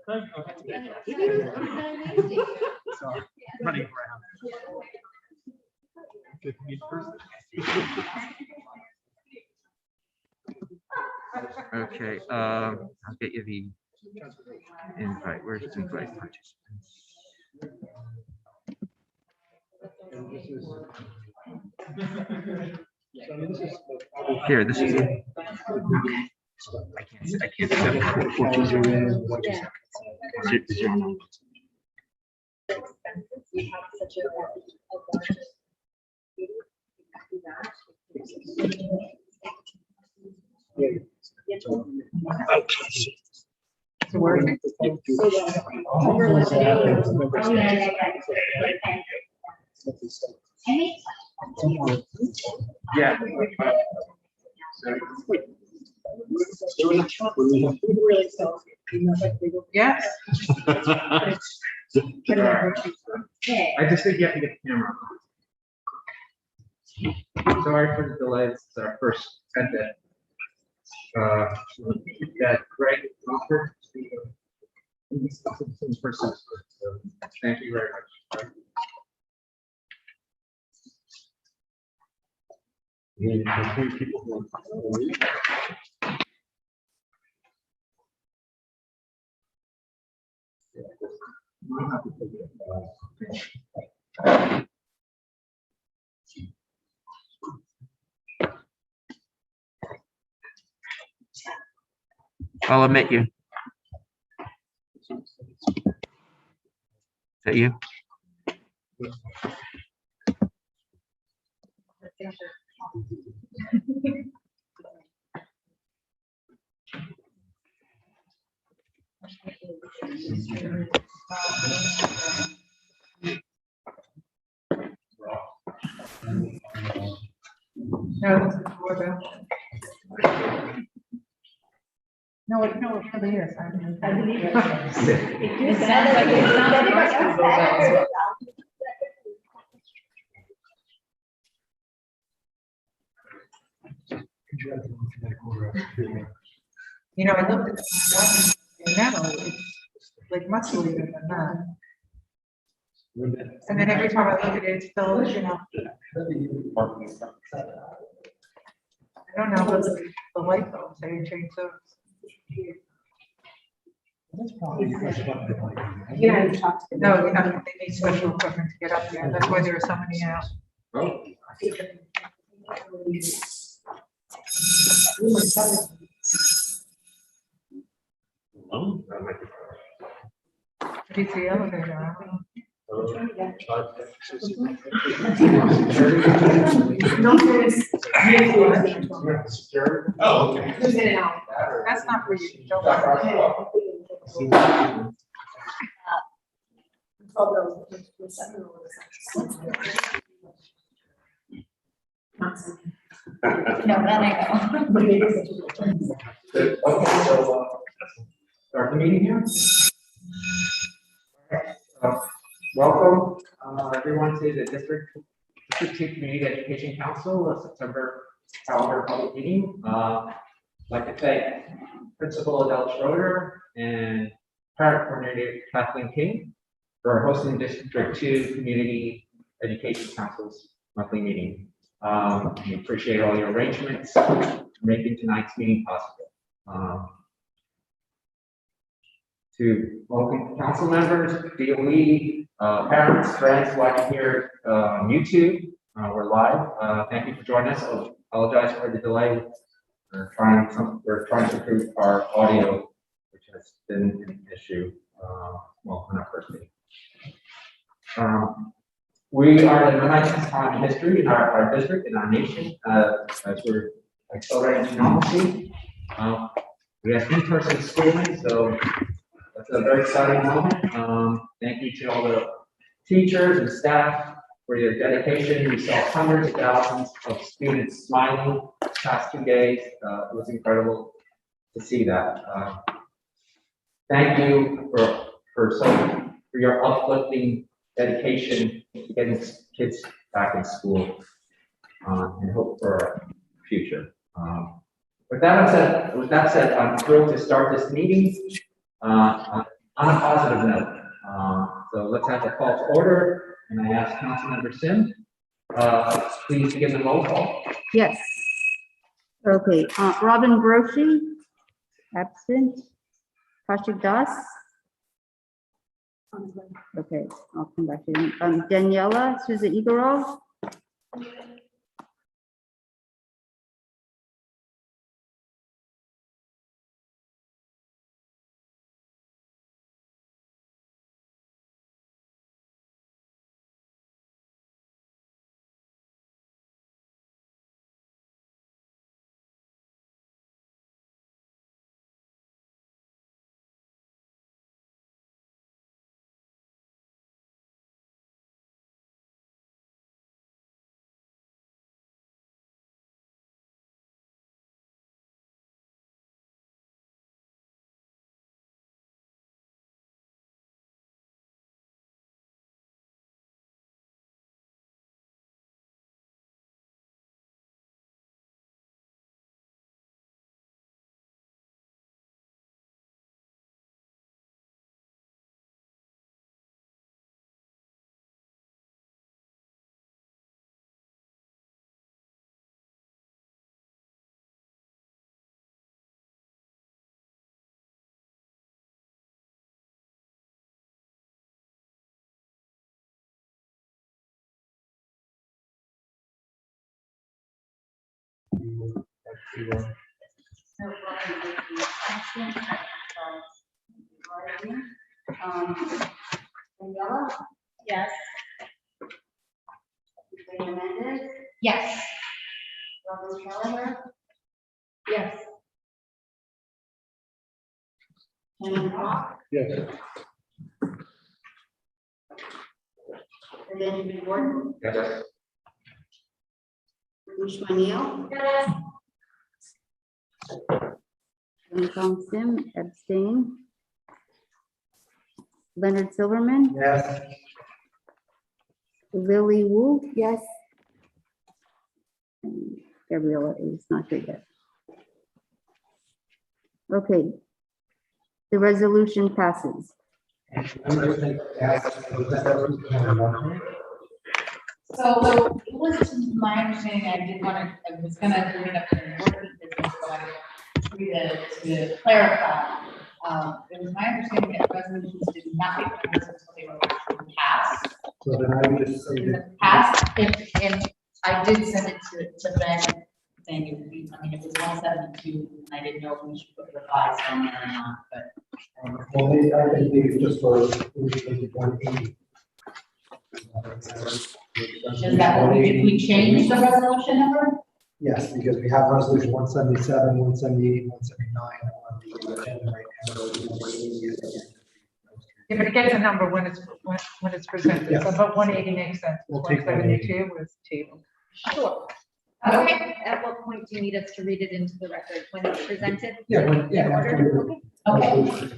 Sorry, running around. Okay, I'll get you the invite. Where's the invite participants? Here, this is. I can't see. Yeah. Yes. I just think you have to get the camera. Sorry for the delay. This is our first attempt. That Greg offered. Thank you very much. I'll admit you. Is that you? No, it really is. I believe It sounds like You know, I looked at the and now it's like much later than that. And then every time I look at it, it's still, you know. I don't know what the light bulbs they change those. Yeah, No, they need special equipment to get up there. That's why there are so many out. Oh. It's the elevator. Oh, okay. That's not for you. Don't worry. No, that I know. Okay, so start the meeting here. Welcome everyone to the District 2 Community Education Council September calendar public meeting. I'd like to thank Principal Adele Schroeder and Parent Coordinator Kathleen King for hosting District 2 Community Education Council's monthly meeting. We appreciate all your arrangements for making tonight's meeting possible. To welcome council members, DOE, parents, friends watching here on YouTube. We're live. Thank you for joining us. I apologize for the delay. We're trying to improve our audio, which has been an issue. Well, in our first meeting. We are the 19th time in history in our district, in our nation, as we're accelerating to normalcy. We have in-person schooling, so that's a very exciting moment. Thank you to all the teachers and staff for your dedication. We saw hundreds of thousands of students smiling the past 2 days. It was incredible to see that. Thank you for your uplifting dedication to getting kids back in school and hope for a future. With that said, I'm thrilled to start this meeting. on a positive note. So let's have a call to order, and I ask Councilmember Sim, please begin the roll call. Yes. Okay, Robin Broshi, absent. Kashik Das. Okay, I'll come back to you. Daniela Souza Igorov. Daniela? Yes. Mendez? Yes. Robin Kelleher? Yes. Shannon Hawk? Yes. Benjamin Gordon? Yes. Ushma Neal? Yes. Tom Sim, abstain. Leonard Silverman? Yes. Lily Wu? Yes. And Gabriella is not here yet. Okay. The resolution passes. So it was my understanding, I was gonna bring it up in the working business, but to clarify, it was my understanding that resolutions did not get members until they were actually passed. So then I would just say In that, the past, and I did send it to Ben, saying it would be, I mean, it was 172, and I didn't know if we should put revised on there or not, but. well, maybe, I think maybe just for 180. Is that what we did, we changed the resolution number? Yes, because we have resolution 177, 178, 179 on the agenda right now. Yeah, but it gets a number when it's presented, Yes. so about 180 makes sense. We'll take 172 was tabled. Sure. Okay, at what point do you need us to read it into the record? When it's presented? Yeah, In order? Okay.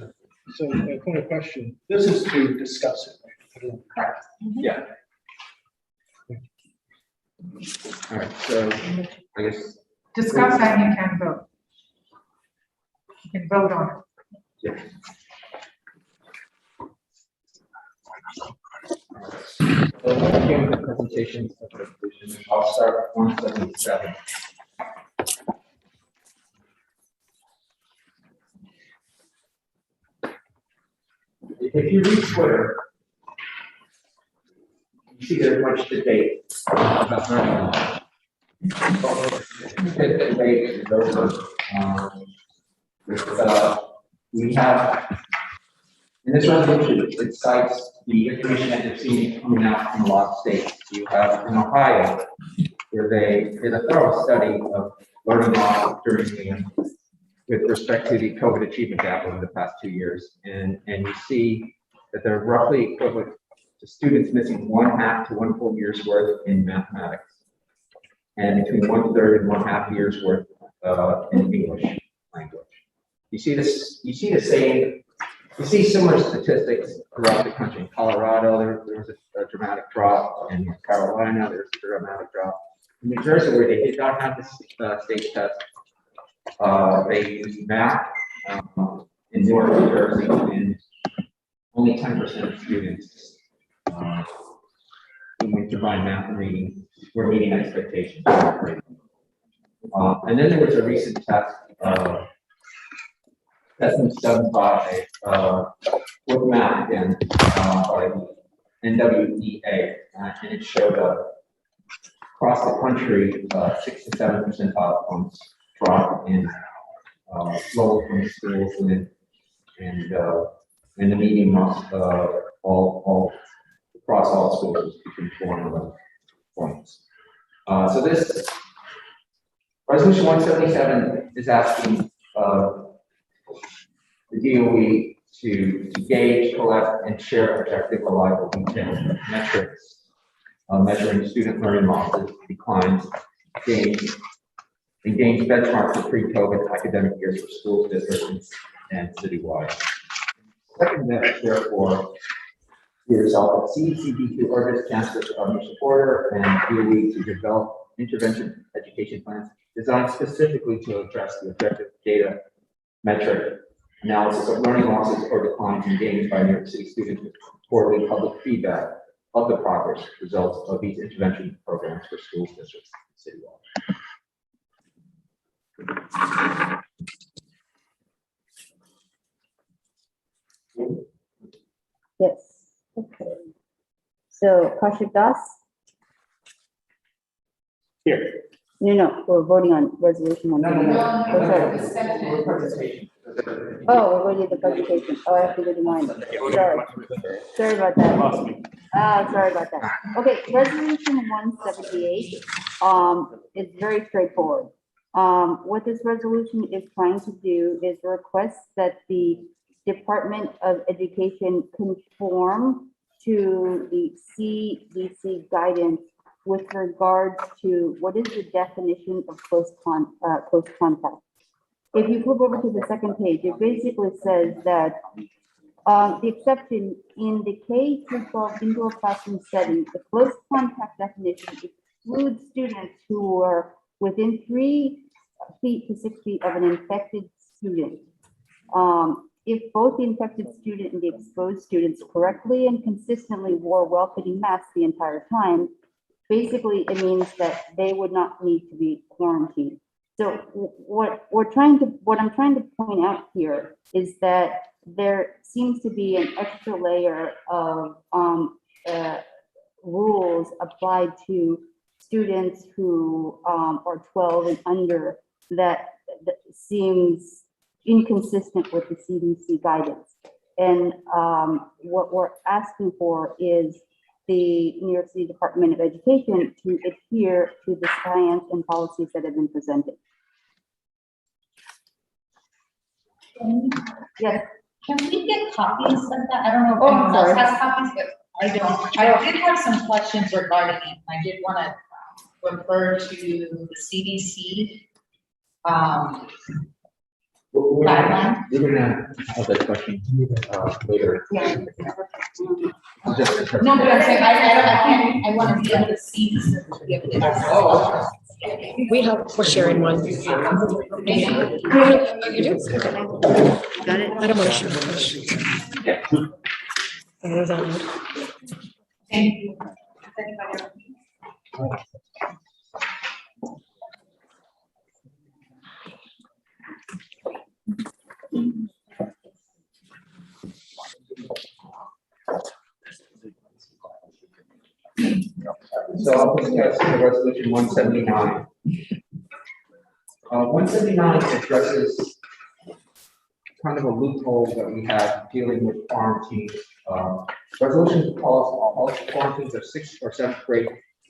So, point of question, this is to discuss it, right? Put it in. Correct. Yeah. All right, so I guess, Discuss and you can vote. You can vote on it. yeah. So again, the presentation of the resolution, I'll start with 177. If you read Twitter, you see there's much debate about learning loss. The debate is over. We have, in this resolution, it cites the information that you're seeing coming out from a lot of states. You have in Ohio, where they did a thorough study of learning loss during the, with respect to the COVID achievement gap over the past 2 years. And you see that they're roughly equivalent to students missing 1/2 to 1 full year's worth in mathematics, and between 1/3 and 1/2 years worth in English language. You see this, you see the same, you see similar statistics throughout the country. In Colorado, there was a dramatic drop. In North Carolina, there's a dramatic drop. In New Jersey, where they did not have the state test, they used math in Newark, New Jersey, and only 10% of students when we combine math and reading were meeting expectations. And then there was a recent test, testing done by with math again by the NWEA, and it showed across the country 6 to 7% points drop in lower income schools and the median all across all schools was between 4 and 11 points. So this resolution 177 is asking the DOE to gauge, collect, and share objective, reliable, detailed metrics measuring student learning losses, declines, gains, and gains benchmarks for pre-COVID academic years for schools, districts, and citywide. Second, therefore, yourself, CECD2 urges chancellors of your supporter and DOE to develop intervention education plans designed specifically to address the objective data metric analysis of learning losses or declines in gains by New York City students with quarterly public feedback of the progress results of these intervention programs for schools, districts, and citywide. Yes, okay. So Kaushik Das? Here. No, we're voting on resolution one. No. Oh, sorry. The second Presentation. Oh, we're going to do the presentation. Oh, I have to go to mine. Sorry about that. Sorry about that. Okay, resolution 178 is very straightforward. What this resolution is trying to do is request that the Department of Education conform to the CDC guidance with regards to what is the definition of close contact. If you flip over to the second page, it basically says that the exception in the K-12 indoor classroom setting, the close contact definition excludes students who are within 3 feet to 6 feet of an infected student. If both the infected student and the exposed students correctly and consistently wore well-fitting masks the entire time, basically it means that they would not need to be quarantined. So what I'm trying to point out here is that there seems to be an extra layer of rules applied to students who are 12 and under that seems inconsistent with the CDC guidance. And what we're asking for is the New York City Department of Education to adhere to the science and policies that have been presented. Yes. Can we get copies of that? I don't know if Oh, anyone else sorry. has copies, but I don't. I did have some questions regarding it. I did want to refer to the CDC guideline. We're gonna have that question later. Yeah. Just No, but I'm saying, I want to be able to see the certificate. Oh. We have, we're sharing one. Oh, you do? Got it? I don't want to share. That is on. Thank you. Does anybody else? So I'll discuss the resolution 179. 179 addresses kind of a loophole that we have dealing with quarantine. Resolution calls all quarantines of 6th or 7th grade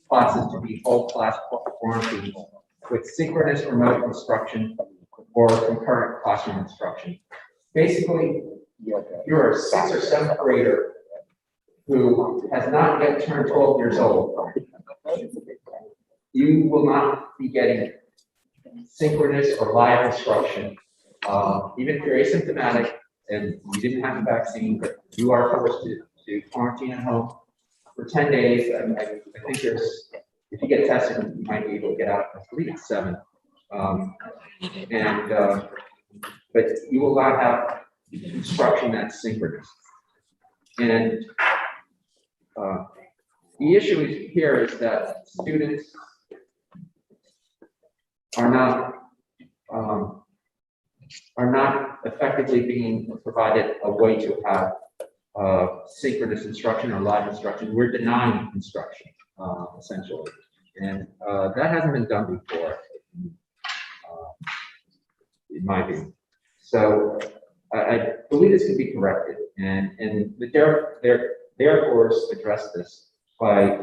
classes to be whole class quarantine with synchronous remote instruction or concurrent classroom instruction. Basically, you're a 6th or 7th grader who has not yet turned 12 years old. You will not be getting synchronous or live instruction. Even if you're asymptomatic and you didn't have the vaccine, but you are forced to quarantine at home for 10 days. I think there's, if you get tested, you might be able to get out, I believe it's 7. But you will not have instruction that's synchronous. And the issue here is that students are not effectively being provided a way to have synchronous instruction or live instruction. We're denying instruction, essentially. And that hasn't been done before, in my view. So I believe this can be corrected, and their course addressed this by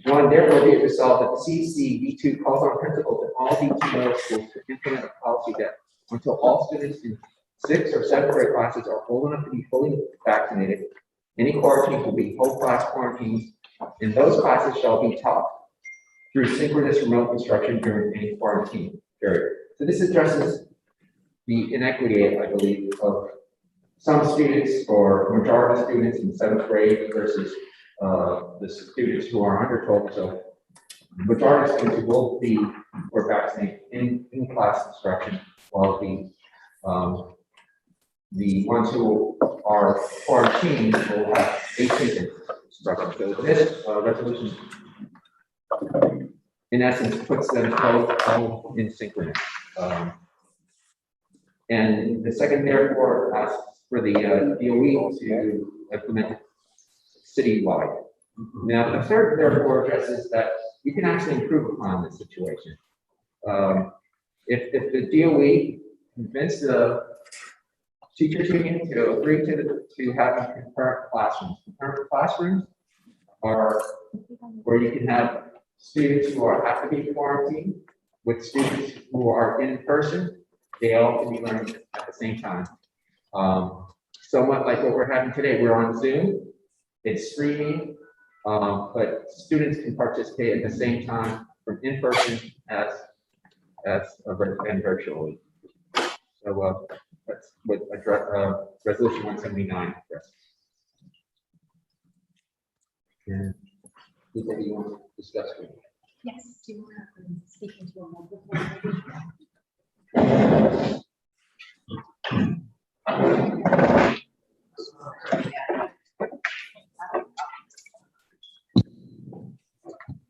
one, therefore be it resolved that the CECD2 calls on principals in all D2 middle schools to implement a policy that until all students in 6th or 7th grade classes are old enough to be fully vaccinated, any quarantines will be whole class quarantines, and those classes shall be taught through synchronous remote instruction during any quarantine period. So this addresses the inequity, I believe, of some students or majority of students in 7th grade versus the students who are under 12. So the majority of students will be or vaccinated in class instruction, while the ones who are quarantined will have asynchronous instruction. So this resolution, in essence, puts them both all in synchronous. And the second, therefore, asks for the DOE to implement it citywide. Now, the third, therefore, addresses that you can actually improve upon this situation. If the DOE convinced the teachers union to agree to having concurrent classrooms. Concurrent classrooms are where you can have students who have to be quarantined with students who are in person. They all can be learning at the same time. Somewhat like what we're having today, we're on Zoom, it's streaming, but students can participate at the same time from in person as and virtually. So that's what resolution 179 addresses. And people you want to discuss with? Yes, do you want to speak into a microphone?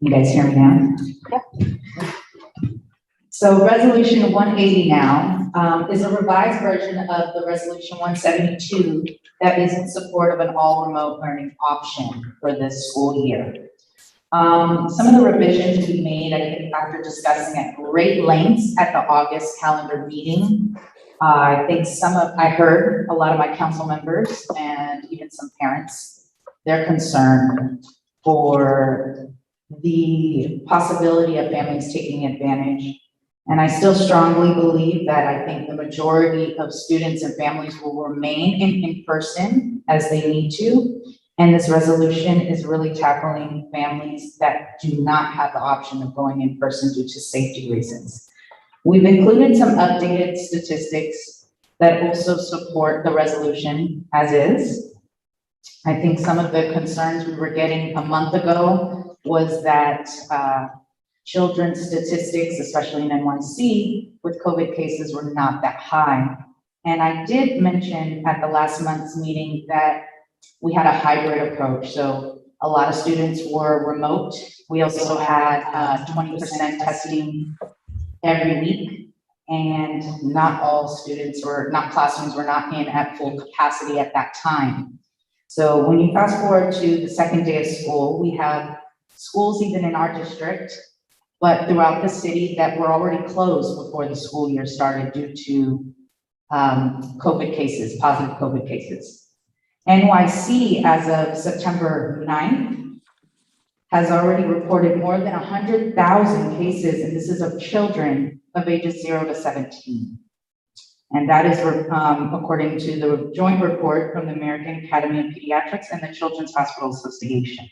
You guys hear me now? Yep. So resolution 180 now is a revised version of the resolution 172 that is in support of an all remote learning option for this school year. Some of the revisions we made, I think, after discussing at great lengths at the August calendar meeting, I think I heard a lot of my council members and even some parents, their concern for the possibility of families taking advantage. And I still strongly believe that I think the majority of students and families will remain in person as they need to. And this resolution is really tackling families that do not have the option of going in person due to safety reasons. We've included some updated statistics that also support the resolution as is. I think some of the concerns we were getting a month ago was that children's statistics, especially in N1C, with COVID cases were not that high. And I did mention at the last month's meeting that we had a hybrid approach. So a lot of students were remote. We also had 20% testing every week, and not all classrooms were not in at full capacity at that time. So when you fast forward to the second day of school, we have schools even in our district, but throughout the city that were already closed before the school year started due to COVID cases, positive COVID cases. NYC, as of September 9th, has already reported more than 100,000 cases, and this is of children of ages 0 to 17. And that is according to the joint report from the American Academy of Pediatrics and the Children's Hospital Association.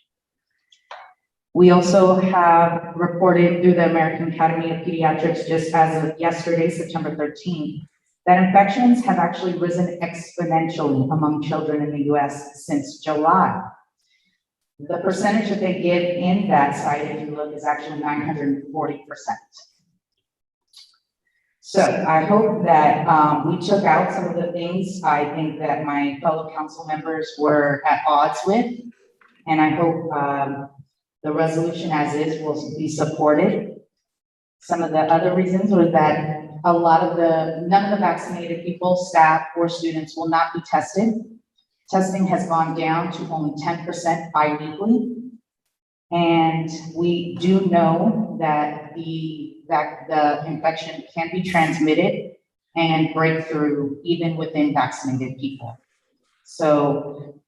We also have reported through the American Academy of Pediatrics, just as of yesterday, September 13th, that infections have actually risen exponentially among children in the US since July. The percentage that they give in that site, if you look, is actually 940%. So I hope that we took out some of the things I think that my fellow council members were at odds with. And I hope the resolution as is will be supported. Some of the other reasons was that none of the vaccinated people, staff, or students will not be tested. Testing has gone down to only 10% bi-weekly. And we do know that the infection can be transmitted and break through even within vaccinated people. So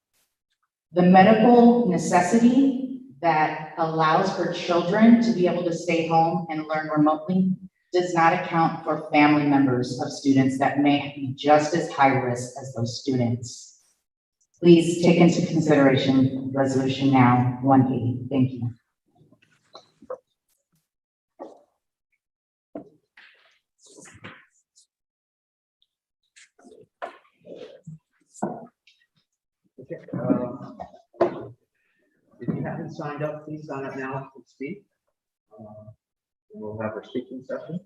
the medical necessity that allows for children to be able to stay home and learn remotely does not account for family members of students that may be just as high risk as those students. Please take into consideration resolution now 180. Thank you. Okay. If you haven't signed up, please sign up now to speak. We'll have our speaking session.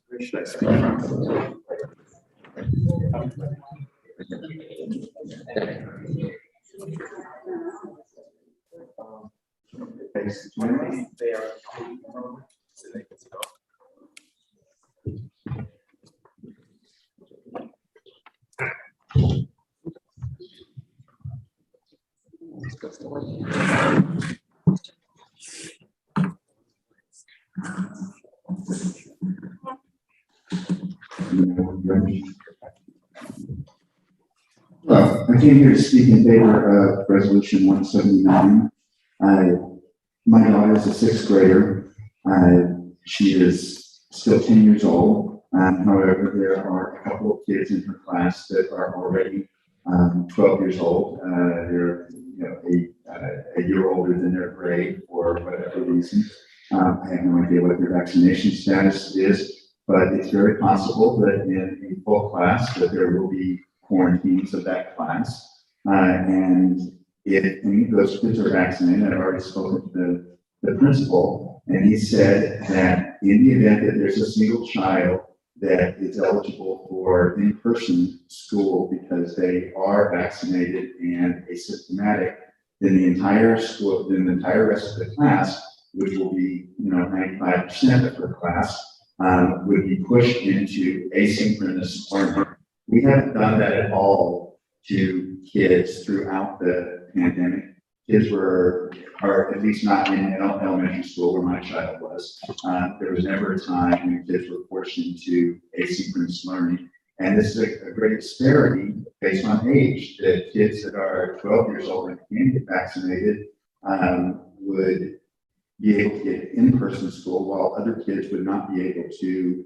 Where should I speak from? Well, I came here to speak in favor of resolution 179. My daughter is a sixth grader. She is still 10 years old. However, there are a couple of kids in her class that are already 12 years old. They're a year older than their grade for whatever reason. I have no idea what their vaccination status is, but it's very possible that in a full class that there will be quarantines of that class. And if any of those kids are vaccinated, I've already spoken to the principal, and he said that in the event that there's a single child that is eligible for in-person school because they are vaccinated and asymptomatic, then the entire school, then the entire rest of the class, which will be 95% of her class, would be pushed into asynchronous learning. We haven't done that at all to kids throughout the pandemic. Kids are at least not in elementary school where my child was. There was never a time when kids were forced into asynchronous learning. And this is a great disparity based on age, that kids that are 12 years old and can get vaccinated would be able to get in-person school, while other kids would not be able to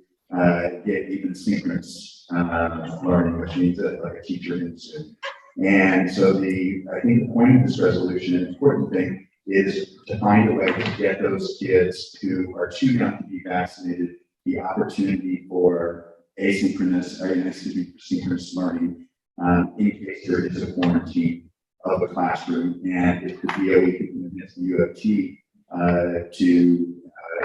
get even synchronous learning, which means like a teacher and student. And so I think the point of this resolution, an important thing, is to find a way to get those kids who are too young to be vaccinated the opportunity for synchronous learning in case there is a quarantine of a classroom, and if the DOE could convince the U of T to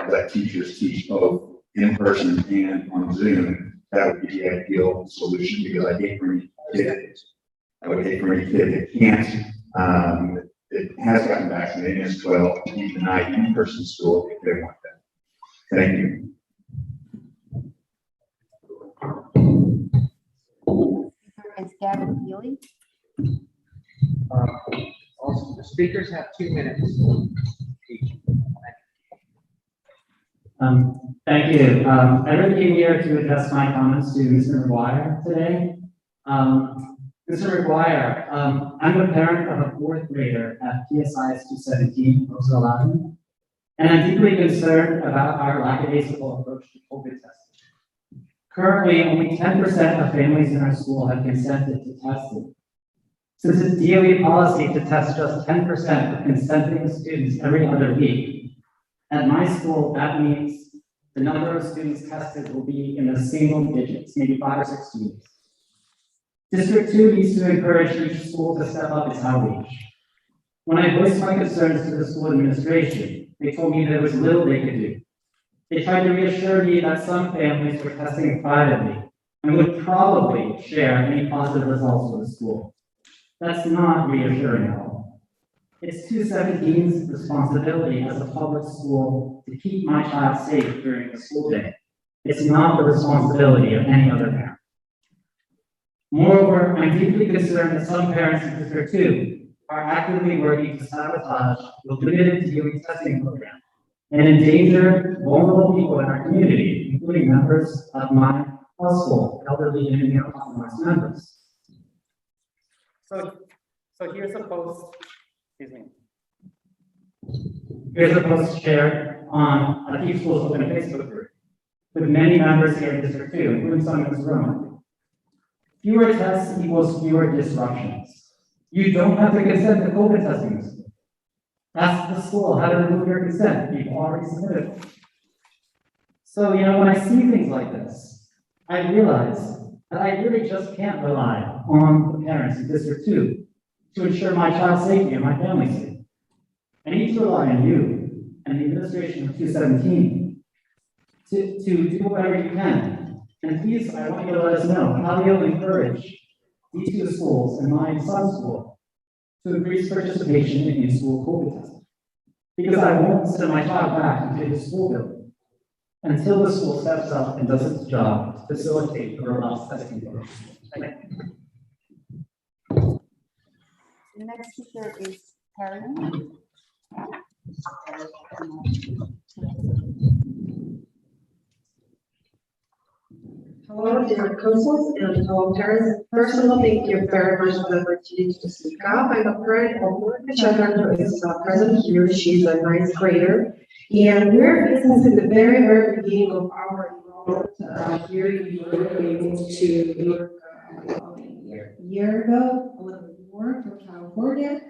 let teachers teach both in person and on Zoom, that would be the ideal solution, because I hate for any kid, that can't, it has gotten vaccinated as well, to be denied in-person school if they want that. Thank you. Is Gavin Healy? Also, the speakers have 2 minutes each. Thank you. I really came here to address my comments to Mr. McGuire today. Mr. McGuire, I'm a parent of a 4th grader at PSIS 217, Rose 11, and I'm deeply concerned about our lackadaisical approach to COVID testing. Currently, only 10% of families in our school have consented to testing. Since it's DOE policy to test just 10% of consenting students every other week, at my school, that means the number of students tested will be in the single digits, maybe 5 or 6 students. District 2 needs to encourage each school to step up its outreach. When I voiced my concerns to the school administration, they told me there was little they could do. They tried to reassure me that some families were testing privately and would probably share any positive results with the school. That's not reassuring at all. It's 217's responsibility as a public school to keep my child safe during the school day. It's not the responsibility of any other parent. Moreover, I'm deeply concerned that some parents in District 2 are actively working to sabotage the limited DOE testing program and endanger vulnerable people in our community, including members of my household, elderly and immunocompromised members. So here's a post, Here's a post shared on a Keep Schools Open Facebook group with many members here in District 2, including some in this room. Fewer tests equals fewer disruptions. You don't have to consent to COVID testing this school. Ask the school how to remove your consent. You've already submitted. So, when I see things like this, I realize that I really just can't rely on the parents in District 2 to ensure my child's safety and my family's safety. I need to rely on you and the administration of 217 to do whatever you can. And please, I want you to let us know how you'll encourage these 2 schools and my son's school to increase participation in in-school COVID testing. Because I won't send my child back into the school building until the school steps up and does its job to facilitate the robust testing program. Thank you. The next speaker is Karen. Hello, dear councils and fellow parents. First of all, thank you very much for the opportunity to speak up. I'm a parent of one of the children who is present here. She's a 9th grader. And we're business in the very, very beginning of our enrollment here in New York. We moved to New York a year ago, a little bit more from California.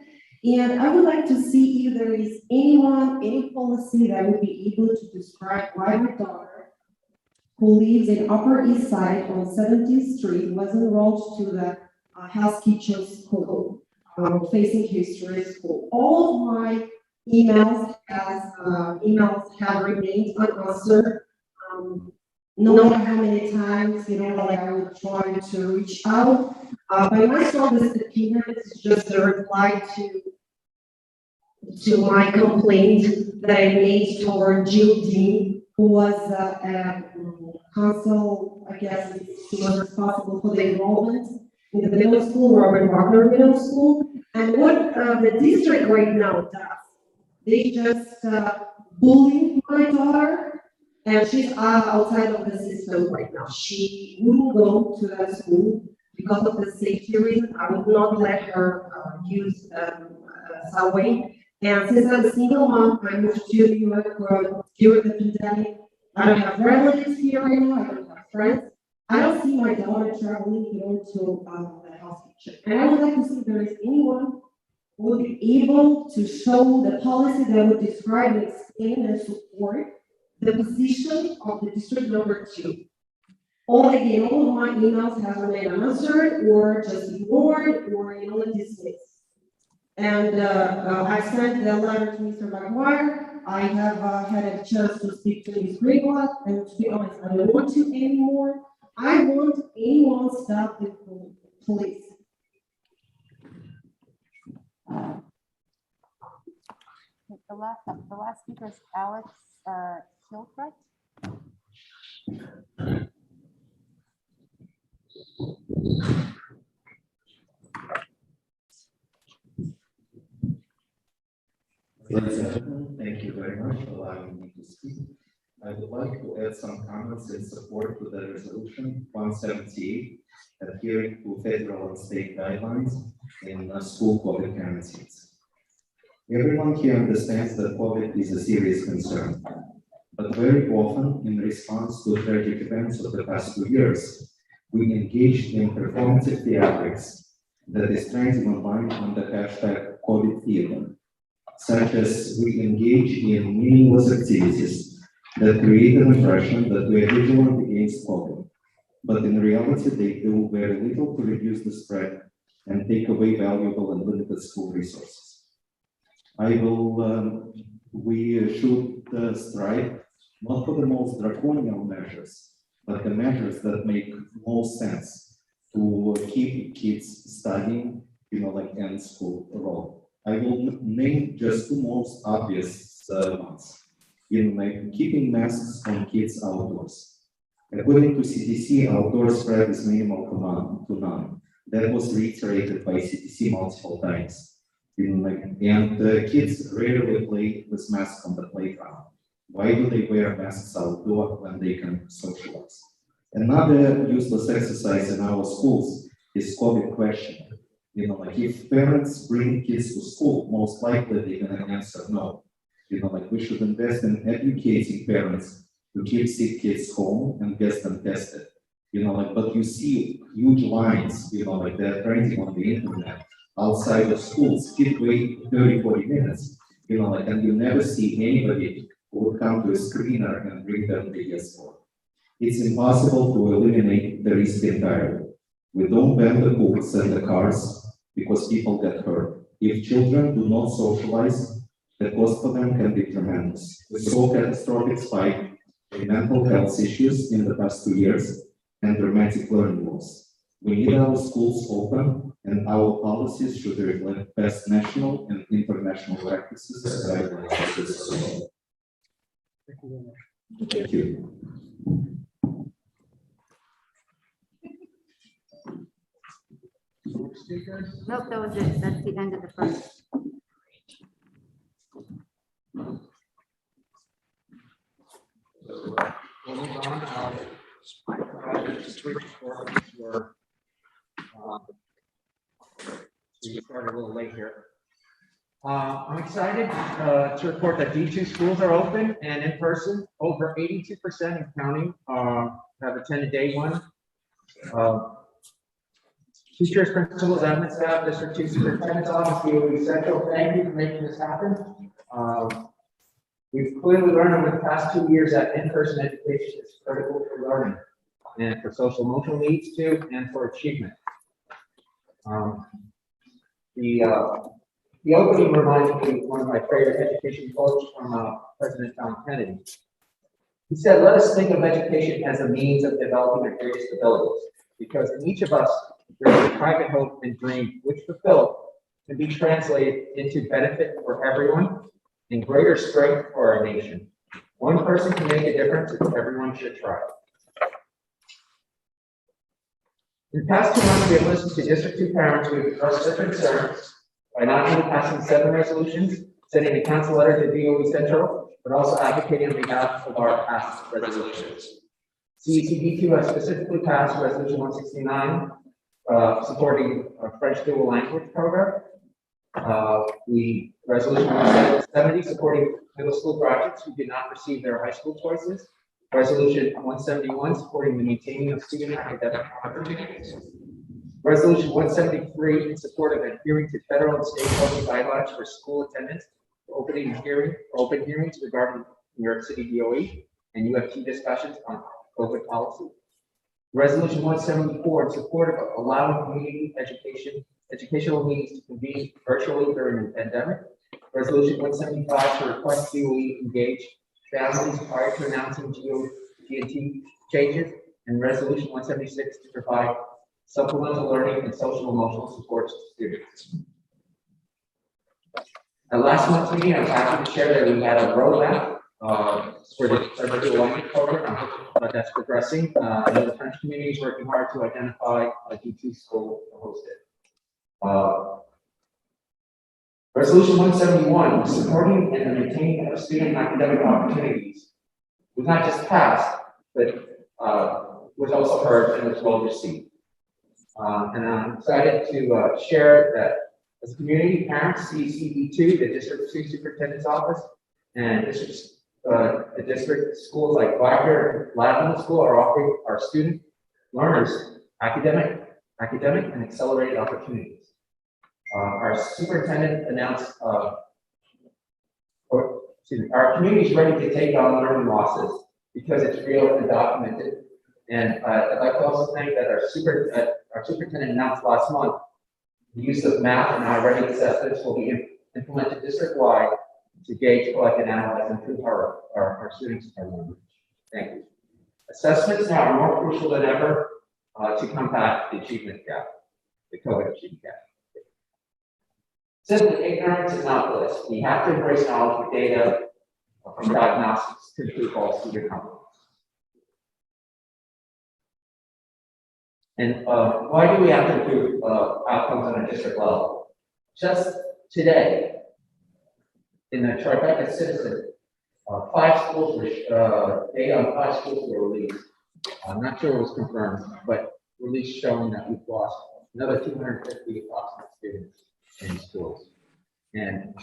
And I would like to see if there is any policy that would be able to describe why my daughter, who lives in Upper East Side on 17th Street, was enrolled to the House Kitchen School, facing history school. All of my emails have remained unanswered. No matter how many times, I would try to reach out. By my strongest opinion, it's just a reply to my complaint that I made toward Jill Dean, who was council, I guess, who was responsible for the enrollment in the middle school, Robert Wagner Middle School. And what the district right now does, they just bully my daughter, and she's outside of the system right now. She wouldn't go to that school because of the safety reason. I would not let her use subway. And since I'm a single mom, I moved to New York during the pandemic. I don't have relatives here right now. I don't have friends. I don't see my daughter traveling here to the house kitchen. And I would like to see if there is anyone who would be able to show the policy that would describe and explain and support the position of the district number 2. all of my emails have remained unanswered or just ignored or, dismissed. And, I sent the letter to Mr. McGuire. I have had a chance to speak to Ms. Greenblatt, and to be honest, I don't want to anymore. I want anyone to stop the police. The last speaker is Alex Schildkraut. Ladies and gentlemen, thank you very much for allowing me to speak. I would like to add some comments in support to the resolution 178, adhering to federal and state guidelines in school COVID quarantines. Everyone here understands that COVID is a serious concern, but very often, in response to tragic events of the past 2 years, we engage in performative theatrics that is trending online under hashtag COVID theater, such as we engage in meaningless activities that create an impression that we are vigilant against COVID, but in reality, they do very little to reduce the spread and take away valuable and limited school resources. We should strive not for the most draconian measures, but the measures that make most sense to keep kids studying, and school role. I will name just two most obvious ones. Keeping masks on kids outdoors. According to CDC, outdoor spread is minimal to none. That was reiterated by CDC multiple times. And kids rarely play with masks on the playground. Why do they wear masks outdoor when they can socialize? Another useless exercise in our schools is COVID question. If parents bring kids to school, most likely they're gonna answer no. We should invest in educating parents to keep sick kids home and get them tested. But you see huge lines, they're trending on the internet outside of schools. Kids wait 30-40 minutes, and you never see anybody who would come to a screener and bring them the PS4. It's impossible to eliminate the risk entirely. We don't ban the books and the cars because people get hurt. If children do not socialize, the cost for them can be tremendous. We saw a catastrophic spike in mental health issues in the past 2 years and dramatic learning loss. We need our schools open, and our policies should reflect best national and international practices as guidelines. Thank you. Nope, that was it. That's the end of the first. We'll move on. We started a little late here. I'm excited to report that D2 schools are open and in person. Over 82% and counting have attended day one. Teachers, principals, admin staff, District 2 Superintendent's Office, DOE Central, thank you for making this happen. We've clearly learned over the past 2 years that in-person education is critical for learning and for social emotional needs too, and for achievement. The opening reminds me of one of my favorite education quotes from President John Kennedy. He said, "Let us think of education as a means of developing our greatest abilities, because in each of us there is a private hope and dream which fulfilled can be translated into benefit for everyone and greater strength for our nation. One person can make a difference and everyone should try." In the past 2 months, we have listened to District 2 parents who have expressed their concerns by not only passing 7 resolutions, sending a council letter to DOE Central, but also advocating on behalf of our past resolutions. CECD2 has specifically passed Resolution 169, supporting a French dual language program. The Resolution 170 supporting middle school graduates who did not receive their high school choices. Resolution 171 supporting the maintaining of student academic opportunities. Resolution 173 in support of adhering to federal and state COVID guidelines for school attendance, open hearings regarding New York City DOE and UFT discussions on COVID policy. Resolution 174 in support of allowing community educational meetings to convene virtually during the pandemic. Resolution 175 to request DOE engage families prior to announcing GNT changes. And Resolution 176 to provide supplemental learning and social emotional support to students. At last month's meeting, I was happy to share that we had a roadmap for the virtual learning program. I hope that's progressing. The French community is working hard to identify a D2 school to host it. Resolution 171, supporting and maintaining of student academic opportunities, was not just passed, but was also heard and was well received. And I'm excited to share that as a community, parents, CECD2, the district superintendent's office, and the district schools like Wagner, Lavender School are offering our student learners academic and accelerated opportunities. Our superintendent announced, our community is ready to take on learning losses because it's real and documented. And I'd like to also thank that our superintendent announced last month the use of math and already assessments will be implemented district-wide to gauge, collect, and analyze and improve our students' learning. Thank you. Assessments now are more crucial than ever to combat the achievement gap, the COVID achievement gap. Simply, ignorance is not bliss. We have to embrace knowledge with data from diagnostics to improve all student outcomes. And why do we have to improve outcomes on a district level? Just today, in the Tribeca Citizen, 5 schools were, data on 5 schools were released. I'm not sure it was confirmed, but released showing that we've lost another 250 approximate students in schools. And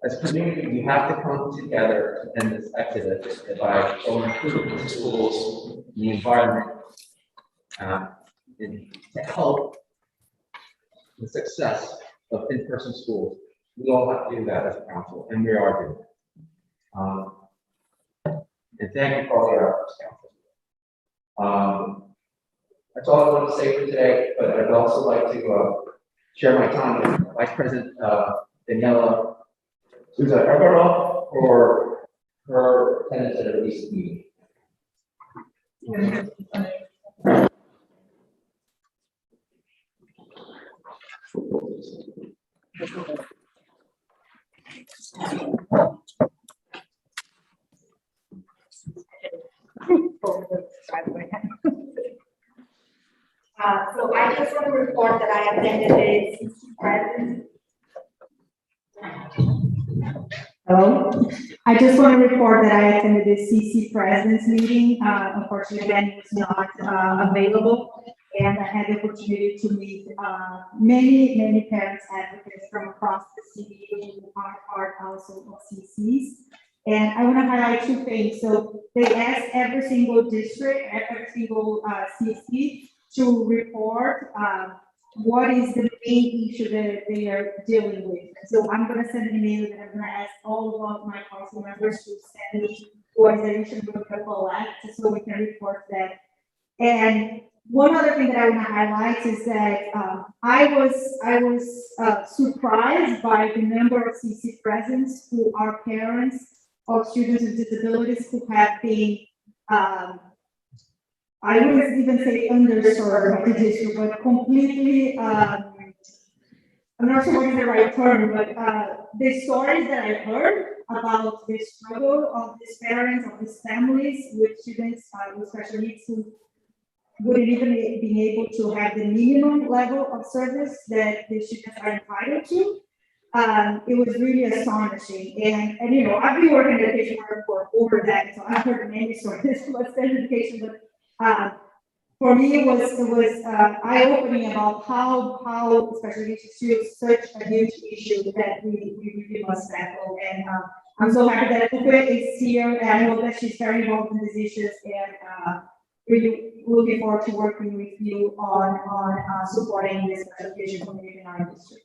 as a community, we have to come together to end this exodus by showing improvement in schools, in the environment, and to help the success of in-person schools. We all have to do that as a council, and we are doing it. And thank you for all your efforts, council. That's all I want to say for today, but I'd also like to share my time with Vice President Daniela Souza-Everall for her attendance at a recent meeting. So I just want to report that I attended the CC President's. Hello? I just want to report that I attended the CC President's meeting. Unfortunately, Ben was not available, and I had the opportunity to meet many parents advocates from across the city who are part also of CCs. And I want to highlight 2 things. So they asked every single district, every single CC to report what is the main issue that they are dealing with. So I'm going to send an email that I'm going to ask all of my council members to send me what is the issue we're going to collect so we can report that. And one other thing that I want to highlight is that I was surprised by the number of CC presents who are parents of students with disabilities who have been I wouldn't even say underserved by the district, but completely, I'm not sure what is the right term, but the stories that I've heard about the struggle of these parents, of these families with students with special needs who wouldn't even be able to have the minimum level of service that the students are entitled to. It was really astonishing. And you know, I've been working in education for over that, so I've heard many stories about special education, but for me, it was eye-opening about how special education is such a huge issue that we really must tackle. And I'm so happy that Upe is here, and I know that she's very involved in these issues, and really looking forward to working with you on supporting this special education community in our district.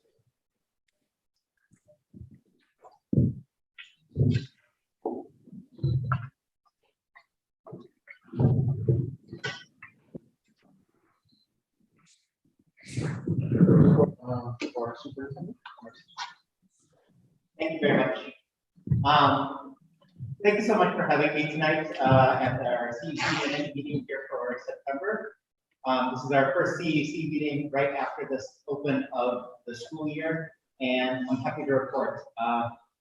Superintendent. Thank you very much. Thank you so much for having me tonight at our CECD meeting here for September. This is our first CEC meeting right after this open of the school year, and I'm happy to report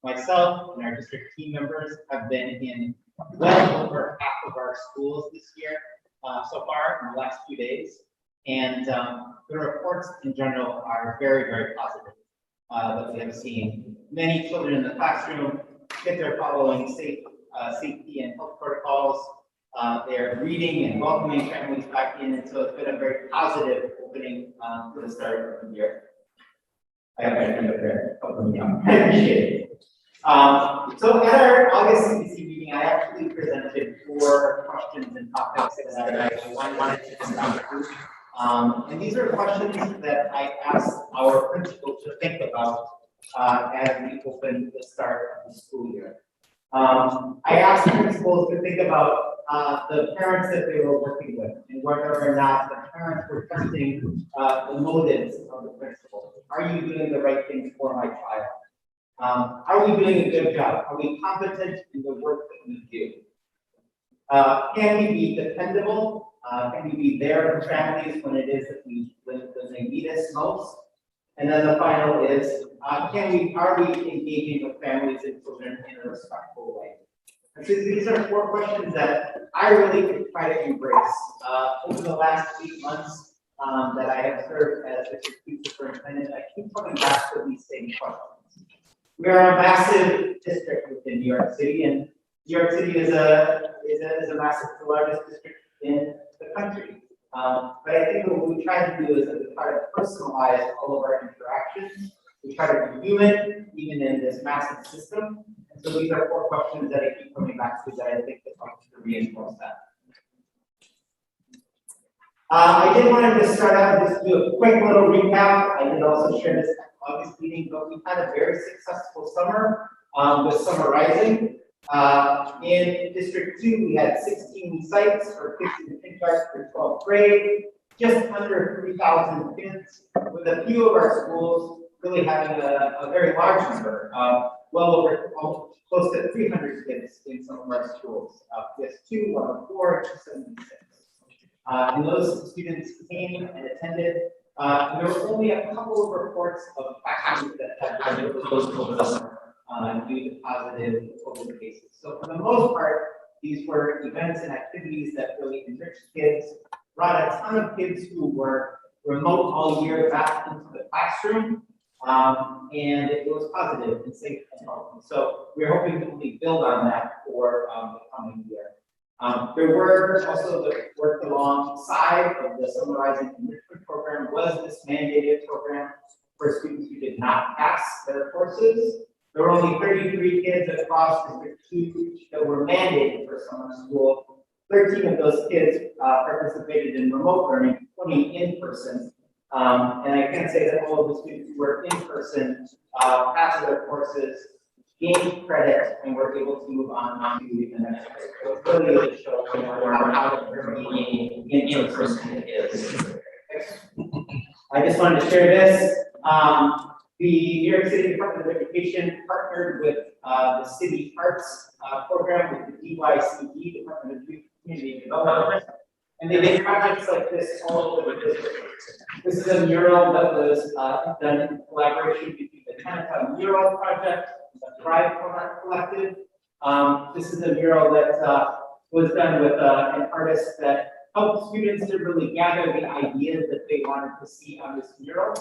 myself and our district team members have been in well over half of our schools this year so far in the last few days, and the reports in general are very, very positive. That we have seen many children in the classroom, kids are following safety and health protocols. They're reading and welcoming families back in, and so it's been a very positive opening for the start of the year. I have my friend up there helping me out. I appreciate it. So at our August CEC meeting, I actually presented 4 questions and topics that I wanted to discuss. And these are questions that I asked our principals to think about as we open the start of the school year. I asked principals to think about the parents that they were working with and whether or not the parents were testing the motives of the principal. Are you doing the right things for my child? Are we doing a good job? Are we competent in the work that we do? Can we be dependable? Can we be there for families when it is that when they need us most? And then the final is, are we engaging with families and children in a respectful way? And so these are 4 questions that I really try to embrace. Over the last 8 months that I have served as district superintendent, I keep coming back to these same questions. We are a massive district within New York City, and New York City is a massive, the largest district in the country. But I think what we try to do is that we try to personalize all of our interactions. We try to be human, even in this massive system. And so these are 4 questions that I keep coming back to that I think that helps to reinforce that. I did want to just start out and just do a quick little recap. I did also share this at August meeting, but we had a very successful summer with Summer Rising. In District 2, we had 16 sites for kids in kindergarten through 12th grade, just under 3,000 kids, with a few of our schools really having a very large number, well over close to 300 kids in some of our schools. PS2, 104, 276. And those students came and attended. There were only a couple of reports of classrooms that had been closed over the summer due to positive COVID cases. So for the most part, these were events and activities that really enriched kids, brought a ton of kids who were remote all year back into the classroom, and it was positive and safe and healthy. So we're hoping to only build on that for the coming year. There were also the work alongside of the Summer Rising Enrichment Program was this mandated program for students who did not pass their courses. There were only 33 kids across District 2 that were mandated for summer school. 13 of those kids participated in remote learning, 20 in person. And I can say that all of the students who were in person passed their courses, gained credit, and were able to move on to the next grade. So it's really a show for how being in person is. I just wanted to share this. The New York City Department of Education partnered with the City Arts program with the DYCD, Department of Youth Community Development, and they did projects like this all over the district. This is a mural that was done in collaboration between the Chinatown Mural Project and the Thrive Collective. This is a mural that was done with an artist that helped students to really gather the ideas that they wanted to see on this mural.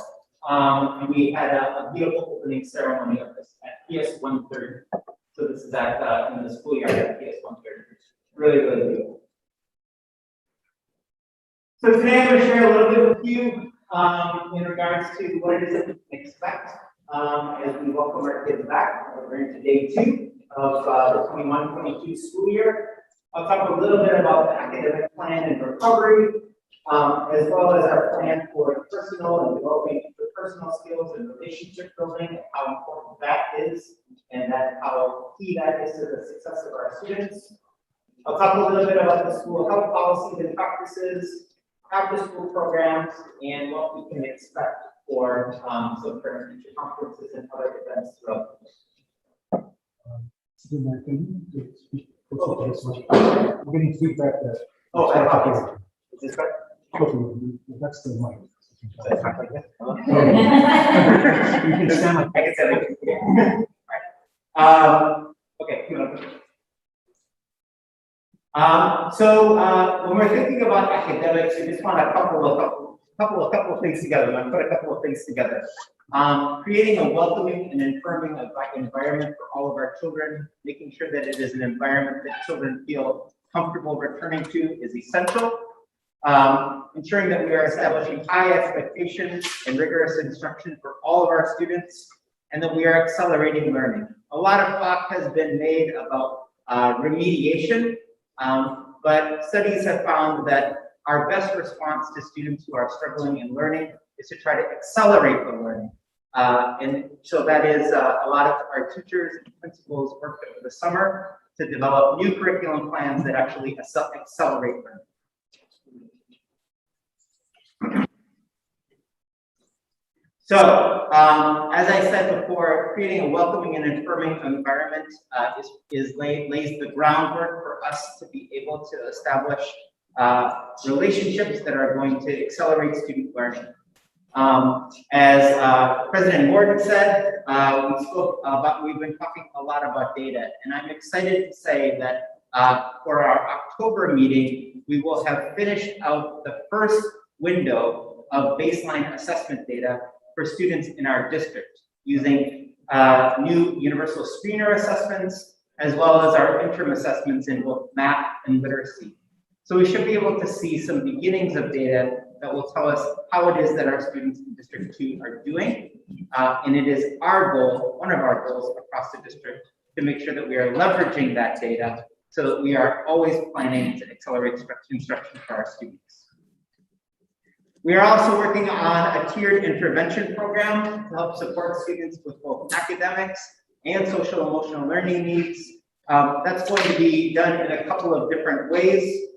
And we had a beautiful opening ceremony of this at PS 130. So this is at in the school yard at PS 130. Really, really beautiful. So today I'm going to share a little bit with you in regards to what it is that we can expect as we welcome our kids back. We're into day 2 of the 21-22 school year. I'll talk a little bit about the academic plan and recovery, as well as our plan for personal and developing interpersonal skills and relationship building, and how important that is, and how key that is to the success of our students. I'll talk a little bit about the school health policies and practices, after school programs, and what we can expect for some parent teacher conferences and other events throughout the year. We're getting feedback that. Oh, I apologize. Is this right? That's the mic. So it's not like this? You can stand like. I can stand like this. Okay. So when we're thinking about academics, we just want a couple of things together. I'm gonna put a couple of things together. Creating a welcoming and affirming environment for all of our children, making sure that it is an environment that children feel comfortable returning to is essential. Ensuring that we are establishing high expectations and rigorous instruction for all of our students, and that we are accelerating learning. A lot of talk has been made about remediation, but studies have found that our best response to students who are struggling in learning is to try to accelerate the learning. And so that is a lot of our teachers and principals worked over the summer to develop new curriculum plans that actually accelerate learning. So, as I said before, creating a welcoming and affirming environment lays the groundwork for us to be able to establish relationships that are going to accelerate student learning. As President Morgan said, we've been talking a lot about data, and I'm excited to say that for our October meeting, we will have finished out the first window of baseline assessment data for students in our district using new universal screener assessments, as well as our interim assessments in both math and literacy. So we should be able to see some beginnings of data that will tell us how it is that our students in District 2 are doing. And it is our goal, one of our goals across the district, to make sure that we are leveraging that data so that we are always planning to accelerate instruction for our students. We are also working on a tiered intervention program to help support students with both academics and social emotional learning needs. That's going to be done in a couple of different ways.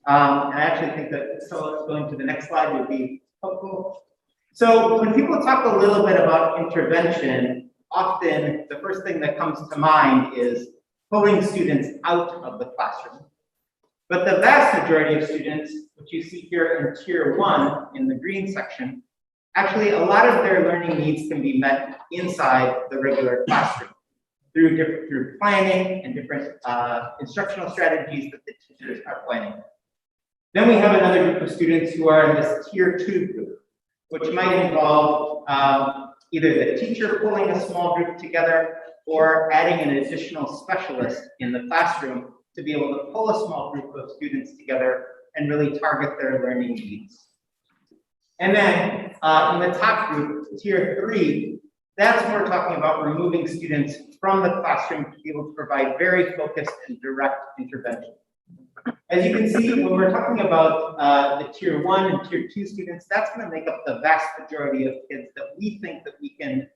And I actually think that going to the next slide would be helpful. So when people talk a little bit about intervention, often the first thing that comes to mind is pulling students out of the classroom. But the vast majority of students, which you see here in Tier 1 in the green section, actually a lot of their learning needs can be met inside the regular classroom through planning and different instructional strategies that the teachers are planning. Then we have another group of students who are in this Tier 2 group, which might involve either the teacher pulling a small group together or adding an additional specialist in the classroom to be able to pull a small group of students together and really target their learning needs. And then in the top group, Tier 3, that's when we're talking about removing students from the classroom to be able to provide very focused and direct intervention. As you can see, when we're talking about the Tier 1 and Tier 2 students, that's going to make up the vast majority of kids that we think that we can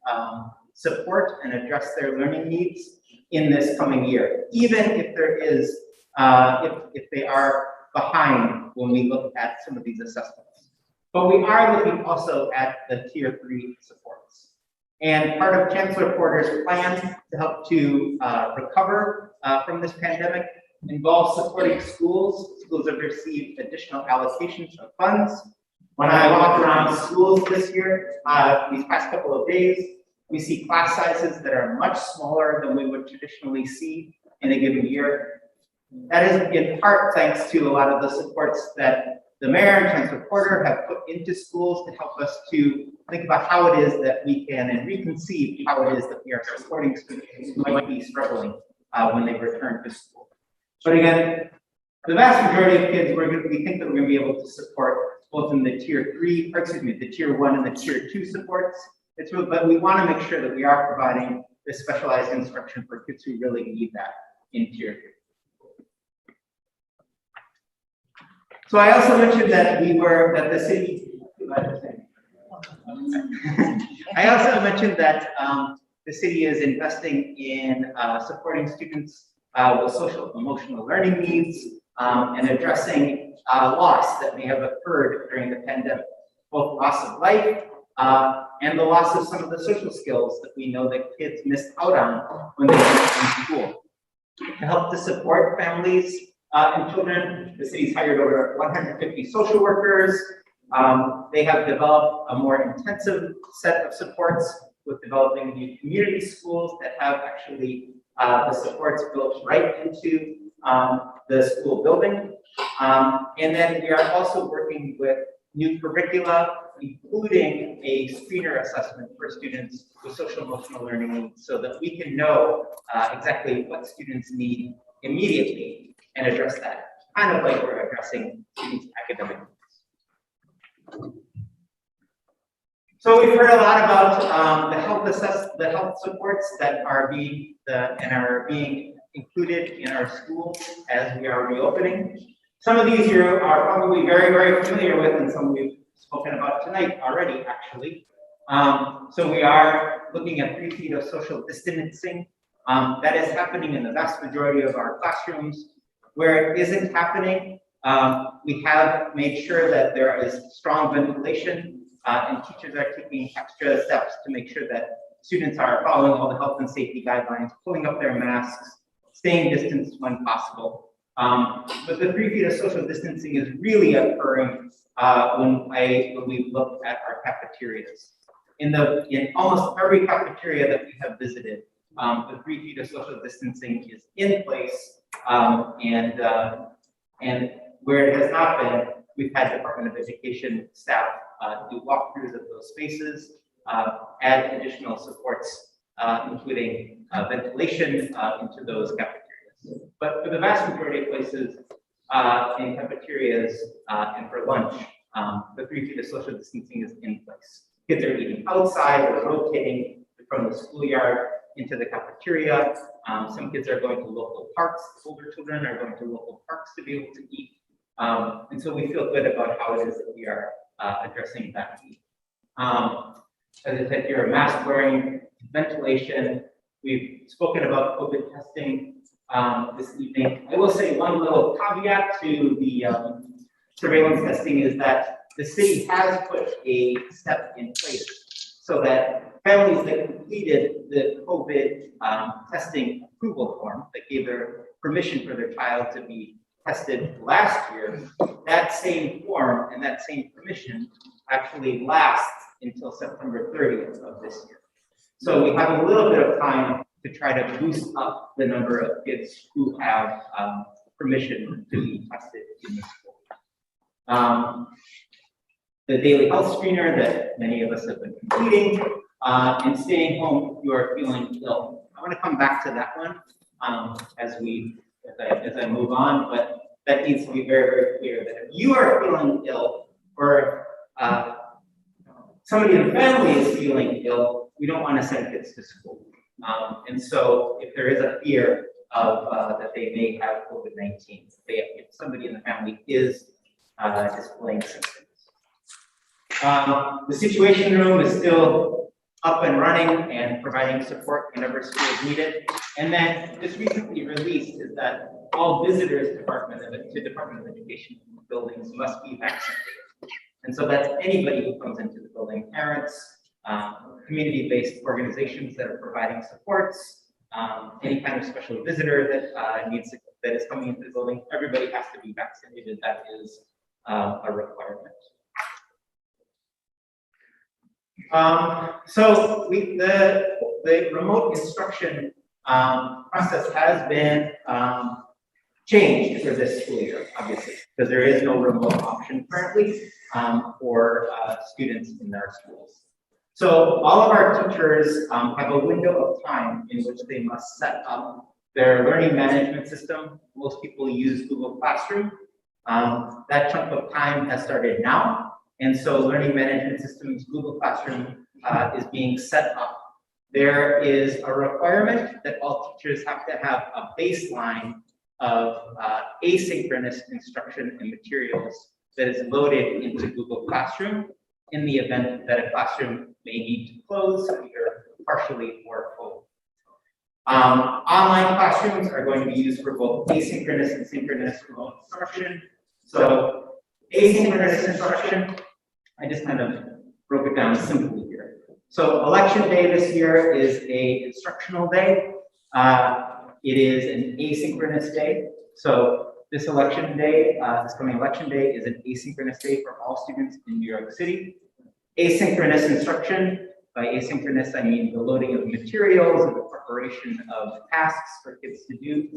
support and address their learning needs in this coming year, even if there is, if they are behind when we look at some of these assessments. But we are looking also at the Tier 3 supports. And part of Chancellor Porter's plan to help to recover from this pandemic involves supporting schools. Schools have received additional allocations of funds. When I walked around schools this year, these past couple of days, we see class sizes that are much smaller than we would traditionally see in a given year. That is in part thanks to a lot of the supports that the mayor and Chancellor Porter have put into schools to help us to think about how it is that we can and reconceive how it is that we are supporting students who might be struggling when they return to school. But again, the vast majority of kids we think that we're going to be able to support both in the Tier 3, or excuse me, the Tier 1 and the Tier 2 supports. But we want to make sure that we are providing this specialized instruction for kids who really need that in Tier 3. So I also mentioned that the city, I also mentioned that the city is investing in supporting students with social emotional learning needs and addressing loss that may have occurred during the pandemic, both loss of life and the loss of some of the social skills that we know that kids missed out on when they were in school. To help to support families and children, the city's hired over 150 social workers. They have developed a more intensive set of supports with developing new community schools that have actually the supports built right into the school building. And then we are also working with new curricula, including a screener assessment for students with social emotional learning needs, so that we can know exactly what students need immediately and address that, kind of like we're addressing students' academic needs. So we've heard a lot about the health supports that are being included in our schools as we are reopening. Some of these you are probably very, very familiar with, and some we've spoken about tonight already, actually. So we are looking at 3 feet of social distancing. That is happening in the vast majority of our classrooms. Where it isn't happening, we have made sure that there is strong ventilation, and teachers are taking extra steps to make sure that students are following all the health and safety guidelines, pulling up their masks, staying distanced when possible. But the 3 feet of social distancing is really occurring when we look at our cafeterias. In almost every cafeteria that we have visited, the 3 feet of social distancing is in place, and where it has not been, we've had Department of Education staff do walkthroughs of those spaces, add additional supports, including ventilation into those cafeterias. But for the vast majority of places, in cafeterias and for lunch, the 3 feet of social distancing is in place. Kids are eating outside or rotating from the schoolyard into the cafeteria. Some kids are going to local parks. Older children are going to local parks to be able to eat. And so we feel good about how it is that we are addressing that need. As I said here, mask wearing, ventilation. We've spoken about COVID testing this evening. I will say one little caveat to the surveillance testing is that the city has put a step in place so that families that completed the COVID testing approval form that gave their permission for their child to be tested last year, that same form and that same permission actually lasts until September 30th of this year. So we have a little bit of time to try to boost up the number of kids who have permission to be tested in the school. The daily health screener that many of us have been completing, and staying home if you are feeling ill. I want to come back to that one as I move on, but that needs to be very, very clear that if you are feeling ill or somebody in the family is feeling ill, we don't want to send kids to school. And so if there is a fear of that they may have COVID-19, if somebody in the family is displaying symptoms. The Situation Room is still up and running and providing support whenever schools need it. And then just recently released is that all visitors to Department of Education buildings must be vaccinated. And so that's anybody who comes into the building, parents, community-based organizations that are providing supports, any kind of special visitor that is coming into the building, everybody has to be vaccinated. That is a requirement. So the remote instruction process has been changed for this school year, obviously, because there is no remote option currently for students in their schools. So all of our teachers have a window of time in which they must set up their learning management system. Most people use Google Classroom. That chunk of time has started now. And so learning management systems, Google Classroom is being set up. There is a requirement that all teachers have to have a baseline of asynchronous instruction and materials that is loaded into Google Classroom in the event that a classroom may need to close either partially or full. Online classrooms are going to be used for both asynchronous and synchronous remote instruction. So asynchronous instruction, I just kind of broke it down simply here. So election day this year is a instructional day. It is an asynchronous day. So this election day, this coming election day is an asynchronous day for all students in New York City. Asynchronous instruction, by asynchronous, I mean the loading of materials and the preparation of tasks for kids to do.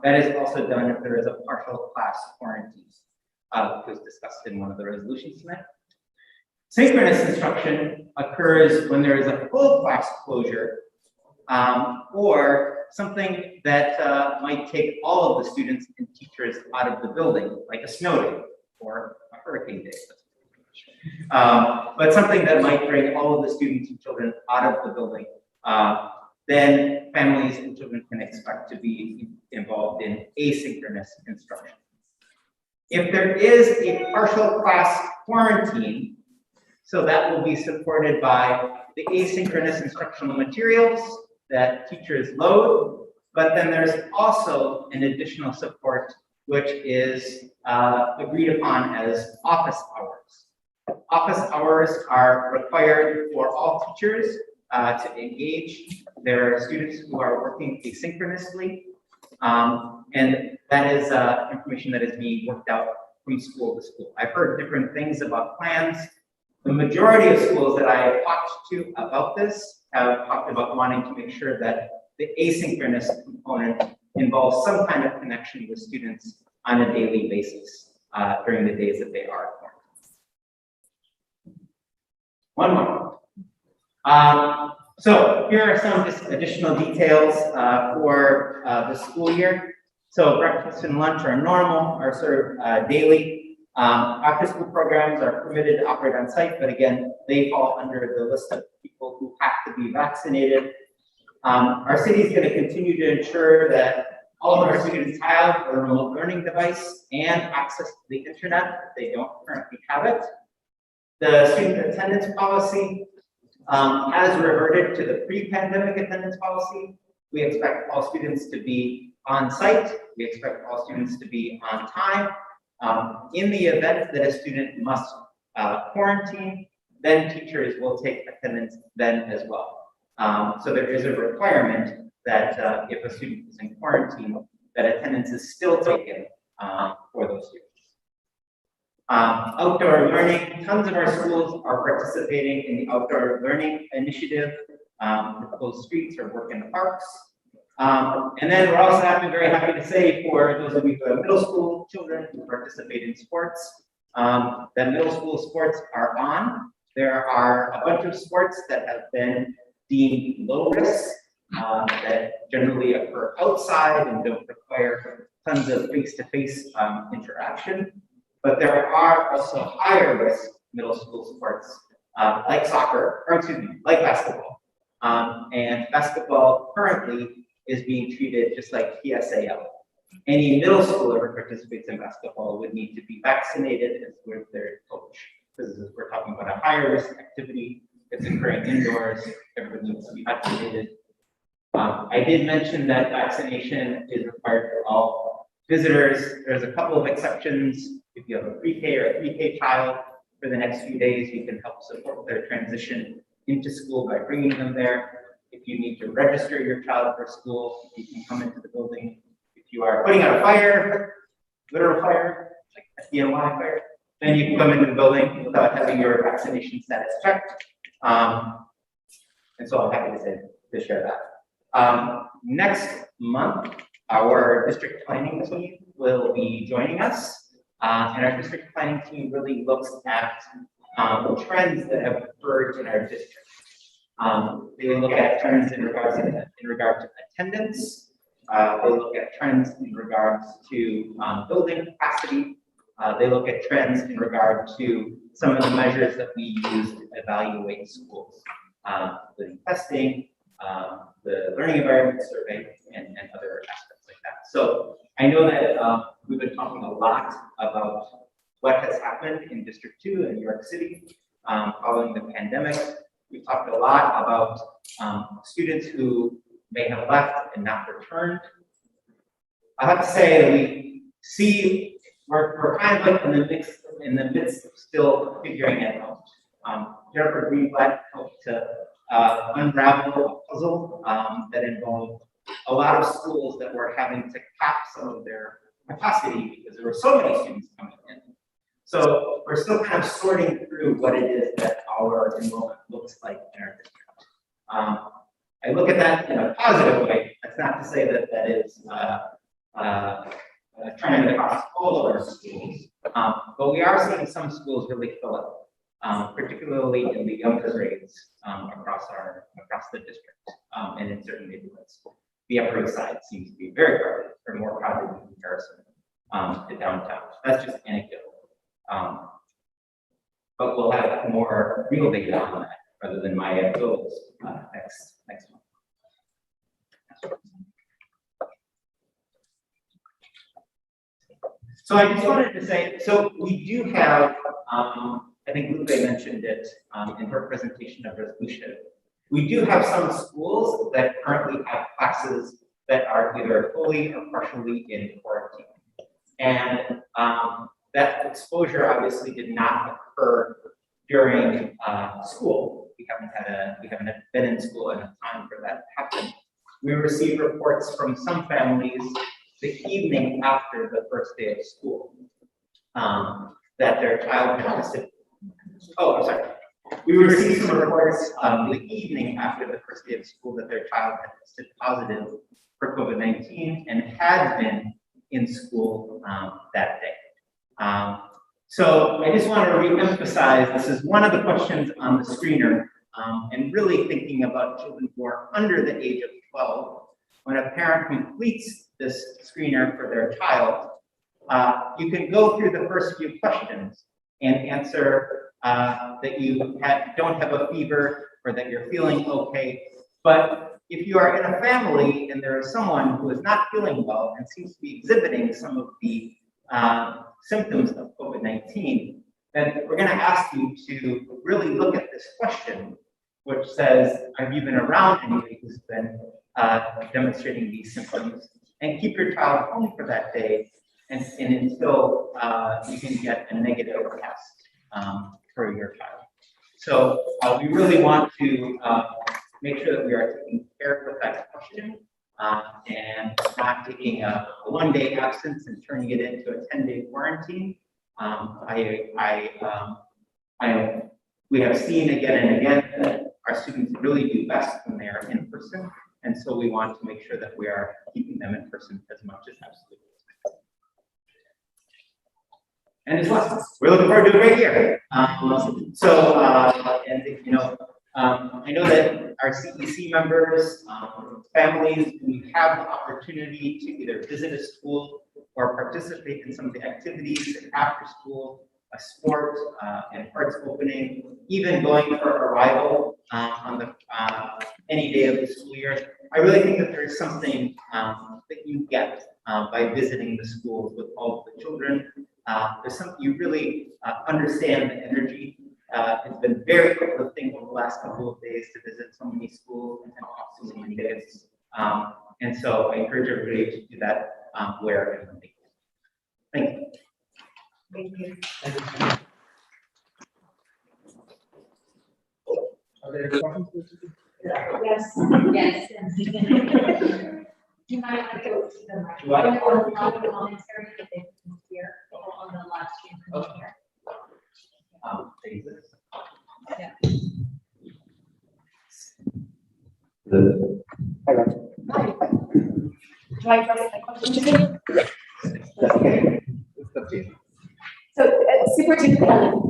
That is also done if there is a partial class quarantine, which was discussed in one of the resolutions tonight. Synchronous instruction occurs when there is a full class closure, or something that might take all of the students and teachers out of the building, like a snow day or a hurricane day. But something that might bring all of the students and children out of the building, then families and children can expect to be involved in asynchronous instruction. If there is a partial class quarantine, so that will be supported by the asynchronous instructional materials that teachers load, but then there's also an additional support which is agreed upon as office hours. Office hours are required for all teachers to engage their students who are working asynchronously. And that is information that is being worked out from school to school. I've heard different things about plans. The majority of schools that I have talked to about this have talked about wanting to make sure that the asynchronous component involves some kind of connection with students on a daily basis during the days that they are at home. One more. So here are some just additional details for the school year. So breakfast and lunch are normal, are served daily. After school programs are permitted to operate on site, but again, they fall under the list of people who have to be vaccinated. Our city is going to continue to ensure that all of our students have a remote learning device and access to the internet if they don't currently have it. The student attendance policy has reverted to the pre-pandemic attendance policy. We expect all students to be on site. We expect all students to be on time. In the event that a student must quarantine, then teachers will take attendance then as well. So there is a requirement that if a student is in quarantine, that attendance is still taken for those students. Outdoor learning, tons of our schools are participating in the outdoor learning initiative, the closed streets or work in the parks. And then we're also very happy to say for those of you who have middle school children who participate in sports, that middle school sports are on. There are a bunch of sports that have been deemed low risk, that generally occur outside and don't require tons of face-to-face interaction. But there are also higher risk middle school sports, like soccer, or excuse me, like basketball. And basketball currently is being treated just like PSAL. Any middle schooler who participates in basketball would need to be vaccinated as with their coach. Because we're talking about a higher risk activity. It's occurring indoors. Everybody needs to be vaccinated. I did mention that vaccination is required for all visitors. There's a couple of exceptions. If you have a pre-K or a 3K child, for the next few days, you can help support their transition into school by bringing them there. If you need to register your child for school, you can come into the building. If you are putting out a fire, literal fire, like a DIY fire, then you can come into the building without having your vaccination status checked. And so I'm happy to share that. Next month, our district planning team will be joining us. And our district planning team really looks at trends that have occurred in our district. They look at trends in regard to attendance. They look at trends in regards to building capacity. They look at trends in regard to some of the measures that we use to evaluate schools, including testing, the learning environment survey, and other aspects like that. So I know that we've been talking a lot about what has happened in District 2 in New York City following the pandemic. We've talked a lot about students who may have left and not returned. I have to say that we see we're kind of like in the midst of still figuring it out. Jennifer Greenblatt helped to unravel a puzzle that involved a lot of schools that were having to cap some of their capacity because there were so many students coming in. So we're still kind of sorting through what it is that our enrollment looks like in our district. I look at that in a positive way. That's not to say that that is a trend across all of our schools, but we are seeing some schools really fill up, particularly in the younger grades across the district and in certain neighborhoods. The Upper East Side seems to be very crowded, or more crowded in comparison to downtown. That's just anecdotal. But we'll have more real data on that rather than my anecdotals next month. So I just wanted to say, so we do have, I think Lupe mentioned it in her presentation of resolution. We do have some schools that currently have classes that are either fully or partially in quarantine. And that exposure obviously did not occur during school. We haven't been in school enough time for that to happen. We received reports from some families the evening after the first day of school that their child had tested. Oh, I'm sorry. We received some reports the evening after the first day of school that their child had tested positive for COVID-19 and had been in school that day. So I just want to re-emphasize, this is one of the questions on the screener, and really thinking about children who are under the age of 12. When a parent completes this screener for their child, you can go through the first few questions and answer that you don't have a fever or that you're feeling okay. But if you are in a family and there is someone who is not feeling well and seems to be exhibiting some of the symptoms of COVID-19, then we're going to ask you to really look at this question, which says, have you been around anybody who's been demonstrating these symptoms, and keep your child home for that day and until you can get a negative test for your child. So we really want to make sure that we are taking care with that question and not taking a one-day absence and turning it into a 10-day quarantine. We have seen again and again that our students really do best when they are in person, and so we want to make sure that we are keeping them in person as much as absolutely possible. And it's lessons. We're looking forward to a great year. I know that our CEC members, families, we have the opportunity to either visit a school or participate in some of the activities after school, a sport, an arts opening, even going for arrival on the any day of the school year. I really think that there's something that you get by visiting the schools with all of the children. There's something you really understand the energy. It's been very uplifting over the last couple of days to visit so many schools and talk to so many kids. And so I encourage everybody to do that where and when they can. Thank you. Thank you. Are there questions? Yes. Yes. You might want to go to the right. Do I? A lot of commentary that they can hear on the live stream. Okay. Yeah. Do I address the question today? Okay. So, Superintendent Ellen,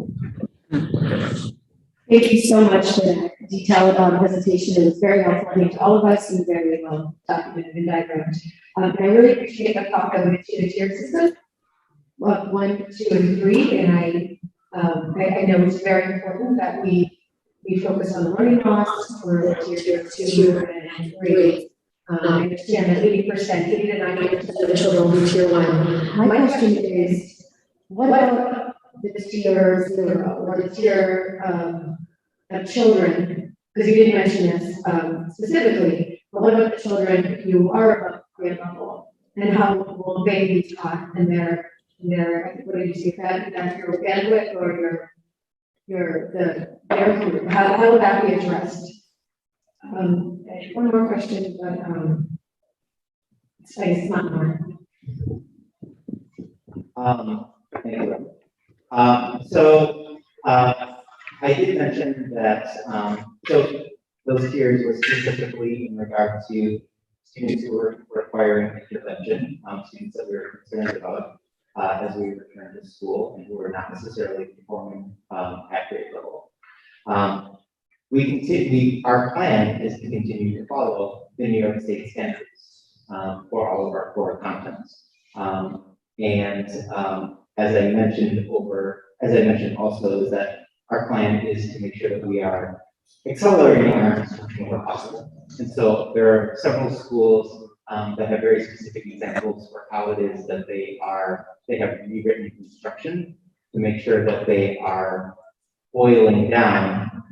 thank you so much for that detailed presentation. It was very helpful, I think, to all of us and very well documented and diagrammed. And I really appreciate the talk of the tier system, 1, 2, and 3. And I know it's very important that we focus on the learning loss for tier 2 and 3. I understand that 80% to 90% of the children will be tier 1. My question is, what about the tier 0 or the tier of children? Because you didn't mention this specifically, but what about the children who are above grade level, and how will they be taught in their what did you say, that your bandwidth or your how would that be addressed? One more question, but, it's not more. Anyway. I did mention that, so those tiers were specifically in regard to students who were requiring intervention, students that we were concerned about, as we returned to school and who were not necessarily performing, at grade level. Our plan is to continue to follow the New York State standards, for all of our core contents. As I mentioned also, is that our plan is to make sure that we are accelerating our instruction where possible. And so there are several schools that have very specific examples for how it is that they have rewritten instruction to make sure that they are boiling down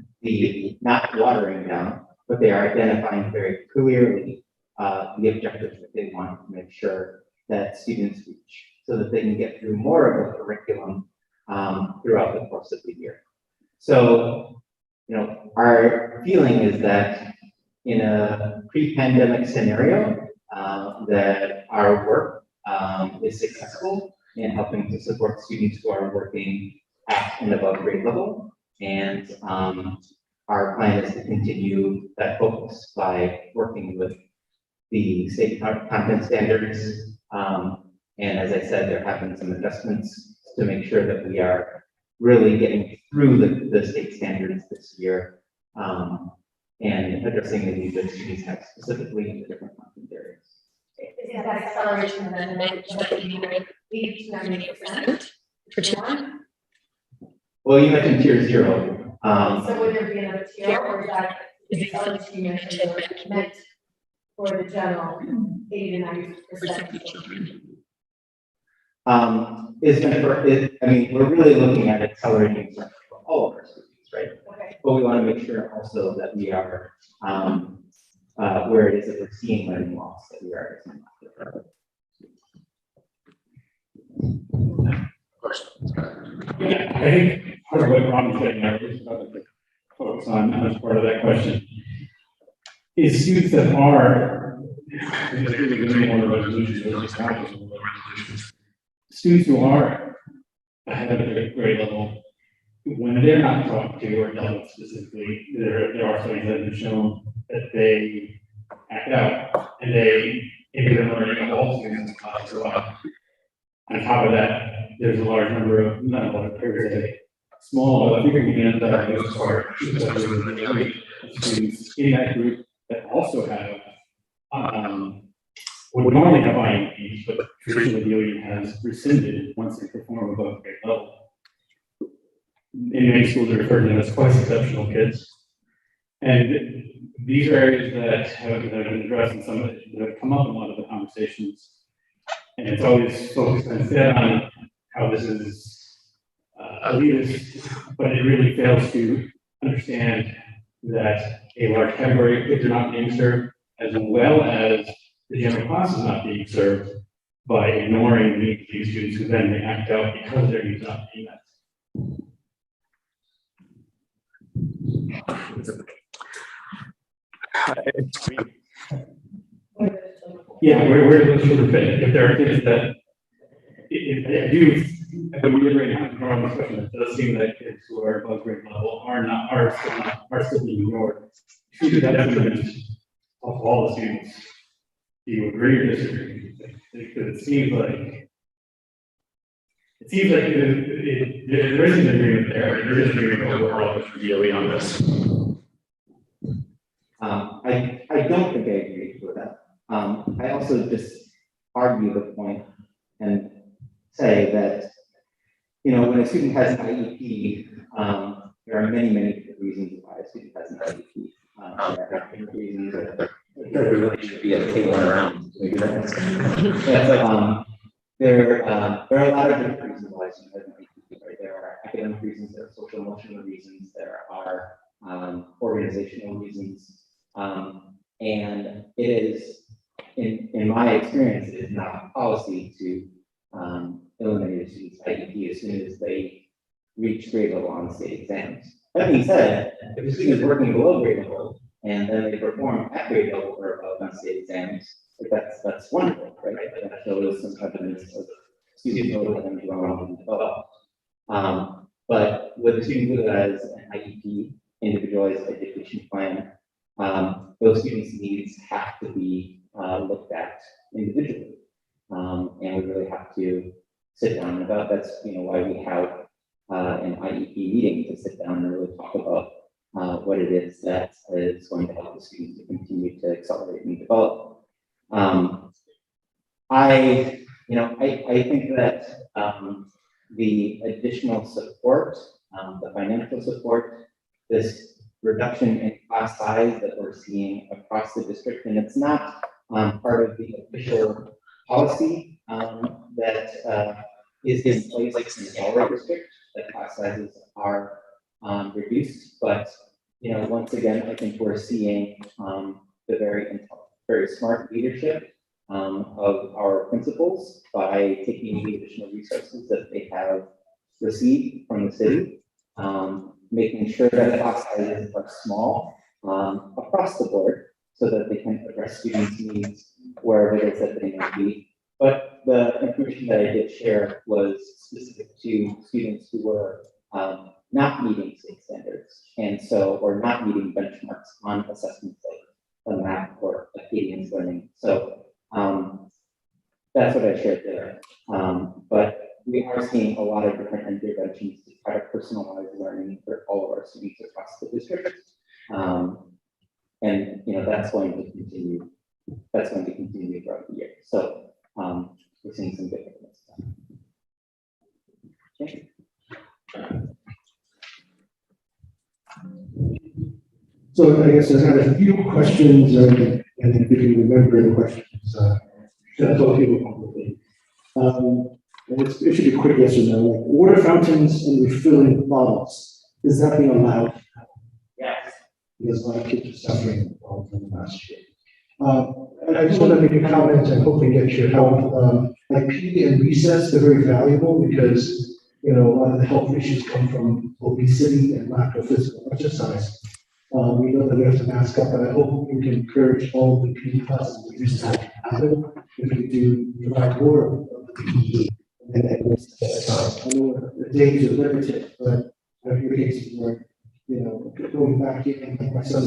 not watering down, but they are identifying very clearly the objectives that they want to make sure that students reach, so that they can get through more of the curriculum throughout the course of the year. So, our feeling is that in a pre-pandemic scenario, that our work is successful in helping to support students who are working at and above grade level. And our plan is to continue that focus by working with the state content standards. And as I said, there have been some adjustments to make sure that we are really getting through the state standards this year, and addressing the needs that students have specifically in the different content areas. Is that acceleration then meant that 80 to 90% for tier one? Well, you mentioned tier 0. So would there be another tier, or is that the acceleration you mentioned meant for the general 80 to 90% children? We're really looking at accelerating instruction for all of our students, right? Okay. But we want to make sure also that we are where it is that we're seeing learning loss, that we are. Yeah, I think part of what Ron was getting at is about the focus on as part of that question is students that are students who are ahead of their grade level, when they're not talked to or dealt with specifically, there are studies that have shown that they act out and they inhibit learning of all students in the class as well. On top of that, there's a large number of, not a lot of, there's a small, significant part of students in that group that also have, would normally have IEPs, but traditionally DOE has rescinded once they perform above grade level. In many schools, they're referred to them as quite exceptional kids. And these are areas that have been addressed in some that have come up in a lot of the conversations. And it's always focused instead on how this is elitist, but it really fails to understand that a large category of kids are not being served, as well as the general class is not being served by ignoring the needs of these students who then may act out because their needs are not being met. Yeah, where do those children fit? If there are kids that, if I do, I would reiterate how to draw this question, it does seem that kids who are above grade level are still being ignored. Should be that evidence of all the students. Do you agree or disagree? Because it seems like there is an agreement there. There is an agreement overall with DOE on this. I don't think I agree with that. I also just argue the point and say that, when a student has an IEP, there are many, many different reasons why a student has an IEP. There are different reasons that there really should be a table around. There are a lot of different reasons why a student has an IEP. Right? There are academic reasons, there are social emotional reasons, there are organizational reasons. And it is, in my experience, it is not a policy to eliminate a student's IEP as soon as they reach grade level on state exams. That being said, if a student is working below grade level and then they perform at grade level or above on state exams, like that's wonderful, right? That shows some evidence of student ability and growing and developed. But with a student who has an IEP, individualized education plan, those students' needs have to be looked at individually. And we really have to sit down about that's why we have an IEP meeting to sit down and really talk about what it is that is going to help the students to continue to accelerate and develop. I think that the additional support, the financial support, this reduction in class size that we're seeing across the district, and it's not part of the official policy that is in place in all our districts, that class sizes are reduced. But once again, I think we're seeing the very smart leadership of our principals by taking the additional resources that they have received from the city, making sure that class sizes are small across the board so that they can address students' needs wherever it is that they may be. But the information that I did share was specific to students who were not meeting state standards, and so, or not meeting benchmarks on assessments like the math or Acadian's learning. So that's what I shared there. But we are seeing a lot of different interventions to try to personalize learning for all of our students across the district. And that's going to continue. That's going to continue throughout the year. So we're seeing some good things. Okay. So I guess I have a few questions, and if you can remember the questions, that's all people complicated. And it should be quick yes or no. Like water fountains and refilling bottles, is that being allowed? Yes. Because a lot of kids are suffering from the last year. And I just want to make a comment and hopefully get your help. Like PD and recess, they're very valuable because a lot of the health issues come from obesity and lack of physical exercise. We know that we have to mask up, but I hope we can encourage all the PD classes to use that happen if we do provide more of the PD. And I know the days are limited, but I hear cases where, going back in, like my son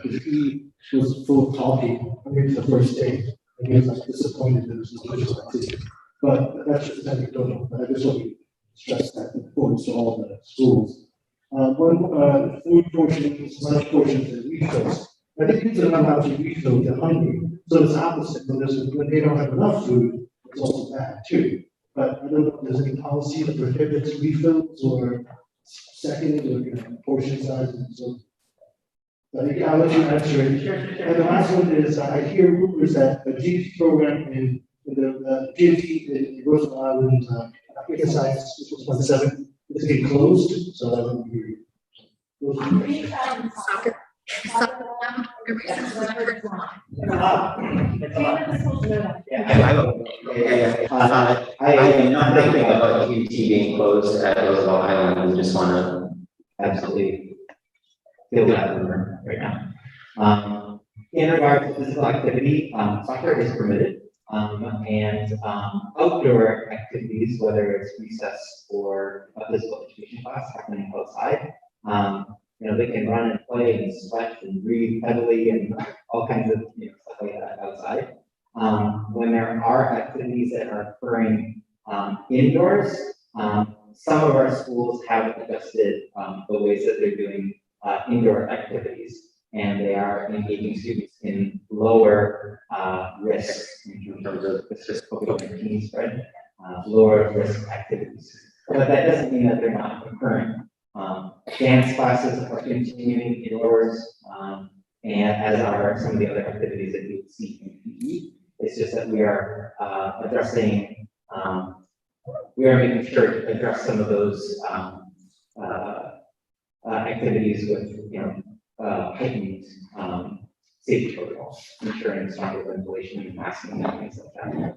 his PD was full of talking. I mean, the first day, and he was like disappointed that there was no physical activity. But that's just anecdotal, but I just want to stress that importance to all the schools. One food portions, lunch portions, and refills. I think kids are not allowed to refill, they're hungry. So it's opposite, when they don't have enough food, it's also bad too. But I don't know if there's any policy that prohibits refills or seconds or portion sizes and so. I think I'll let you answer it. And the last one is I hear rumors that a GT program in the GT in Roosevelt Island, PSI 617 is getting closed. So that would be. I am not thinking about UT being closed at Roosevelt Island. We just want to absolutely feel that rumor right now. In regard to physical activity, soccer is permitted, and outdoor activities, whether it's recess or a physical education class happening outside, they can run and play and sweat and breathe heavily and all kinds of stuff like that outside. When there are activities that are occurring indoors, some of our schools have adjusted the ways that they're doing indoor activities, and they are engaging students in lower risk in terms of the COVID-19 spread, lower risk activities. But that doesn't mean that they're not occurring. Dance classes are continuing indoors, and as are some of the other activities that you would see in PE. It's just that we are addressing, we are making sure to address some of those activities with heightened safety protocols, ensuring stronger ventilation and masking and things like that.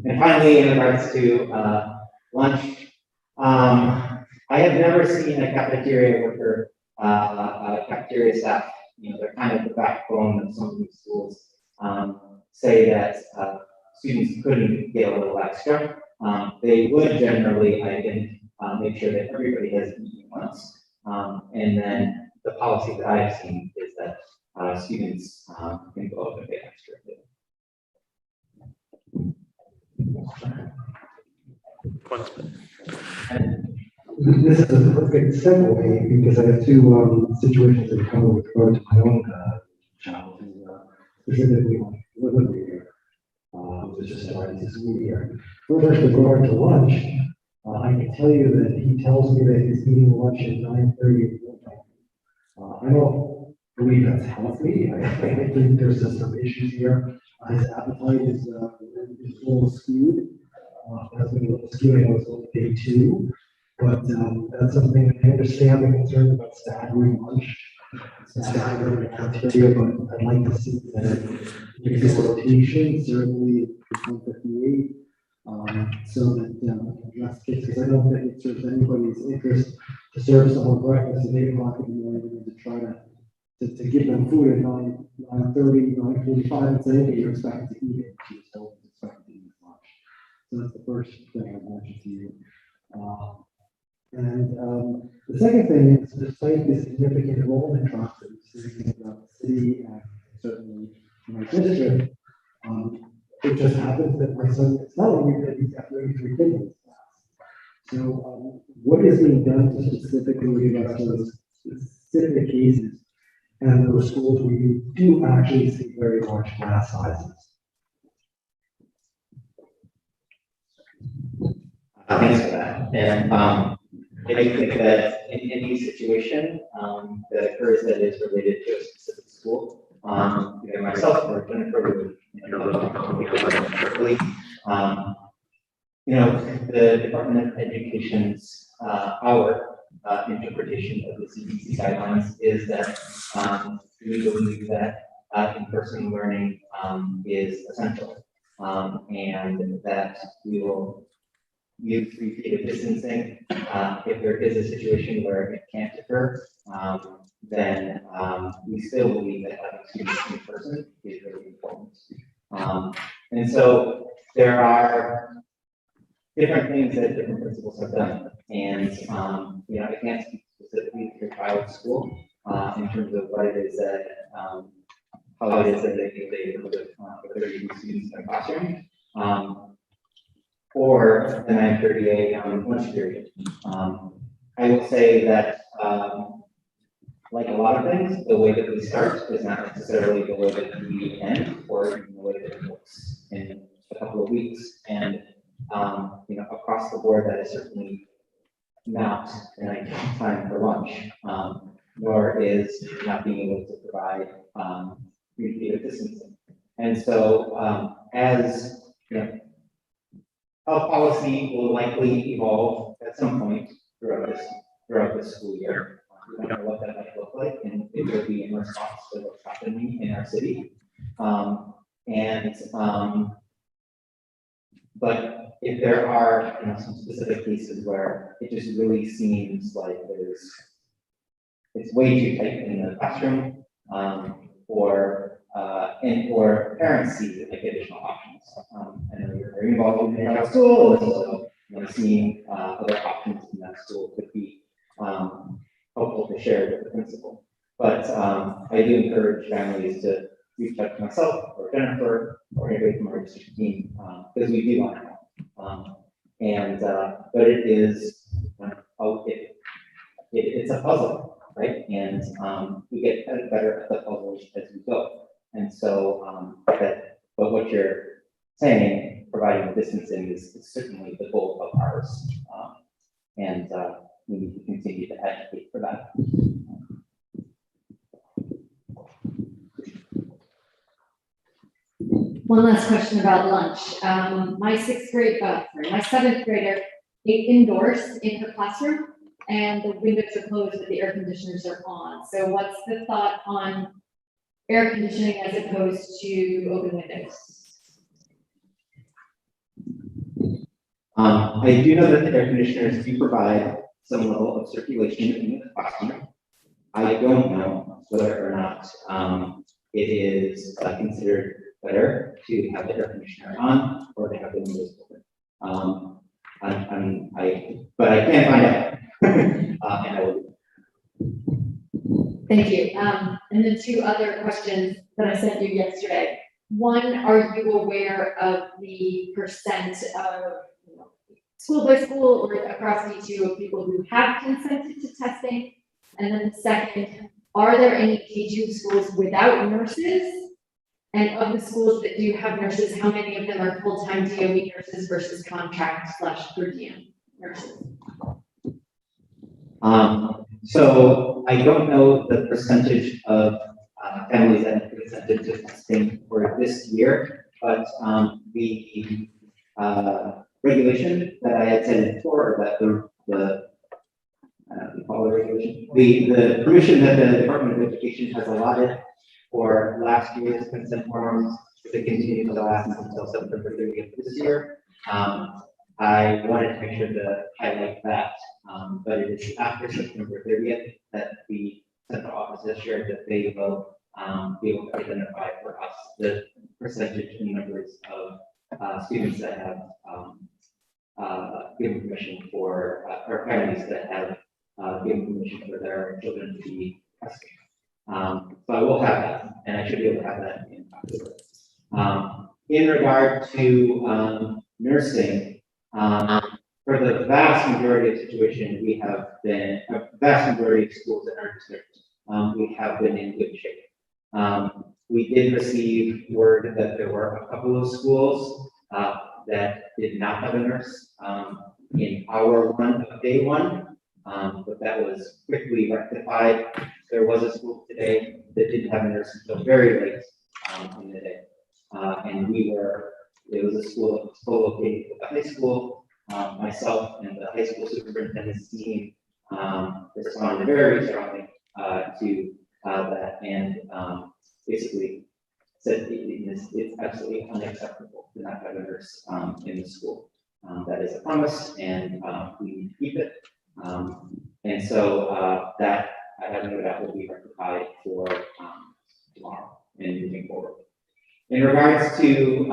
And finally, in regards to lunch, I have never seen a cafeteria worker, cafeteria staff, they're kind of the backbone of some of these schools, say that, students couldn't get a little extra. They would generally, I think, make sure that everybody has eaten once. And then the policy that I've seen is that, students, can go up and get extra. This is a perfect segue because I have two situations that come with regard to my own child, who specifically my little year, which is just starting this school year. First, with regard to lunch, I can tell you that he tells me that he's eating lunch at 9:30 in the morning. I don't believe that's healthy. I think there's some issues here. His appetite is a little skewed. Has been a little skewed. I was on day 2. But that's something I understand the concern about staggering lunch, staggering the cafeteria, but I'd like to see that there's a rotation, certainly 158, so that we can address kids, because I don't think it serves anybody's interest to serve someone breakfast at 8 o'clock in the morning and to try to give them food at 9:30, 9:45, and say, okay, you're expected to eat it, you just don't expect to eat lunch. So that's the first thing I mentioned to you. And the second thing is, despite the significant enrollment drops that we're seeing throughout the city and certainly in our district, it just happens that my son is telling me that he's got 33 kids in his class. So what is being done to specifically address those specific cases and those schools where you do actually see very large class sizes? Thanks for that. And I think that in any situation that occurs that is related to a specific school, either myself or Jennifer would, carefully. The Department of Education's our interpretation of the CDC guidelines is that we believe that in-person learning is essential, and that we will use 3 feet of distancing. If there is a situation where it can't occur, then we still believe that having students in person is really important. And so there are different things that different principals have done. And I can't speak specifically to your child's school in terms of what it is that how it is that they put 30 students in a classroom. Or the 9:30 lunch period. I will say that, like a lot of things, the way that we start is not necessarily the way that we end, or even the way that it looks in a couple of weeks. And across the board, that is certainly not an ideal time for lunch, nor is not being able to provide 3 feet of distancing. And so, as health policy will likely evolve at some point throughout this school year. We don't know what that might look like, and it will be in response to what's happening in our city. But if there are some specific cases where it just really seems like it's way too tight in the classroom, or parents see like additional options. I know you're very involved in your school, so seeing other options in that school could be helpful to share with the principal. But I do encourage families to reach out to myself or Jennifer or anybody from our district team, because we do want to help. But it is it's a puzzle, right? And we get better at the puzzles as we go. And so, but what you're saying, providing the distancing is certainly the goal of ours. And we need to continue to advocate for that. One last question about lunch. My 7th grader ate indoors in her classroom, and the windows are closed, but the air conditioners are on. So what's the thought on air conditioning as opposed to open windows? I do know that the air conditioners do provide some level of circulation in the classroom. I don't know whether or not it is considered better to have the air conditioner on or to have the windows open. But I can't find out. And I will. Thank you. And then two other questions that I sent you yesterday. One, are you aware of the percent of, school by school or across D2 of people who have consented to testing? And then the second, are there any D2 schools without nurses? And of the schools that do have nurses, how many of them are full-time DOE nurses versus contract/per diem nurses? So I don't know the percentage of families that have consented to testing for this year, but the regulation that I had said before, or that the permission that the Department of Education has allotted for last year's consent forms to continue to last until September 30th this year. I wanted to make sure to highlight that, but it is after September 30th that the central office has shared that they will be able to identify for us the percentage and numbers of students that have given permission for, or families that have given permission for their children to be tested. So I will have that, and I should be able to have that in October. In regard to nursing, for the vast majority of situations, we have been, a vast majority of schools in our district, we have been in good shape. We did receive word that there were a couple of schools that did not have a nurse in hour one of day one, but that was quickly rectified. There was a school today that didn't have a nurse until very late in the day. And it was a school that was co-located with the high school. Myself and the high school superintendent's team responded very strongly to that, and basically said it's absolutely unacceptable to not have a nurse in the school. That is a promise, and we need to keep it. And so that I have no doubt will be rectified for tomorrow and moving forward. In regards to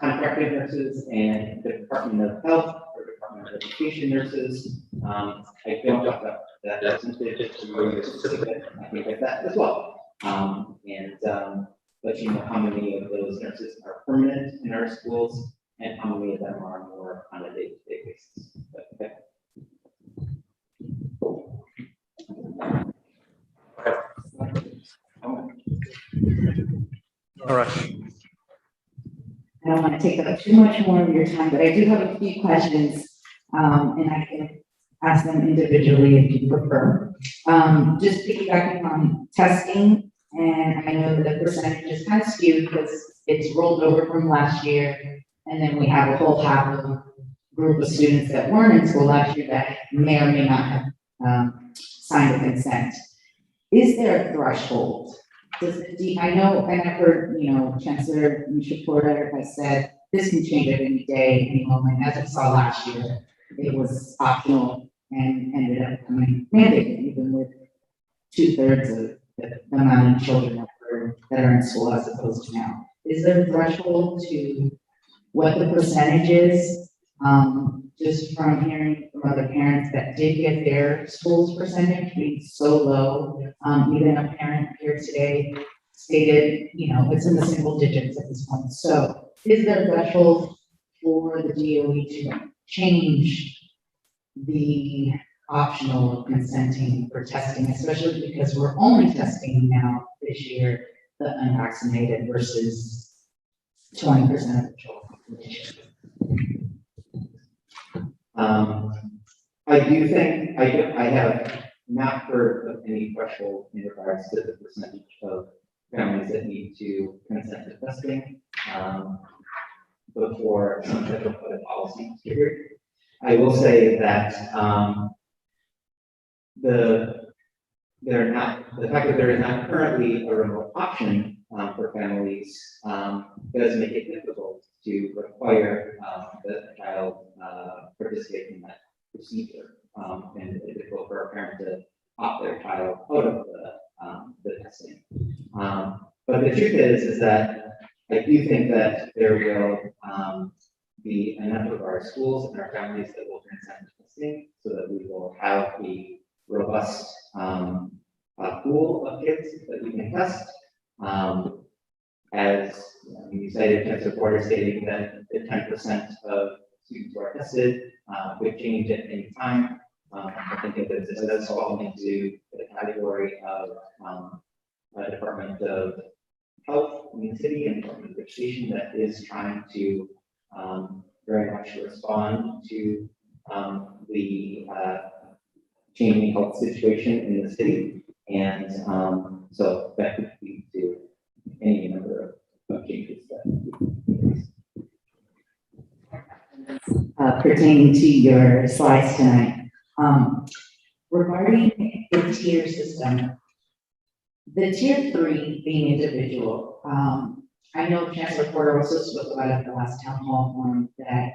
contracted nurses and the Department of Health or Department of Education nurses, I don't know that percentage to be specific. I can get that as well. And let you know how many of those nurses are permanent in our schools and how many of them are more on a day-to-day basis. But, okay. All right. I don't want to take up too much more of your time, but I do have a few questions, and I can ask them individually if you prefer. Just piggybacking on testing, and I know that the percentage is kind of skewed because it's rolled over from last year, and then we have a whole half of group of students that weren't in school last year that may or may not have signed a consent. Is there a threshold? I know, and I've heard, Chancellor Porter has said this can change at any day, any moment. As we saw last year, it was optional and ended up becoming mandated, even with 2/3 of the amount of children that are in school as opposed to now. Is there a threshold to what the percentage is? Just from hearing from other parents that did get their school's percentage being so low, even a parent here today stated, it's in the single digits at this point. So is there a threshold for the DOE to change the optional consenting for testing, especially because we're only testing now this year the unvaccinated versus 20% of the children? I do think, I have not heard of any threshold in regards to the percentage of families that need to consent to testing before some type of policy period. I will say that the fact that there is not currently a remote option for families does make it difficult to require the child truth is that I do think that there will be a number of our schools and our families that will transcend testing so that we will have a robust pool of kids that we can test. As you cited, test reporter stating that the 10% of students who are tested could change at any time. I think that this does fall into the category of Department of Health in the city and Department of Education that is trying to very much respond to the changing health situation in the city. And so that could lead to any number of changes that Pertaining to your slides tonight, regarding the tier system, the tier 3 being individual, I know Chancellor Porter also spoke about it at the last town hall forum that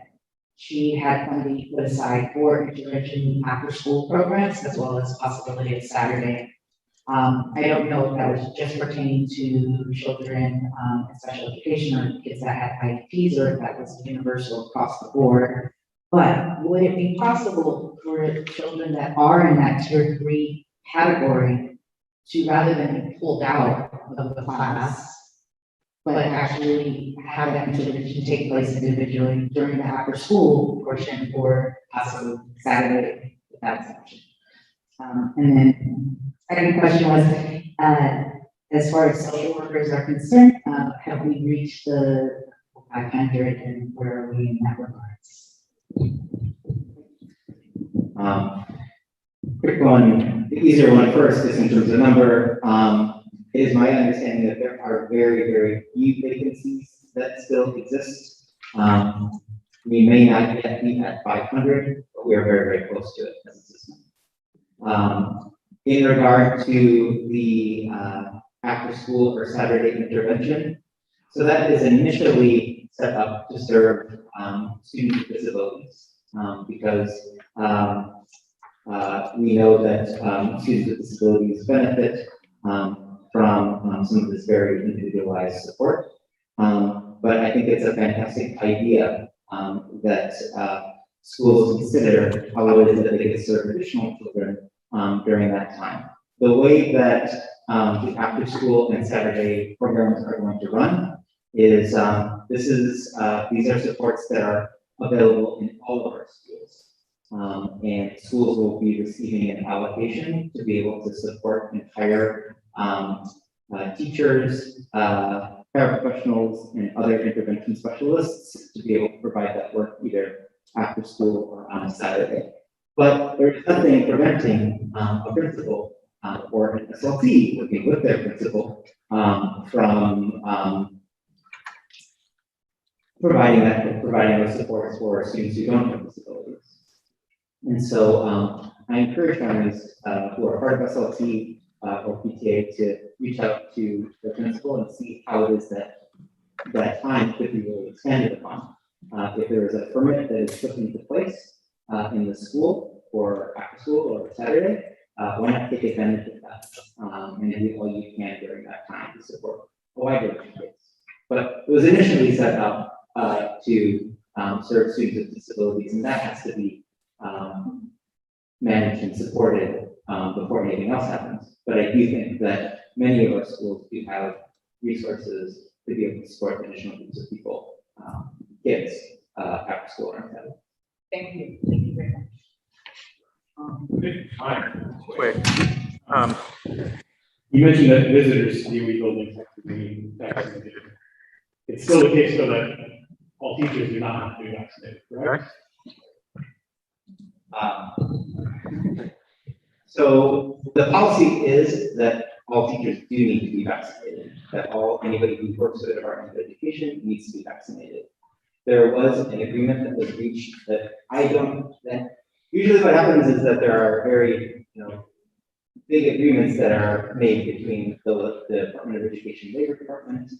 she had funding put aside for intervention after school programs as well as possibility of Saturday. I don't know if that was just pertaining to children in special education or kids that had IEPs or if that was universal across the board. But would it be possible for children that are in that tier 3 category to, rather than be pulled out of the class, but actually have that intervention take place individually during the after school portion or possibly Saturday without exception? And then second question was, as far as social workers are concerned, have we reached the 500 and where are we in that regards? Quick one, the easier one first is in terms of number. It is my understanding that there are very, very few vacancies that still exist. We may not yet be at 500, but we are very, very close to it as a system. In regard to the after school or Saturday intervention, so that is initially set up to serve students with disabilities because we know that students with disabilities benefit from some of this very individualized support. But I think it's a fantastic idea that schools consider how it is that they can serve additional children during that time. The way that the after school and Saturday programs are going to run is these are supports that are available in all of our schools. And schools will be receiving an allocation to be able to support and hire teachers, paraprofessionals, and other intervention specialists to be able to provide that work either after school or on a Saturday. But there's nothing preventing a principal or an SLT working with their principal from providing those supports for students who don't have disabilities. And so I encourage families who are part of SLT or PTA to reach out to the principal and see how it is that that time could be really expanded upon. If there is a permit that is put into place in the school or after school or Saturday, why not take advantage of that and do all you can during that time to support a wide range of kids. But it was initially set up to serve students with disabilities, and that has to be managed and supported before anything else happens. But I do think that many of our schools do have resources to be able to support additional groups of people, kids, after school or Saturday. Thank you. Thank you very much. Quick. You mentioned that visitors to the UE buildings have to be vaccinated. It's still the case though that all teachers do not have to be vaccinated, correct? So the policy is that all teachers do need to be vaccinated, that anybody who works with the Department of Education needs to be vaccinated. There was an agreement that was reached that usually what happens is that there are very, big agreements that are made between the Department of Education Labor Department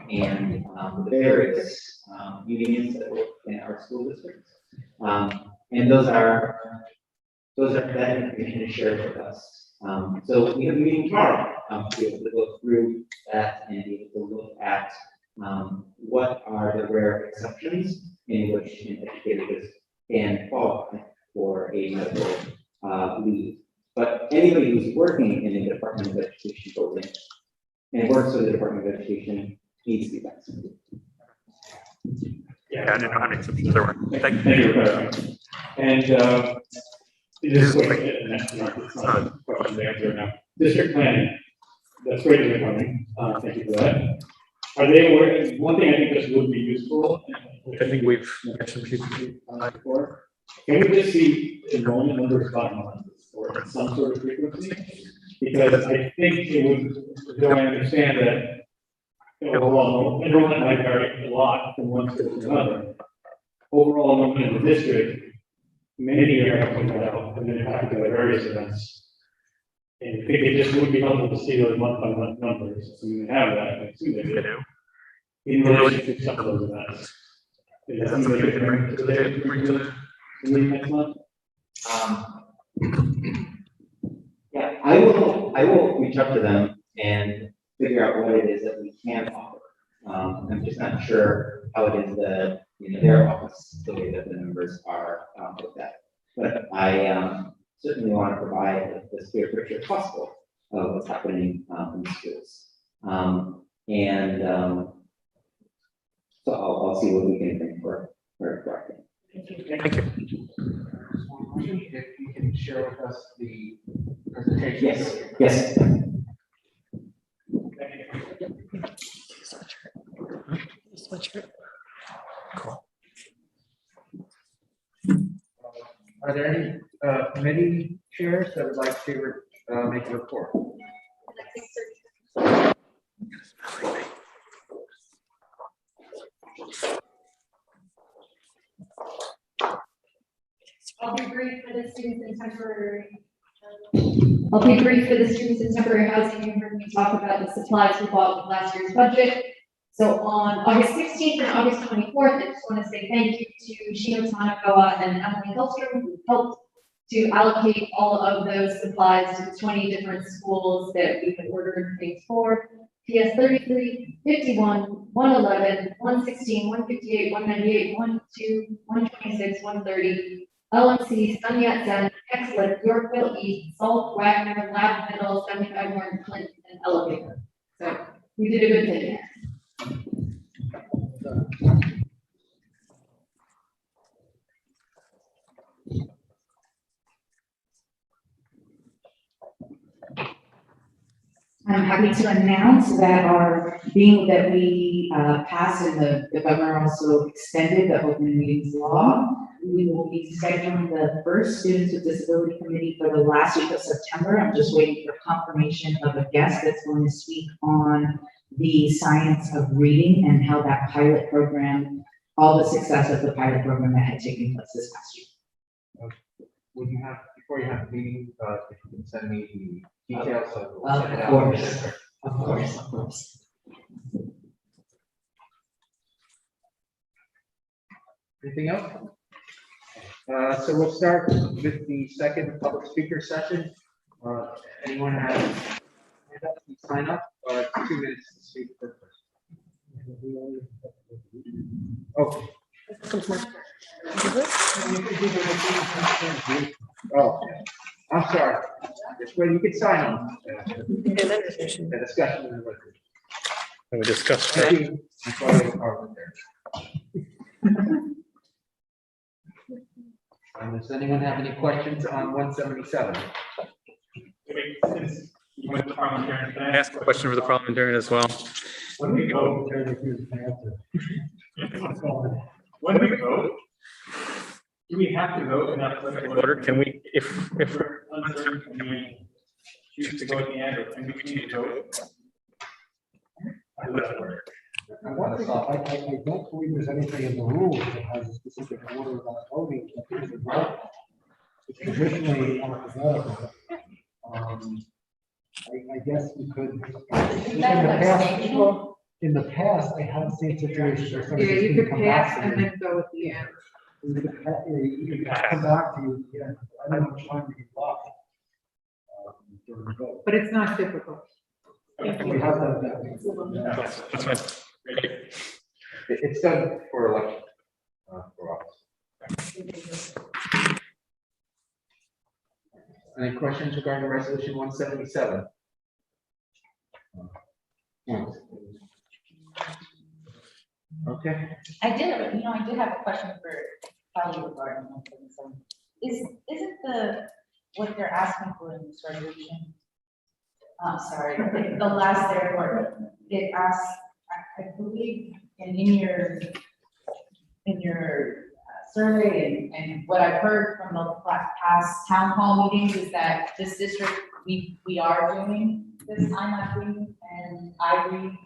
and the various unions that work in our school districts. And that information is shared with us. So we have a meeting tomorrow, to be able to go through that and be able to look at, what are the rare exceptions in which an educator can qualify for a medical, leave. But anybody who's working in the Department of Education building and works for the Department of Education needs to be vaccinated. Yeah, I didn't know how many exceptions there were. Thank you for clarifying. And, just quick, and that's not a question to answer now. District planning, that's great that they're coming. Thank you for that. Are they aware, one thing I think this would be useful, which I think we've mentioned before, can we just see enrollment numbers by month or some sort of frequency? Because I think it would, though I understand that overall enrollment might vary a lot from one school to another. Overall enrollment in the district, many years have pointed out, and then impacted by various events. And I think it just would be helpful to see those month by month numbers. So we have that, I assume they do. In relation to some of those events. Is that something you can bring to the table for you to leave next month? Yeah, I will reach out to them and figure out what it is that we can offer. I'm just not sure how it is that, their office, the way that the numbers are looked at. But I certainly want to provide the clear picture as possible of what's happening in the schools. So I'll see what we can bring for correcting. Thank you. If you can share with us the presentation. Yes. Cool. Are there any committee chairs that would like to make a report? I'll be brief for the students in temporary. I'll be brief for the students in temporary housing. You heard me talk about the supplies we bought with last year's budget. So on August 16th and August 24th, I just want to say thank you to Shino Tanakawa and Emily Hillstrom, who helped to allocate all of those supplies to 20 different schools that we had ordered things for. PS 33, 51, 111, 116, 158, 198, 12, 126, 130, LMC, Sun Yat-sen, Exlet, Yorkville East, Salt, Wagner, Lab Middle, 75 Warren, Clinton, and Elevator. So we did a good thing there. I'm happy to announce that our being that we passed and the governor also extended the open meetings law, we will be scheduling the first Students with Disability Committee for the last week of September. I'm just waiting for confirmation of a guest that's going to speak on the science of reading and how that pilot program, all the success of the pilot program that had taken place this past year. Would you have, before you have the meeting, if you can send me the details of. Of course. Anything else? So we'll start with the second public speaker session. Anyone have, sign up, 2 minutes to speak per person. Okay. Oh, I'm sorry. This way you can sign on. The discussion in the record. We discussed. Thank you. I thought it was there. Does anyone have any questions on 177? Can I ask a question for the parliamentarian as well? When we vote, do we have to vote in that order? Can we, if we're uncertain, can we choose to go at the end, or can we change vote? How does that work? I don't believe there's anything in the rules that has a specific order about voting. It's traditionally alphabetical. I guess we could. In the past, I have seen situations where somebody. Yeah, you could pass and then go at the end. You could come back to you, I don't know which one you can block. But it's not typical. We have that. That's fine. It's done for election, for office. Any questions regarding resolution 177? Okay. I did have a question for Kelly regarding this. Isn't what they're asking for in this resolution? Sorry, the last there, it asks, I believe, in your survey and what I've heard from the past town hall meetings is that this district, we are doing this IMAP and IRE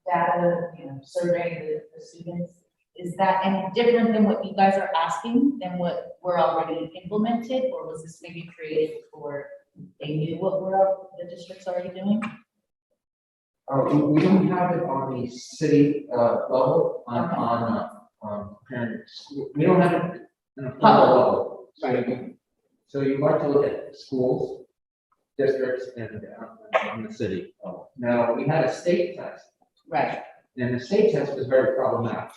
data, surveying the students. Is that any different than what you guys are asking than what we're already implemented, or was this maybe created before they knew what the district's already doing? We don't have it on the city level, parents. We don't have it on a federal level. So you like to look at schools, districts, and on the city level. Now, we had a state test. Right. And the state test was very problematic.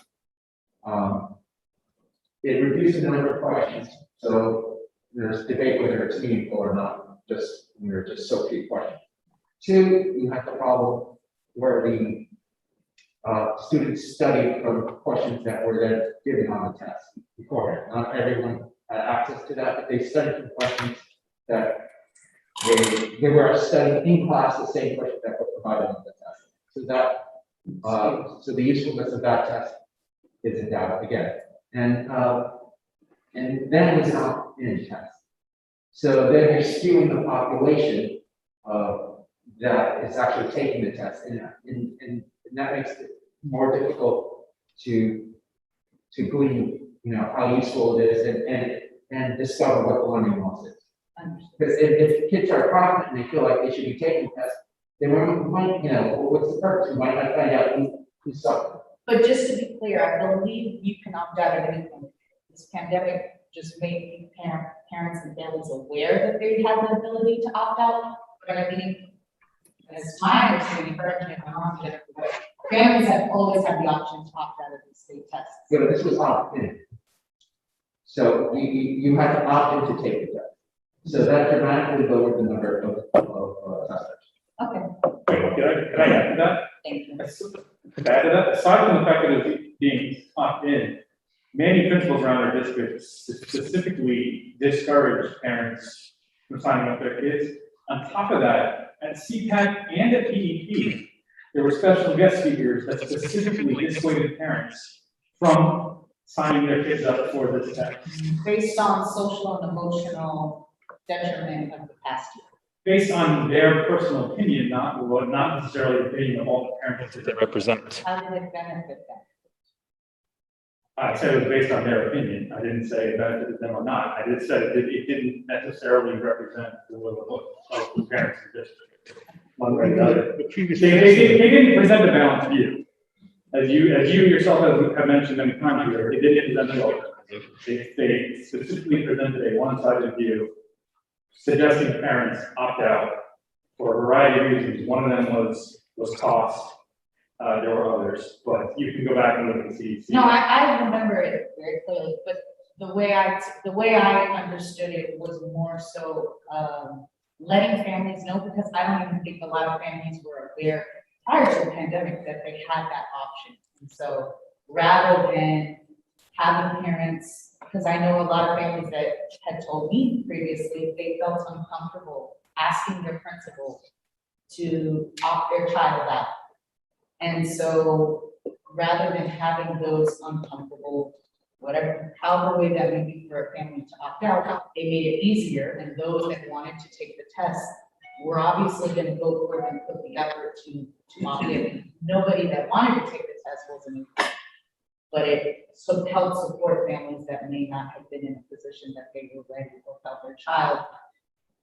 It reduced the number of questions, so there's debate whether it's meaningful or not, just when there are just so few questions. Two, you have the problem where the students studied from questions that were then given on the test beforehand. Not everyone had access to that, but they studied from questions that they were studying in class the same questions that were provided on the test. So that so the usefulness of that test is in doubt again. And then it was an opt-in test. So then you're skewing the population that is actually taking the test, and that makes it more difficult to glean, how useful it is and discover what the learning loss is. Because if kids are confident and they feel like they should be taking tests, they might, what's the purpose? We might not find out who's suffering. But just to be clear, I believe you can opt out at any point. This pandemic just made parents and families aware that they had the ability to opt out. But I mean, as my understanding, correct me if I'm wrong, Jennifer, but families have always had the option to opt out of the state tests. Yeah, but this was opt-in. So you had to opt in to take the test. So that dramatically lowered the number of testers. Okay. Can I add to that? Thank you. To add to that, aside from the fact that it was being opt-in, many principals around our district specifically discourage parents from signing up their kids. On top of that, at CPAC and at PEP, there were special guest speakers that specifically dissuaded parents from signing their kids up for this test. Based on social and emotional detriment of the past year. Based on their personal opinion, not necessarily the opinion of all the parents that they represent. How did it benefit them? I said it was based on their opinion. I didn't say it benefited them or not. I just said it didn't necessarily represent the will of the parents in the district. One way or the other. They didn't present a balanced view. As you yourself have mentioned many times here, they didn't present a balanced view. They specifically presented a one-sided view, suggesting parents opt out for a variety of reasons. One of them was cost. There were others, but you can go back and look and see. No, I remember it very clearly, but the way I understood it was more so letting families know, because I don't even think a lot of families were aware prior to the pandemic that they had that option. And so rather than having parents, because I know a lot of families that had told me previously, they felt uncomfortable asking their principal to opt their child out. And so rather than having those uncomfortable, however way that may be for a family to opt out, they made it easier. And those that wanted to take the test were obviously going to go forth and put the effort to opt in. Nobody that wanted to take the test wasn't, but it helped support families that may not have been in a position that they were ready to help their child.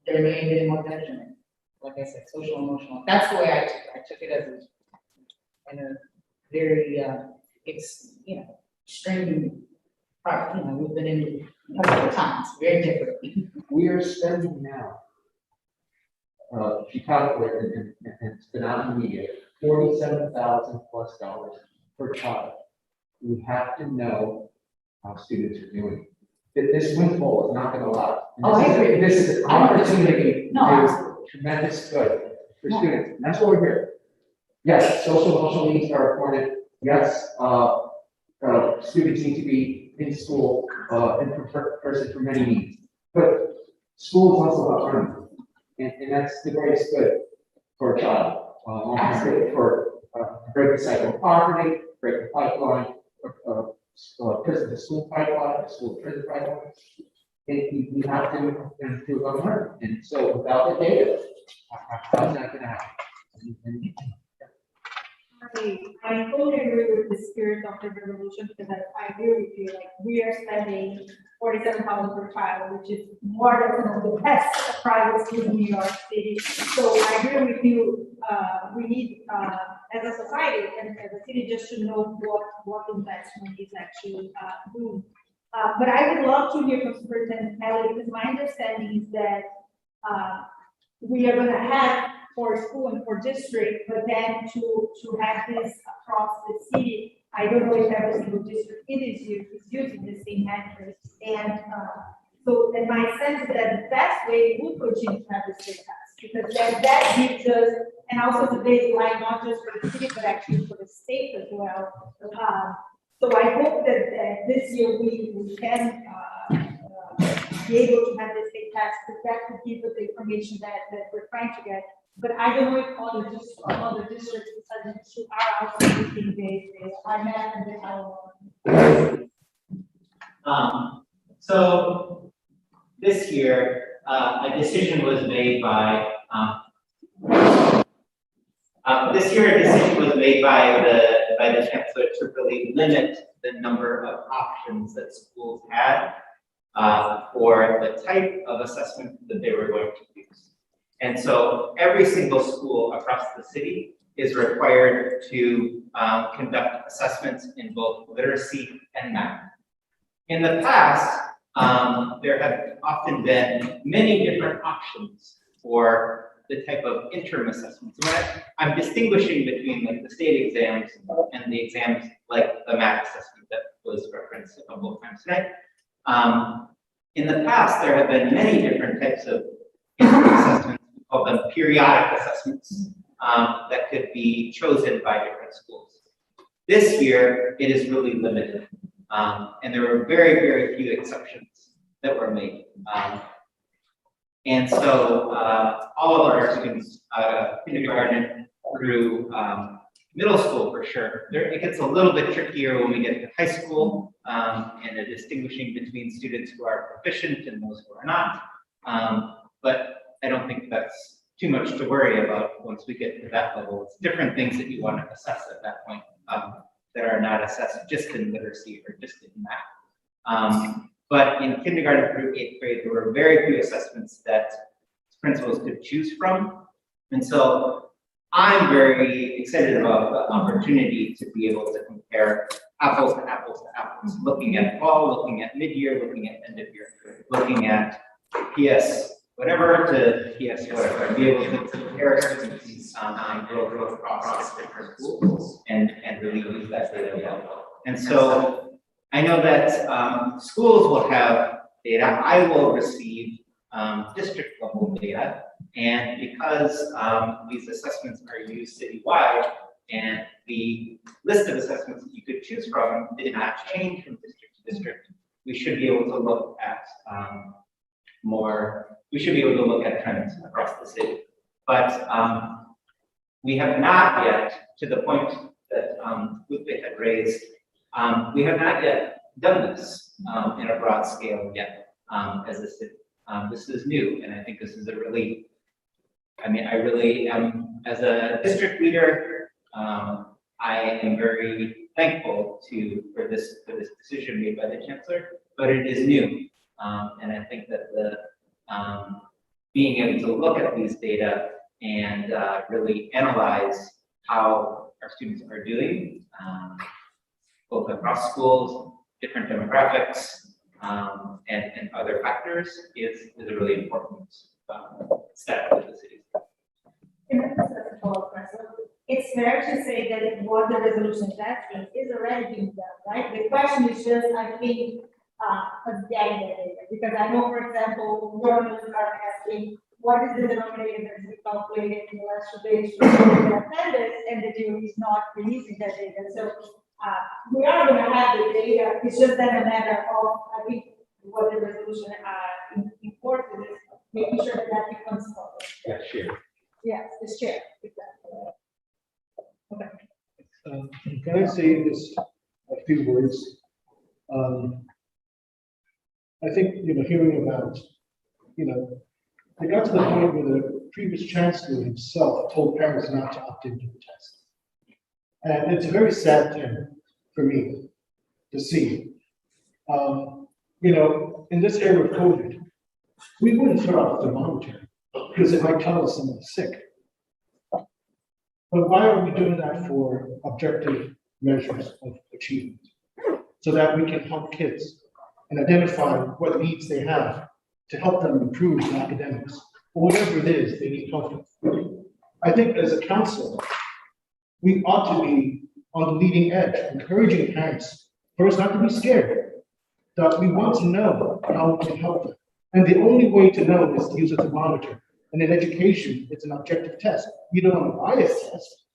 There may have been more detriment, like I said, social, emotional. That's the way I took it as in a very, extreme part. We've been in a couple of times, very different. We are spending now she calculated, and it's been out in the media, $47,000+ per child. We have to know how students are doing. This windfall is not going to allow. Oh, I agree. This is an opportunity No, to absolutely. tremendous good for Yeah. students, and that's what we're here. Yes, social emotional needs are important. Yes, students need to be in school, in person for many needs. But school is also about learning, and that's the greatest good for a child. Absolutely. For break the cycle of poverty, break the pipeline, prison to school pipeline, school to prison pipeline. You have to improve on learning, and so without the data, how's that going to happen? I totally agree with the spirit of the revolution, because I agree with you, like, we are spending 47,000 per child, which is more than some of the best private schools in New York City. So I agree with you, we need, as a society and as a city, just to know what investment is actually doing. But I would love to hear from Superintendent Kelly, because my understanding is that we are gonna have for school and for district, but then to have this across the city, I don't know if every single district is using the same metrics. And so, and my sense is that the best way would continue to have the state tax, because that gives us, and also the baseline, not just for the city, but actually for the state as well. So I hope that this year we can be able to have the state tax, because that could give us the information that we're trying to get. But I don't know if other districts besides the are also using the IMAP and the So this year, a decision was made by the chancellor to really limit the number of options that schools had for the type of assessment that they were going to use. And so every single school across the city is required to conduct assessments in both literacy and math. In the past, there have often been many different options for the type of interim assessments. I'm distinguishing between like the state exams and the exams like the math assessment that was referenced a couple of times tonight. In the past, there have been many different types of interim assessments, we call them periodic assessments, that could be chosen by different schools. This year, it is really limited, and there were very, very few exceptions that were made. And so all of our students, kindergarten through middle school for sure, it gets a little bit trickier when we get to high school, and the distinguishing between students who are proficient and those who are not. But I don't think that's too much to worry about once we get to that level. It's different things that you want to assess at that point that are not assessed just in literacy or just in math. But in kindergarten through 8th grade, there were very few assessments that principals could choose from. And so I'm very excited about the opportunity to be able to compare apples to apples to apples, looking at fall, looking at mid-year, looking at end of year, looking at PS whatever to PS whatever, and be able to compare students on growth across different schools and really use that data well. And so I know that schools will have data. I will receive district level data. And because these assessments are used citywide and the list of assessments that you could choose from did not change from district to district, we should be able to look at trends across the city. But we have not yet, to the point that Lupe had raised, we have not yet done this in a broad scale yet as a city. This is new, and I think this is a really, I really am, as a district leader, I am very thankful for this decision made by the chancellor, but it is new. And I think that the being able to look at these data and really analyze how our students are doing, both across schools, different demographics, and other factors is a really important step for the city. It's fair to say that what the resolution is asking is already being done, right? The question is just, I think, getting that data, because I know, for example, governments are asking, what is the denominator that we calculated in the last 2 days for the attendance, and the DOE is not releasing that data. So we are going to have the data. It's just then a matter of, I think, what the resolution imports is making sure that that becomes public. Yeah, sure. Yes, the chair. Exactly. Okay. Can I say just a few words? I think, hearing about, they got to the point where the previous chancellor himself told parents not to opt into the test. And it's a very sad thing for me to see. In this era of COVID, we wouldn't throw out the thermometer because it might tell us someone's sick. But why are we doing that for objective measures of achievement? So that we can help kids and identify what needs they have to help them improve in academics, or whatever it is they need help with. I think as a council, we ought to be on the leading edge, encouraging parents, first not to be scared, that we want to know how we can help them. And the only way to know is to use a thermometer. And in education, it's an objective test. You don't want a biased test.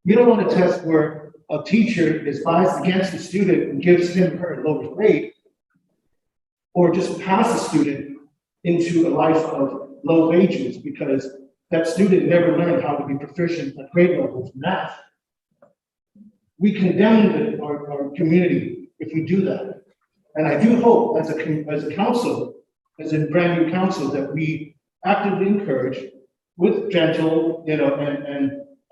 You don't want a test where a teacher is biased against the student and gives him or her a lower grade, or just pass a student into a life of low wages because that student never learned how to be proficient at grade level in math. We condemn our community if we do that. And I do hope as a council, as a brand new council, that we actively encourage with gentle,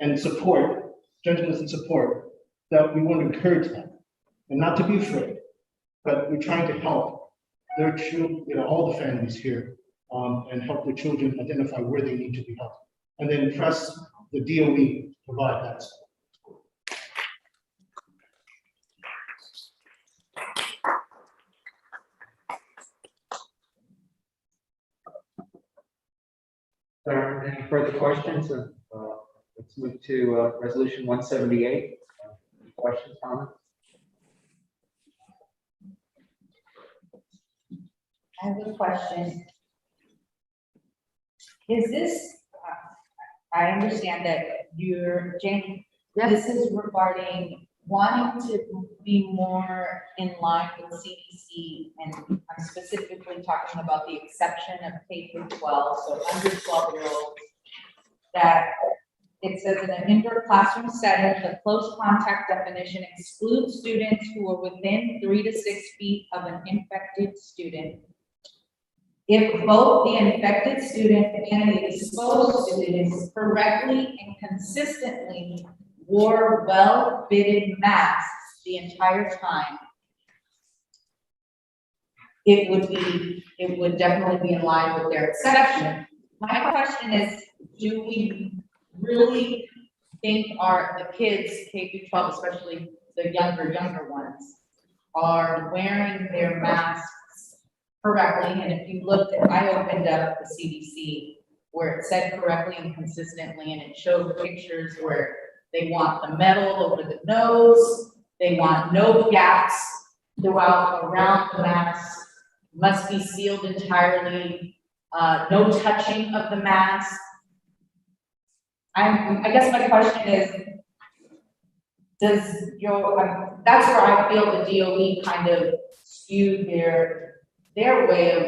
and support, gentleness and support, that we want to encourage them and not to be afraid, but we're trying to help their children, all the families here, and help their children identify where they need to be helped. And then press the DOE to provide that support. Are there any further questions? Let's move to resolution 178. Any questions, comments? I have a question. Is this, I understand that Jane, this is regarding wanting to be more in line with CDC, and I'm specifically talking about the exception of K through 12, so under 12-year-olds, that it says in an indoor classroom setting, the close contact definition excludes students who are within 3 to 6 feet of an infected student if both the infected student and the exposed students correctly and consistently wore well-fitted masks the entire time. It would definitely be in line with their exception. My question is, do we really think the kids, K through 12, especially the younger ones, are wearing their masks correctly? And if you looked at, I opened up the CDC where it said correctly and consistently, and it showed pictures where they want the metal over the nose, they want no gaps around the mask, must be sealed entirely, no touching of the mask. I guess my question is, that's where I feel the DOE kind of skewed their way of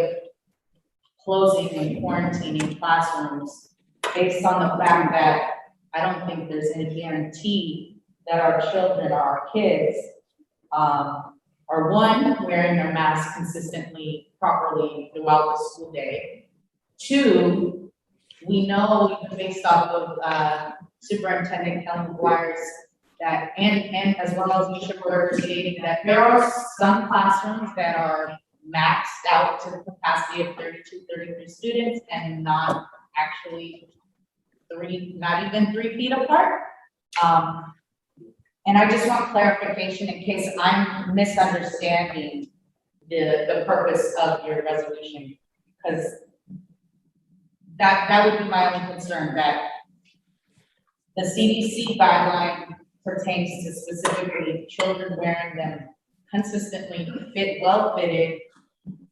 closing and quarantining classrooms based on the fact that I don't think there's any guarantee that our children or our kids are, one, wearing their masks consistently, properly throughout the school day. Two, we know, even based off of Superintendent Kelly McGuire's that, and as well as Misha Berger stating that there are some classrooms that are maxed out to the capacity of 32, 33 students and not actually not even 3 feet apart. And I just want clarification in case I'm misunderstanding the purpose of your resolution, because that would be my only concern, that the CDC guideline pertains to specifically children wearing them consistently, well fitted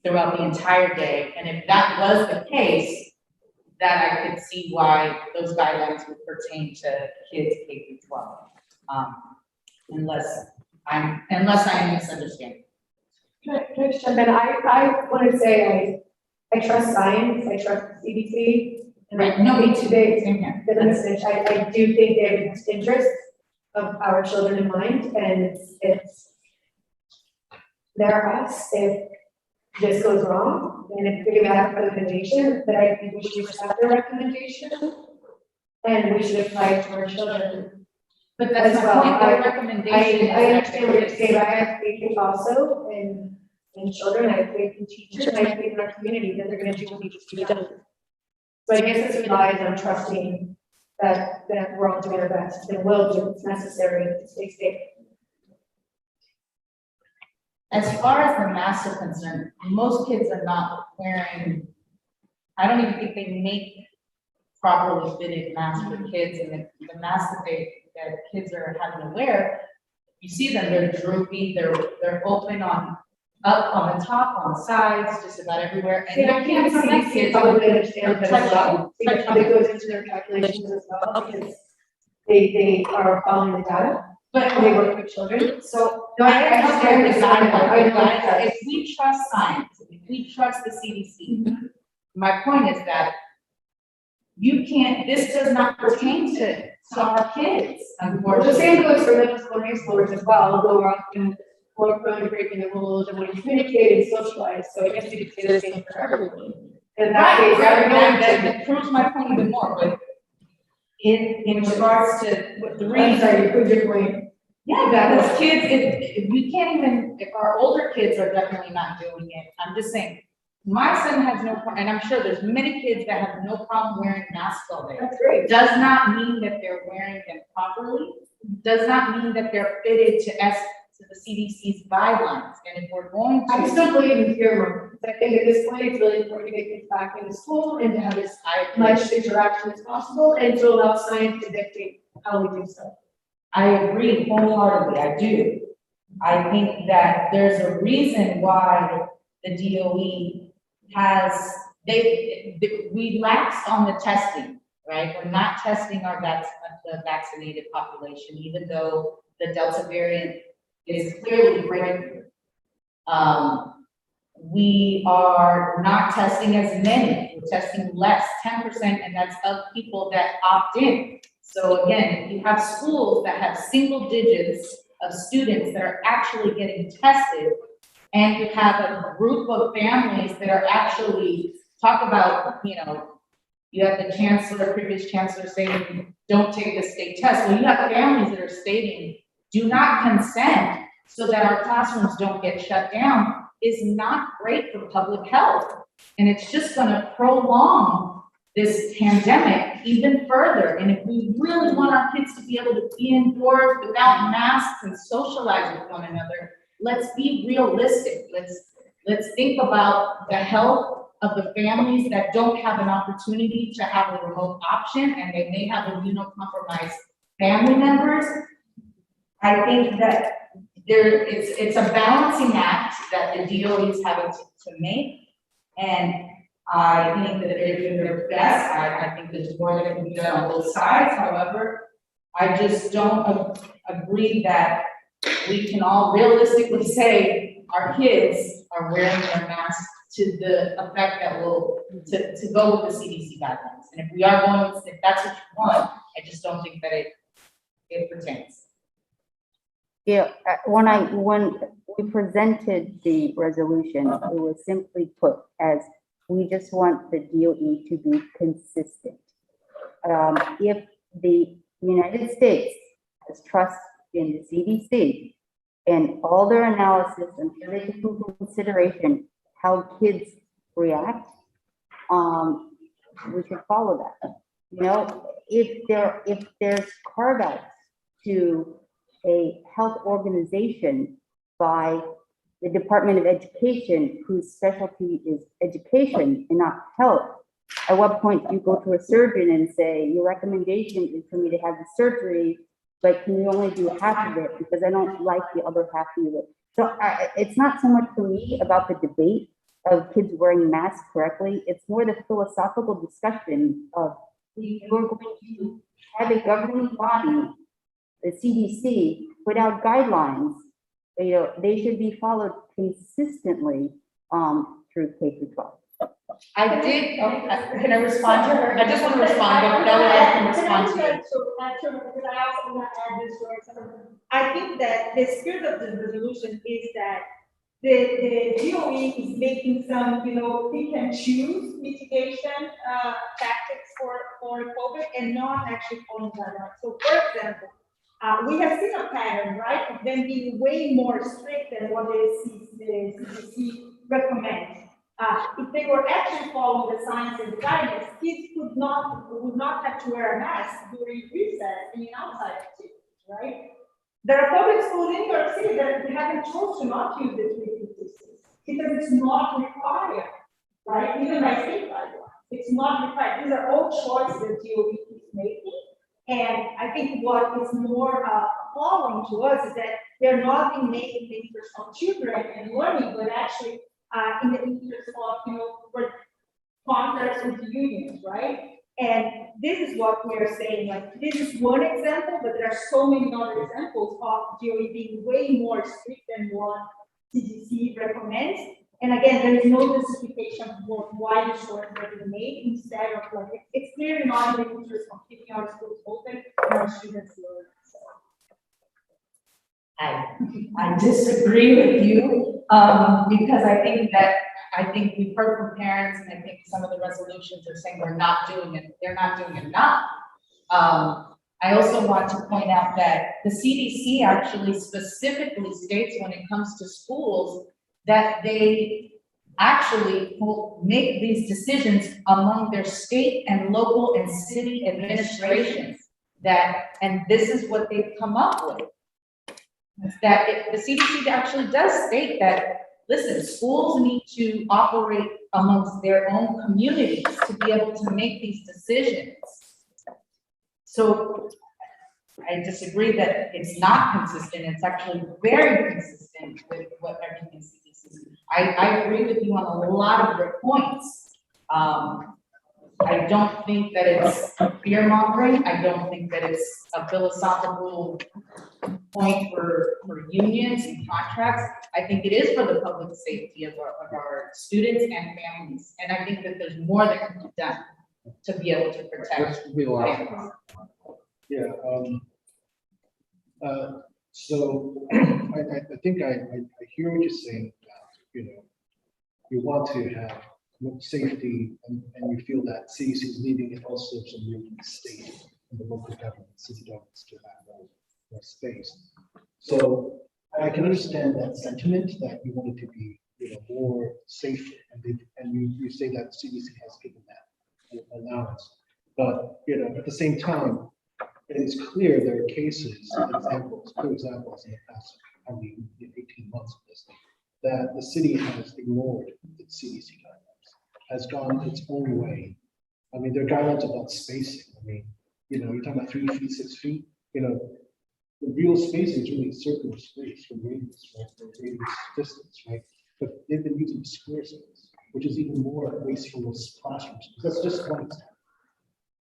throughout the entire day. And if that was the case, that I could see why those guidelines would pertain to kids K through 12. Unless I'm misunderstanding. Can I just jump in? I want to say I trust science, I trust the CDC. And Right, no, me too. Today, Same here. the message, I do think they have the best interest of our children in mind, and it's they're us if this goes wrong, and if we give out a recommendation, that I think we should accept their recommendation, and we should apply it to our children. But that's as my well. point, the recommendation. I understand what you're saying, but I have faith also in children, I have faith in teachers, and I have faith in our community that they're gonna do what needs to be done. So I guess this relies on trusting that we're all doing our best and will do what's necessary to stay safe. As far as the masks are concerned, most kids are not wearing, I don't even think they make properly fitted masks for kids, and the masks that kids are having to wear, you see them, they're droopy, they're open up on the top, on the sides, just about everywhere. And Yeah, I can't protect see kids probably understand that as well. touch Because it goes into their calculations as well, because they are following the data, But they work with children, so. No, I understand the guidelines, guidelines. if we trust science, if we trust the CDC, my point is that this does not pertain to our kids, Well, the unfortunately. same goes for middle school and high schoolers as well, although we're often more prone to breaking the rules and when you communicate and socialize, so I guess you could say the same for everyone. In that case, That proves my point even more, but in regards to what the I'm reason. sorry, you proved your point. Yeah, because kids, if we can't even, if our older kids are definitely not doing it, I'm just saying, my son has no, and I'm sure there's many kids that have no problem wearing masks all day. That's great. Does not mean that they're wearing them properly, does not mean that they're fitted to the CDC's guidelines, and if we're going to. I still believe in fear more, I think at this point, it's really important to get kids back into school and to have as much interaction as possible, and to allow science to dictate how we do so. I agree wholeheartedly, I do. I think that there's a reason why the DOE has, we laxed on the testing, right? We're not testing the vaccinated population, even though the Delta variant is clearly breakthrough. We are not testing as many, we're testing less, 10%, and that's of people that opt in. So again, if you have schools that have single digits of students that are actually getting tested, and you have a group of families that are actually, talk about, you have the chancellor, previous chancellor saying, don't take the state test. Well, you have families that are stating, do not consent so that our classrooms don't get shut down, is not great for public health. And it's just gonna prolong this pandemic even further. And if we really want our kids to be able to be indoors without masks and socialize with one another, let's be realistic. Let's think about the health of the families that don't have an opportunity to have a remote option, and they may have immunocompromised family members. I think that it's a balancing act that the DOE is having to make, and I think that they're doing their best. I think there's more that can be done on both sides. However, I just don't agree that we can all realistically say our kids are wearing their masks to the effect that will, to go with the CDC guidelines. And if we are going, if that's what you want, I just don't think that it pertains. Yeah, when we presented the resolution, it was simply put as, we just want the DOE to be consistent. If the United States has trust in the CDC and all their analysis, I'm sure they take into consideration how kids react, we should follow that. If there's carve outs to a health organization by the Department of Education, whose specialty is education and not health, At what point do you go to a surgeon and say, your recommendation is for me to have the surgery, but can you only do half of it because I don't like the other half of it? So it's not so much for me about the debate of kids wearing masks correctly. It's more the philosophical discussion of you're going to have a governing body, the CDC, put out guidelines. You know, they should be followed consistently through K through 12. I did, can I respond to her? I just want to respond, but that way I can respond to you. Because I also want to add this, I think that the spirit of the resolution is that the DOE is making some, pick and choose mitigation tactics for COVID and not actually following guidelines. So for example, we have seen a pattern, right, of them being way more strict than what the CDC recommends. If they were actually following the science and the guidance, kids would not have to wear a mask during recess and in outside activities, right? There are public schools in New York City that haven't chosen not to use the 3 feet distance because it's not required, right? Even by state guidelines, it's not required. These are all choices that DOE is making. And I think what is more appalling to us is that they're not being made in the interest of children and learning, but actually in the interest of, for contracts with the unions, right? And this is what we are saying, like, this is one example, but there are so many other examples of DOE being way more strict than what CDC recommends. And again, there is no justification for why the choices are being made instead of, like, it's clearly not in the interest of keeping our schools open and our students learning. I disagree with you, because I think we've heard from parents, and I think some of the resolutions are saying we're not doing it, they're not doing enough. I also want to point out that the CDC actually specifically states when it comes to schools that they actually will make these decisions among their state and local and city administrations. And this is what they've come up with. The CDC actually does state that, listen, schools need to operate amongst their own communities to be able to make these decisions. So I disagree that it's not consistent. It's actually very consistent with what everything CDC is. I agree with you on a lot of your points. I don't think that it's fear mongering. I don't think that it's a philosophical point for unions and contracts. I think it is for the public safety of our students and families. And I think that there's more that can be done to be able to protect families. Yeah. So I think I hear what you're saying about, you want to have safety and you feel that CDC is leading it also from the state and the local government, city governments to have more space. So I can understand that sentiment that you want it to be, more safer, and you say that CDC has given that allowance. But at the same time, it is clear there are cases, clear examples in the past, 18 months of this, that the city has ignored the CDC guidelines, has gone its own way. I mean, there are guidelines about spacing. I mean, you're talking about 3 feet, 6 feet. The real spacing is really circular space from radius, right? From radius distance, right? But they've been using square space, which is even more wasteful of classrooms. That's just one example.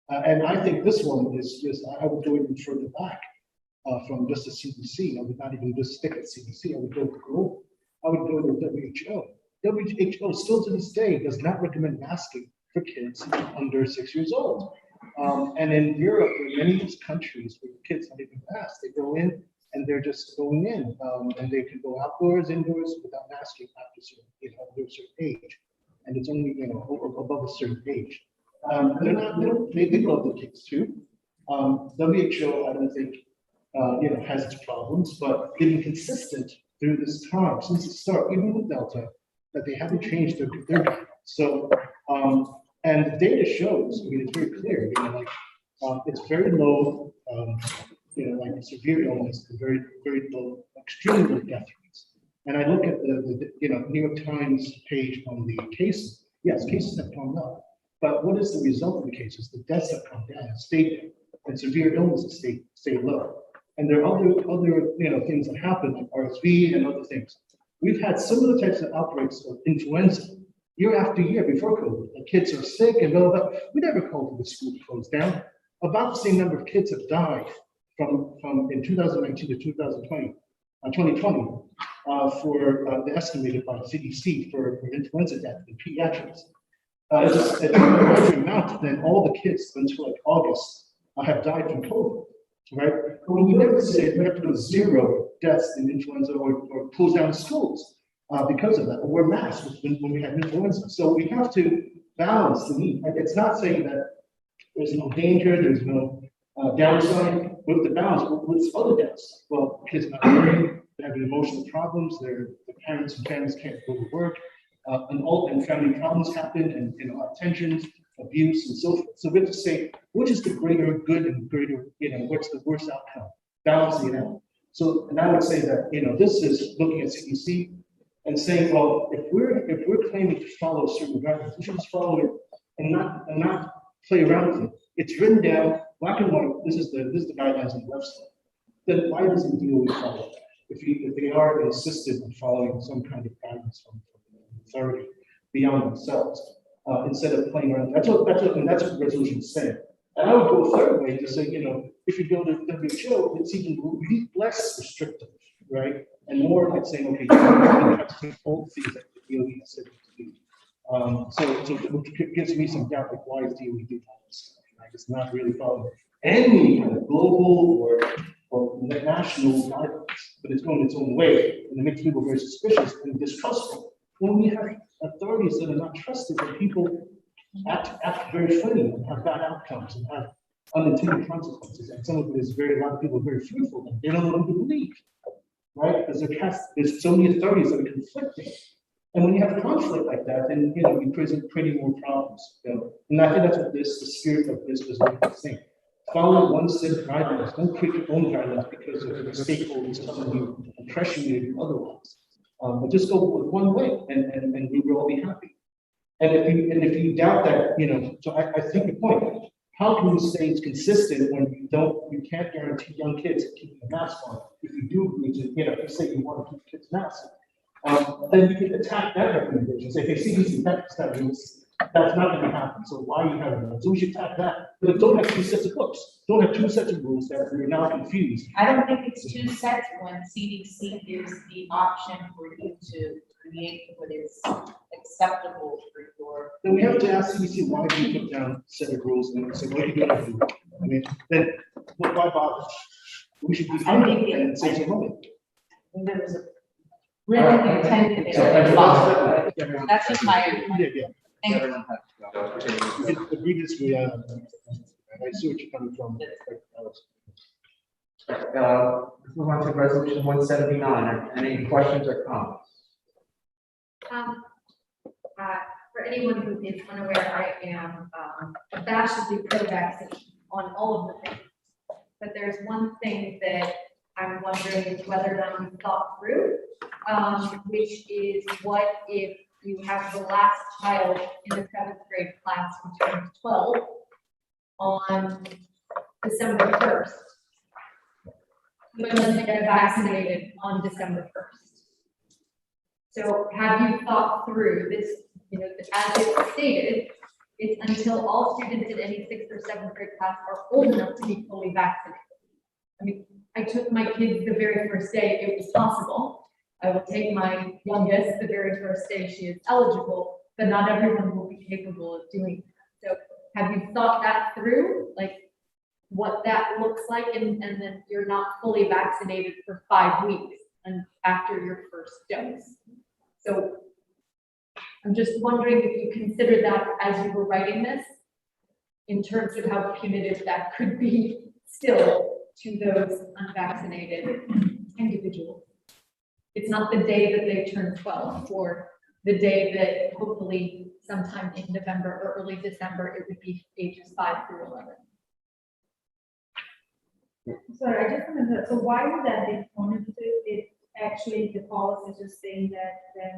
And I think this one is just, I would go even further back from just the CDC. I would not even just stick at CDC. I would go global. I would go to WHO. WHO still to this day does not recommend masking for kids under 6 years old. And in Europe, in many of these countries where the kids not even masked, they go in and they're just going in, and they can go outdoors, indoors without masking after a certain age, and it's only above a certain age. They love the kids too. WHO, I don't think has its problems, but they've been consistent through this time since the start, even with Delta, that they haven't changed their guidelines. So. And the data shows, I mean, it's very clear, it's very low, like severe illness, and very, very low, extremely low death rates. And I look at the New York Times page on the cases. Yes, cases have gone up, But what is the result of the cases? The deaths have come down and stayed down, and severe illnesses stay low. And there are other things that happen, like RSV and other things. We've had similar types of outbreaks of influenza year after year before COVID. The kids are sick and blah, blah, blah. We never called the school closed down. About the same number of kids have died from in 2019 to 2020 for the estimated by CDC for influenza death in pediatrics. It's a larger amount than all the kids until like August have died from COVID, right? But we never say we have to go 0 deaths in influenza or close down schools because of that, or wear masks when we have influenza. So we have to balance the need. And it's not saying that there's no danger, there's no downside. With the balance, what's other downside? Well, kids not learning, they're having emotional problems, their parents and families can't go to work, and family problems happen, and tensions, abuse, and so forth. So we have to say, which is the greater good and greater, what's the worst outcome? Balancing it out. So, and I would say that, this is looking at CDC and saying, well, if we're claiming to follow certain guidelines, we should just follow it and not play around with it. It's written down, black and white. This is the guidelines on the website. Then why doesn't DOE follow that? If they are insistent on following some kind of guidance from the authority beyond themselves, instead of playing around. That's what the resolution said. And I would go a third way to say, if you go to WHO, it's even less restrictive, right? And more like saying, okay, you have to do all the things that the DOE has said to do. So it gives me some doubt, like, why is DOE doing all this stuff? Like, it's not really following any kind of global or national guidelines, but it's going its own way, and it makes people very suspicious and distrustful. When we have authorities that are not trusted, and people act very funny and have bad outcomes and have unintended consequences, and some of it is a lot of people are very fearful and they don't know who to believe, right? Because there's so many authorities that are conflicting. And when you have conflict like that, then you present creating more problems. And I think that's what the spirit of this was saying. Follow one set of guidelines. Don't create your own guidelines because of the stakeholders telling you and pressuring you to do otherwise. But just go with one way, and we will all be happy. And if you doubt that, so I think the point. How can you say it's consistent when you can't guarantee young kids keeping a mask on? If you do agree to, if you say you want to keep kids masks, then you can attack that recommendation. Say, hey, CDC, that's not going to happen. So why are you having that? So we should attack that. But don't have 2 sets of books. Don't have 2 sets of rules that we're now confused. I don't think it's 2 sets when CDC gives the option for you to create what is acceptable for your. Then we have to ask CDC, why do you put down a set of rules and say, what are you going to do? I mean, then why bother? We should be and save some money. There was a really intended. That's just my. Yeah. Thank you. Agree this way. I see what you're coming from. Let's move on to resolution 179. Any questions or comments? For anyone who is unaware, I am abashedly pro-vaccine on all of the things. But there's one thing that I'm wondering whether or not you thought through, which is what if you have the last child in the 7th grade class who turns 12 on December 1st, but doesn't get vaccinated on December 1st. So have you thought through this, as it's stated, it's until all students in any 6th or 7th grade class are old enough to be fully vaccinated. I mean, I took my kids the very first day it was possible. I will take my youngest the very first day she is eligible, but not everyone will be capable of doing that. So have you thought that through, like what that looks like, and then you're not fully vaccinated for 5 weeks and after your first dose? So I'm just wondering if you considered that as you were writing this, in terms of how punitive that could be still to those unvaccinated individuals. It's not the day that they turn 12 or the day that hopefully sometime in November or early December, it would be ages 5 through 11. Sorry, I just wanted to, so why would that be punitive if actually the policy is just saying that then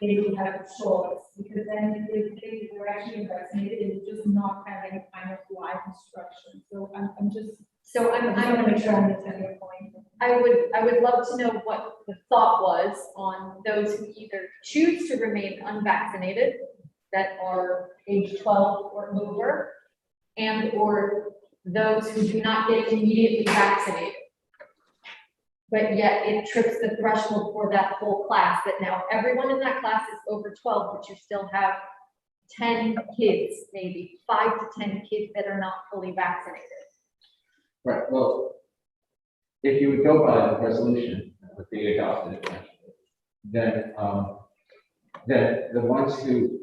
they do have a choice, because then if they were actually vaccinated, it's just not have any kind of live instruction. So I'm just, So I just want to make sure I understand your point. I would love to know what the thought was on those who either choose to remain unvaccinated, that are age 12 or over, and or those who do not get immediately vaccinated. But yet it trips the threshold for that whole class, that now everyone in that class is over 12, but you still have 10 kids, maybe 5 to 10 kids that are not fully vaccinated. Right, well, if you would go by the resolution that they adopted, then the ones who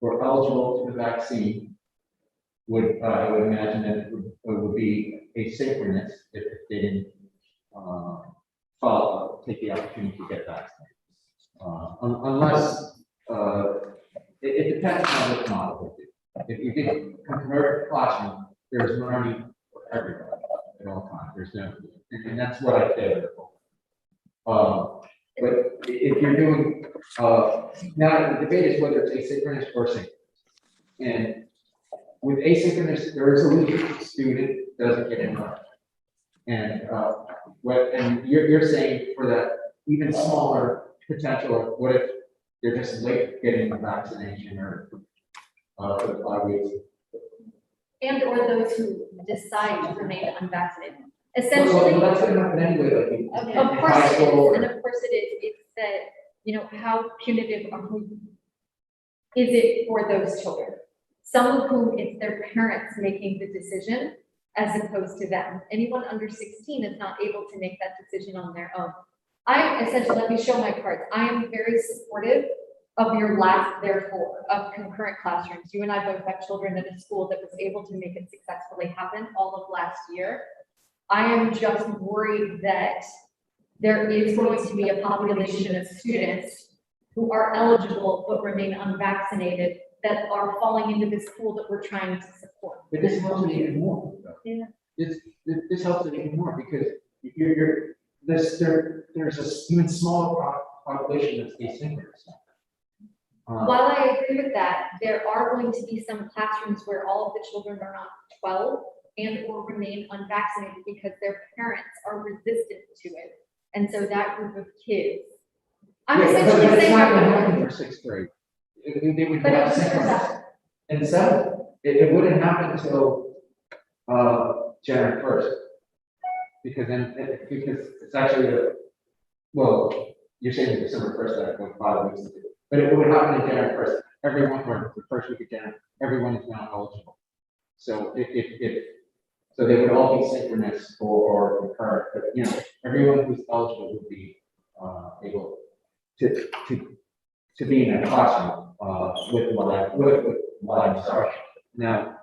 were eligible for the vaccine would, I would imagine that it would be asynchronous if they didn't take the opportunity to get vaccinated. Unless, it depends on what model they do. If you did concurrent classroom, there's learning for everybody at all times. There's no, and that's what I did. But if you're doing, now the debate is whether it's asynchronous or synchronous. And with asynchronous, there is a limit. The student doesn't get involved. And and you're saying for that even smaller potential, what if they're just late getting the vaccination or for the 5 weeks? And or those who decide to remain unvaccinated. Well, Essentially, that's going to happen anyway, like in of course high it school is, or- and of course it is. It's that, you know, how punitive or who is it for those children? Some of whom it's their parents making the decision as opposed to them. Anyone under 16 is not able to make that decision on their own. I essentially, let me show my cards. I am very supportive of your last therefore of concurrent classrooms. You and I both have children at a school that was able to make it successfully happen all of last year. I am just worried that there is going to be a population of students who are eligible but remain unvaccinated that are falling into this pool that we're trying to support. But this helps it even more. Yeah. This helps it even more because there's a even smaller population that's asynchronous. While I agree with that, there are going to be some classrooms where all of the children are not 12 and or remain unvaccinated because their parents are resistant to it. And so that group of kids. I'm essentially but it's saying. not going to happen for 6th grade. They would But have it's for synchronous. 7th. And 7th, it wouldn't happen until January 1st. Because it's actually well, you're saying December 1st, that like 5 weeks. But it would happen in January 1st. Everyone, or the first week of January, everyone is now eligible. So so they would all be synchronous or concurrent, but you know, everyone who's eligible would be able to be in a classroom with live instruction. Now,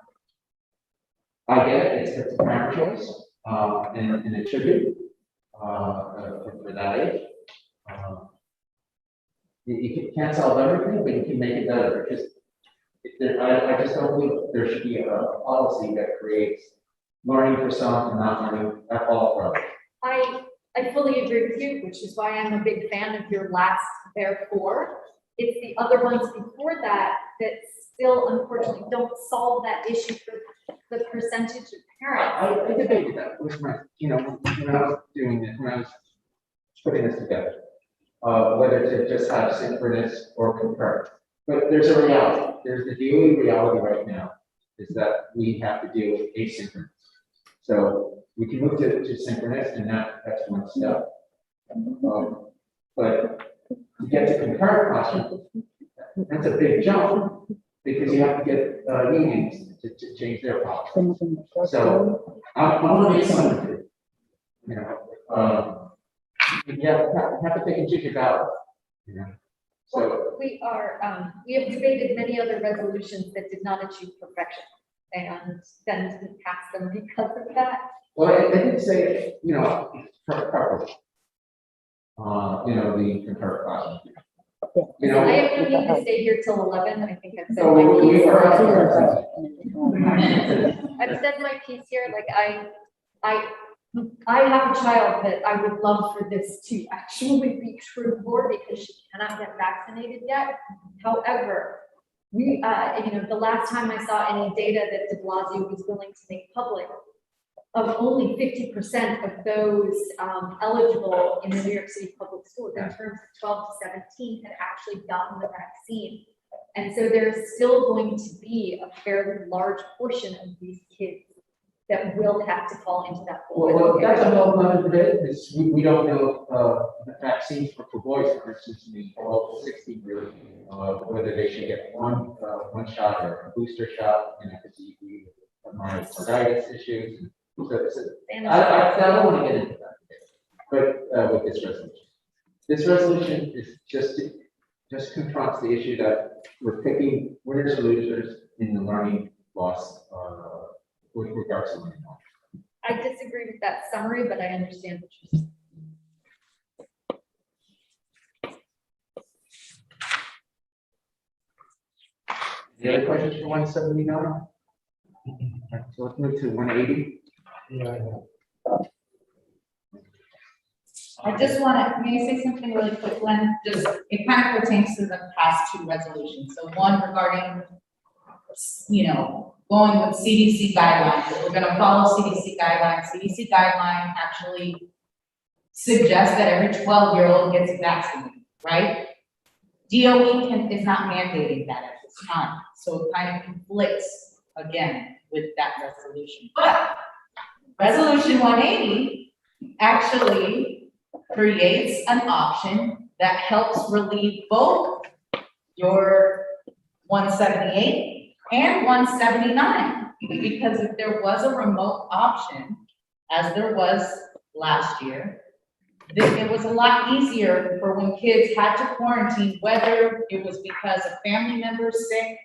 I get it, it's a parent choice, and it should be for that age. You can't solve everything, but you can make it better. Because I just don't think there should be a policy that creates learning for some and not learning at all for others. I fully agree with you, which is why I'm a big fan of your last therefore. It's the other ones before that that still unfortunately don't solve that issue for the percentage of parents. I debated that with my, you know, when I was doing this, when I was putting this together, whether to just have synchronous or concurrent. But there's a reality. There's the DOE reality right now is that we have to deal with asynchronous. So we can move to synchronous, and that's one step. But to get to concurrent classroom, that's a big jump because you have to get unions to change their policy. So I'm going to be something, you know, you have to pick and choose your battle, you know. So We have debated many other resolutions that did not achieve perfection and then didn't pass them because of that. well, I didn't say, you know, preference. You know, the concurrent classroom. You know, I have no need to stay here till 11. I think I've said so my we piece. are. I've said my piece here. Like I have a child that I would love for this to actually be true for because she cannot get vaccinated yet. However, we, the last time I saw any data that de Blasio was willing to make public, of only 50% of those eligible in the New York City public schools in terms of 12 to 17 had actually gotten the vaccine. And so there's still going to be a fairly large portion of these kids that will have to fall into that pool. Well, that's a whole other debate, because we don't know, the vaccines for boys, for instance, in the 12 to 16 group, whether they should get one shot or a booster shot, because we have myocarditis issues. I don't want to get into that, but with this resolution is just confronts the issue that we're picking winners and losers in the learning loss with regards to learning loss. I disagree with that summary, but I understand what you're saying. Any other questions for 179? So let's move to 180. I just want to, may I say something really quick, Len? Just, it kind of pertains to the past two resolutions. So one regarding, going with CDC guidelines. We're going to follow CDC guidelines. CDC guideline actually suggests that every 12-year-old gets vaccinated, right? DOE is not mandating that at this time. So it kind of conflicts, again, with that resolution. But Resolution 180 actually creates an option that helps relieve both your 178 and 179. Because if there was a remote option, as there was last year, then it was a lot easier for when kids had to quarantine, whether it was because a family member is sick,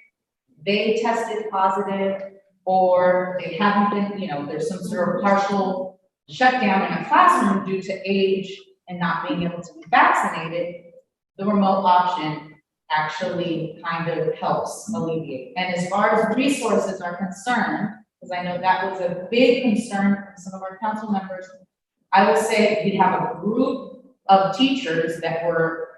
they tested positive, or they haven't been, there's some sort of partial shutdown in a classroom due to age and not being able to be vaccinated. The remote option actually kind of helps alleviate. And as far as resources are concerned, because I know that was a big concern from some of our council members, I would say we have a group of teachers that were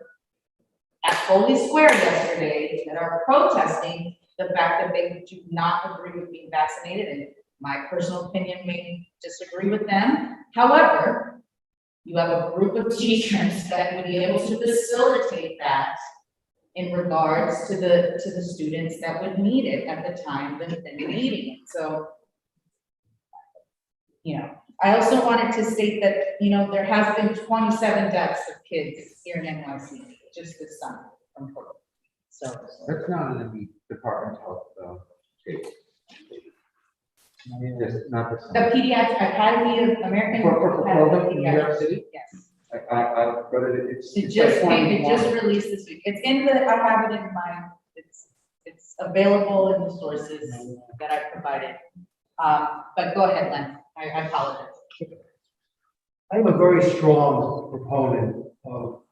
at Foley Square yesterday that are protesting the fact that they do not agree with being vaccinated, and my personal opinion may disagree with them. However, you have a group of teachers that would be able to facilitate that in regards to the students that would need it at the time that they're needing it. So, I also wanted to state that, there has been 27 deaths of kids here in NYC just this summer from COVID. So that's not in the Department of State. Not the Pediatric Academy of American for in New York City. Yes. It just released this week. It's in the. I have it in my. It's available in the sources that I provided. But go ahead, Len. I apologize. I'm a very strong proponent of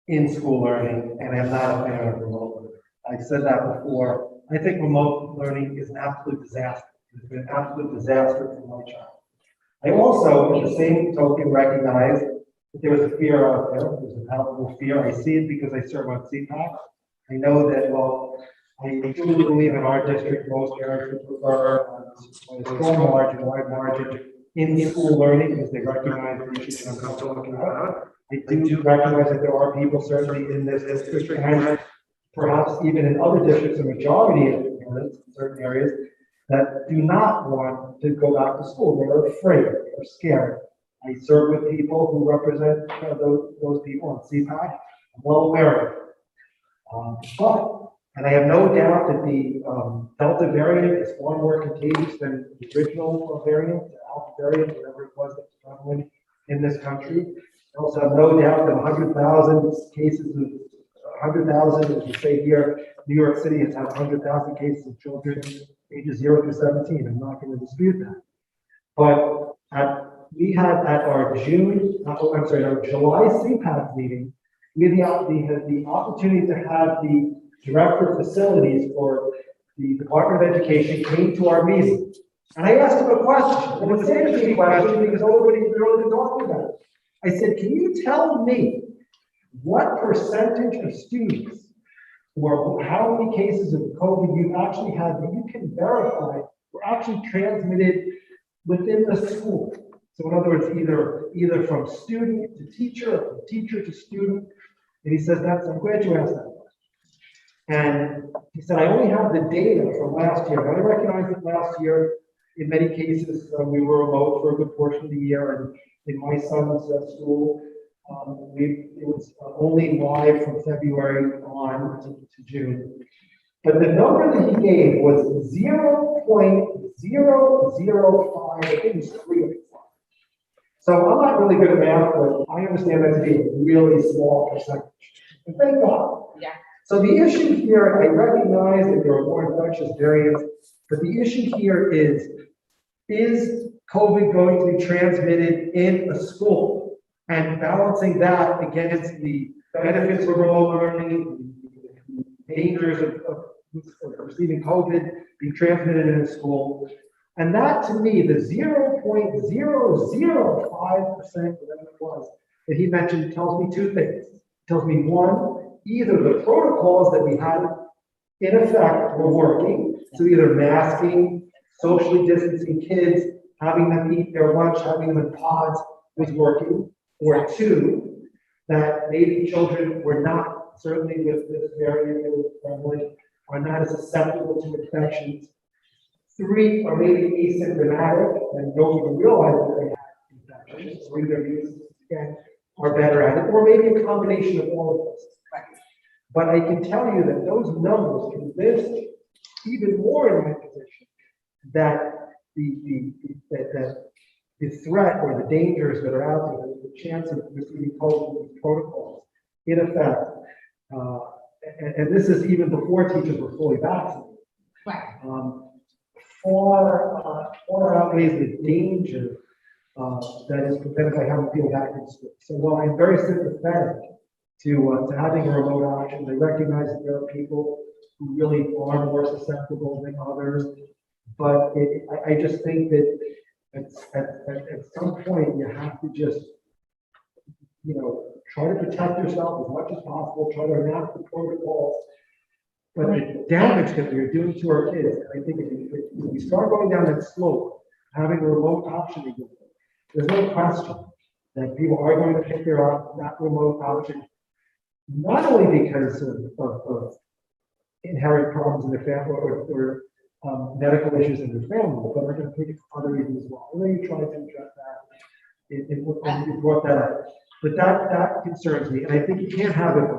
in-school learning, and I'm not a fan of remote learning. I've said that before. I think remote learning is an absolute disaster. It's been an absolute disaster for my child. I also, in the same token, recognize that there was a fear out there. There's a palpable fear. I see it because I serve on CPAC. I know that, I truly believe in our district, most parents would prefer a strong margin, wide margin in school learning because they recognize the issues that I'm talking about. I do recognize that there are people certainly in this district and perhaps even in other districts, a majority of parents in certain areas that do not want to go back to school. They're afraid, they're scared. I serve with people who represent those people on CPAC. I'm well aware of it. And I have no doubt that the Delta variant is far more contagious than the original variant, the Alpha variant, whatever it was that was prevalent in this country. I also have no doubt that 100,000 cases of 100,000, as you say here, New York City has had 100,000 cases of children ages 0 to 17. I'm not going to dispute that. But we had at our our July CPAC meeting, we had the opportunity to have the Director of Facilities for the Department of Education came to our meeting. And I asked him a question, and it was an interesting question because nobody's really been talking about it. I said, can you tell me what percentage of students, or how many cases of COVID you've actually had that you can verify were actually transmitted within the school? So in other words, either from student to teacher, or from teacher to student. And he says, I'm glad you asked that question. And he said, I only have the data from last year. I recognize that last year, in many cases, we were remote for a good portion of the year. And in my son's school, it was only live from February on to June. But the number that he gave was 0.005, I think it was 3. So I'm not really good at math, but I understand that to be a really small percentage. And thank God. Yeah. So the issue here, I recognize that there are more infectious variants, but the issue here is COVID going to be transmitted in a school? And balancing that against the benefits of remote learning, the dangers of receiving COVID being transmitted in a school. And that, to me, the 0.005%, whatever it was, that he mentioned tells me two things. It tells me, one, either the protocols that we had in effect were working, so either masking, socially distancing kids, having them eat their lunch, having them in pods was working, or two, that maybe children were not, certainly with this variant that was prevalent, are not as susceptible to infections. 3, or maybe asymptomatic and don't even realize that they have infections, or their immune systems again are better at it, or maybe a combination of all of those. But I can tell you that those numbers convince me, even more in my position, that the threat or the dangers that are out there, the chance of receiving COVID with these protocols, in effect, and this is even before teachers were fully vaccinated. Right. Far outweighs the danger that is prevented by having people back in school. So while I'm very sympathetic to having a remote option, I recognize that there are people who really are more susceptible than others. But I just think that at some point you have to just, try to protect yourself as much as possible, try to enact the protocols. But the damage that we're doing to our kids, I think if we start going down that slope, having a remote option again, there's no question that people are going to pick that remote option, not only because of inherent problems in their family or medical issues in their family, but are going to pick it for other reasons as well. I know you tried to address that, and you brought that up, but that concerns me, and I think you can't have it.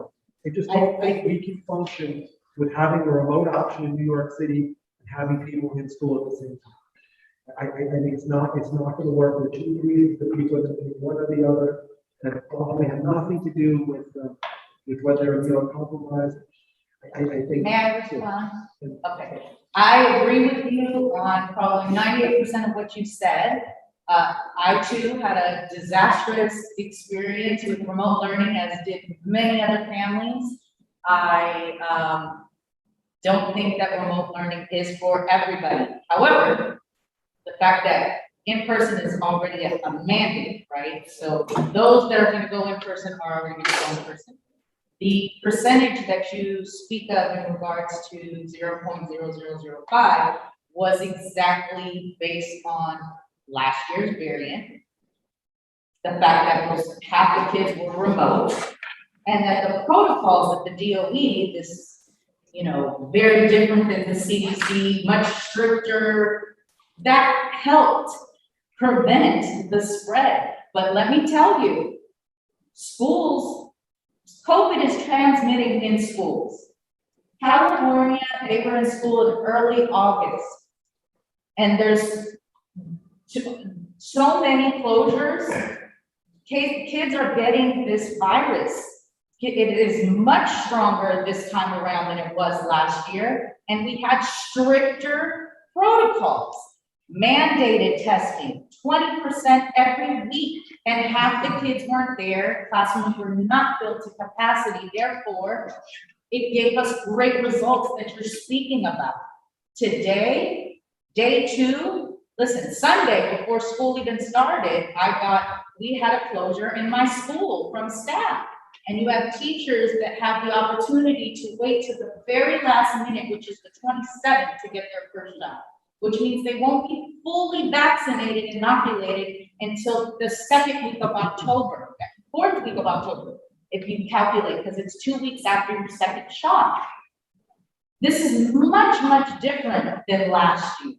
I just don't think we can function with having a remote option in New York City and having people in school at the same time. I think it's not going to work. There are two reasons that people are going to do one or the other, that probably have nothing to do with whether they're immunocompromised. I think. May I respond? Okay. I agree with you on probably 98% of what you said. I too had a disastrous experience with remote learning, as did many other families. I don't think that remote learning is for everybody. However, the fact that in-person is already a mandate, right? So those that are going to go in person are already going to go in person. The percentage that you speak of in regards to 0.0005 was exactly based on last year's variant. The fact that half the kids were remote, and that the protocols that the DOE, this, very different than the CDC, much stricter, that helped prevent the spread. But let me tell you, COVID is transmitting in schools. California, they were in school in early August, and there's so many closures. Kids are getting this virus. It is much stronger this time around than it was last year, and we had stricter protocols, mandated testing, 20% every week, and half the kids weren't there. Classrooms were not built to capacity. Therefore, it gave us great results that you're speaking about. Today, day 2, Listen, Sunday, before school even started, we had a closure in my school from staff. And you have teachers that have the opportunity to wait to the very last minute, which is the 27th, to get their first shot, which means they won't be fully vaccinated, inoculated until the second week of October, fourth week of October, if you calculate, because it's 2 weeks after your second shot. This is much, much different than last year.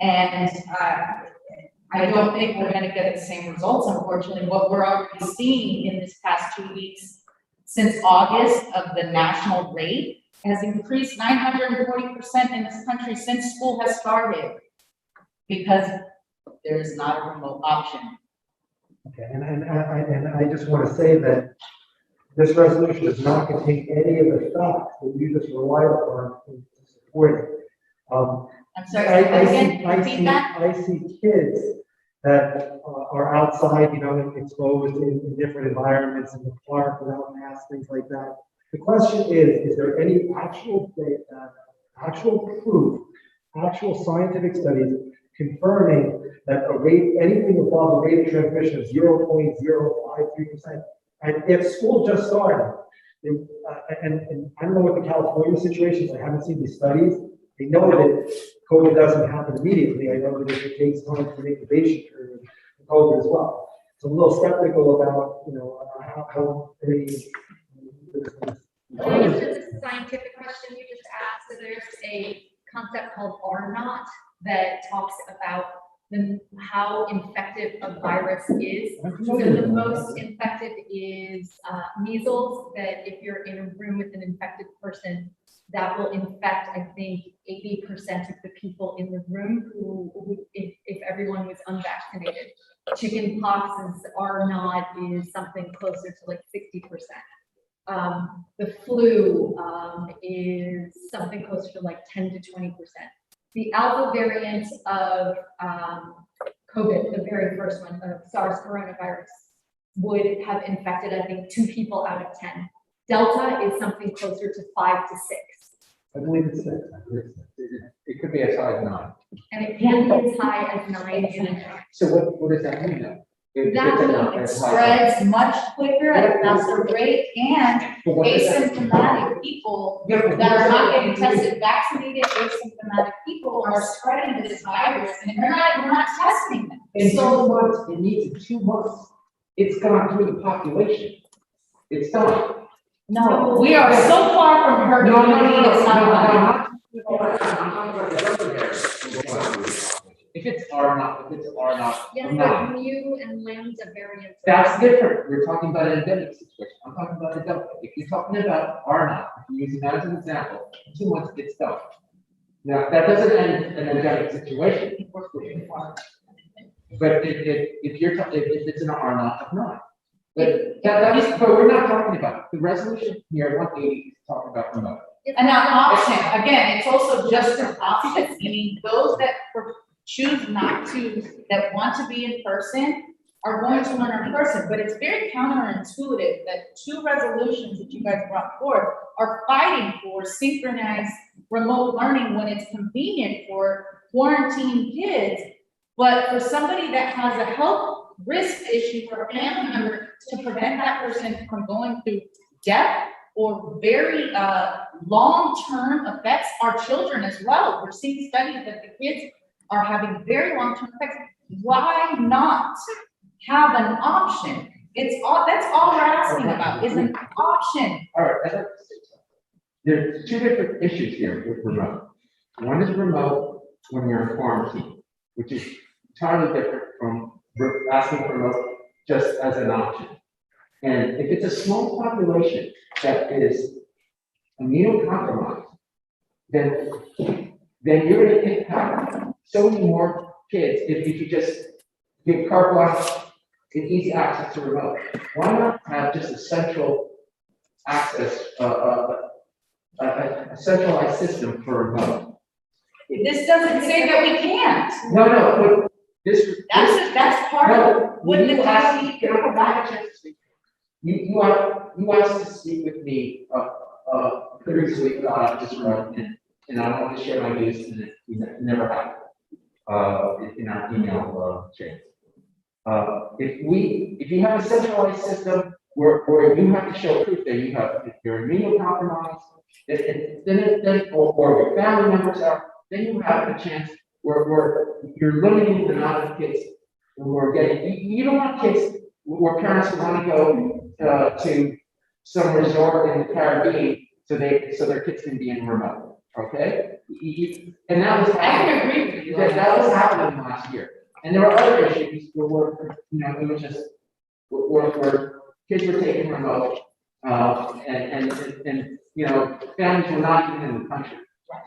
And I don't think we're going to get the same results, unfortunately. What we're already seeing in this past 2 weeks, since August, of the national rate has increased 940% in this country since school has started, because there is not a remote option. Okay, and I just want to say that this resolution does not contain any of the facts that you just relied upon to support it. I'm sorry, I see kids that are outside, you know, exposed in different environments, in the park without masks, things like that. The question is there any actual data, actual proof, actual scientific studies confirming that a rate, anything above a rate of transmission of 0.053%? And if school just started, and I don't know what the California situation is, I haven't seen these studies. They know that COVID doesn't happen immediately. I know that it takes time for the incubation period for COVID as well. So I'm a little skeptical about, you know, how many. I think it's a scientific question you just asked. So there's a concept called R0 that talks about how infective a virus is. So the most infective is measles, that if you're in a room with an infected person, that will infect, I think, 80% of the people in the room who if everyone was unvaccinated. Chicken pox is R0 is something closer to like 60%. The flu is something closer to like 10 to 20%. The alpha variant of COVID, the very first one of SARS coronavirus, would have infected, I think, 2 people out of 10. Delta is something closer to 5 to 6. I believe it's 6. It could be as high as 9. And it can be as high as 9. So what does that mean then? That means it spreads much quicker at a faster rate, and asymptomatic people that are not getting tested, vaccinated, asymptomatic people are spreading this virus, and we're not testing them. In 2 months, it needs 2 months. It's gone through the population. It's done. No, we are so far from herd immunity, it's not. If it's R not, Yes, but mu and lambda variants. That's different. We're talking about an endemic situation. I'm talking about a delta. If you're talking about R not, if you're using that as an example, 2 months it's done. Now, that doesn't end an endemic situation. But if it's an R not of 9. But we're not talking about it. The resolution here, 180, is talking about remote. And an option, again, it's also just an option, meaning those that choose not to, that want to be in person, are going to learn in person. But it's very counterintuitive that 2 resolutions that you guys brought forth are fighting for synchronized remote learning when it's convenient for quarantined kids. But for somebody that has a health risk issue for a family member, to prevent that person from going through death or very long-term effects, our children as well. We're seeing studies that the kids are having very long-term effects. Why not have an option? That's all we're asking about, is an option. All right, there's 2 different issues here with remote. One is remote when you're in quarantine, which is entirely different from asking for remote just as an option. And if it's a small population that is immunocompromised, then you're going to impact so many more kids if you just give carte blanche and easy access to remote. Why not have just a central access, a centralized system for remote? This doesn't say that we can't. No, but that's part of what the policy can provide. You asked to speak with me previously about this road, and I want to share my views, and it never happened. in our email chain. If you have a centralized system where you have to show proof that you're immunocompromised, or your family members are, then you have a chance where you're limiting the amount of kids who are getting, you don't want kids where parents want to go to some resort in the Caribbean so their kids can be in remote, okay? And that was happening. That was happening last year. And there were other issues where it was just where kids were taken remote, and families were not even in the country.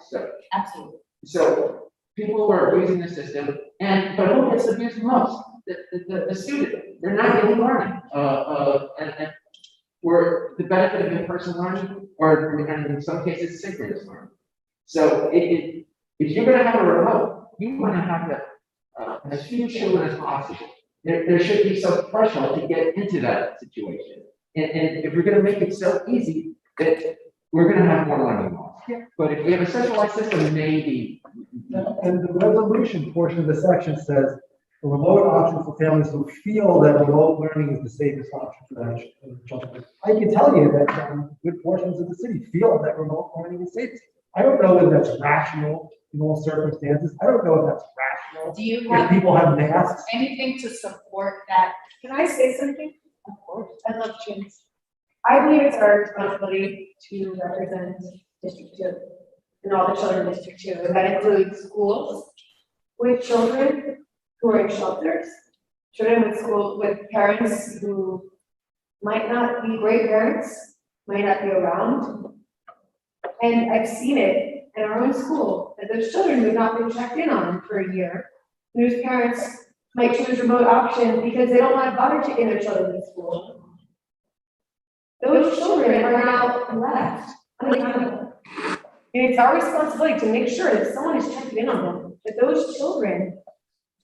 So Absolutely. So people were abusing the system, but who gets abused the most? The student. They're not getting learning. And for the benefit of in-person learning, or in some cases synchronous learning. So if you're going to have a remote, you want to have as few children as possible. There should be some threshold to get into that situation. And if we're going to make it so easy, that we're going to have more learning loss. But if we have a centralized system, maybe. And the resolution portion of the section says, a remote option for families who feel that remote learning is the safest option for their children. I can tell you that good portions of the city feel that remote learning is safe. I don't know whether that's rational in all circumstances. I don't know if that's rational. Do you if have people have masks? anything to support that? Can I say something? Of course. I love James. I believe it's our responsibility to represent District 2 and all the children in District 2, and that includes schools with children who are in shelters, children with parents who might not be great parents, might not be around. And I've seen it in our own school, that those children who have not been checked in on for a year, whose parents might choose remote option because they don't want to bother taking their children to school. Those children are now left unaccountable. And it's our responsibility to make sure that someone is checking in on them, that those children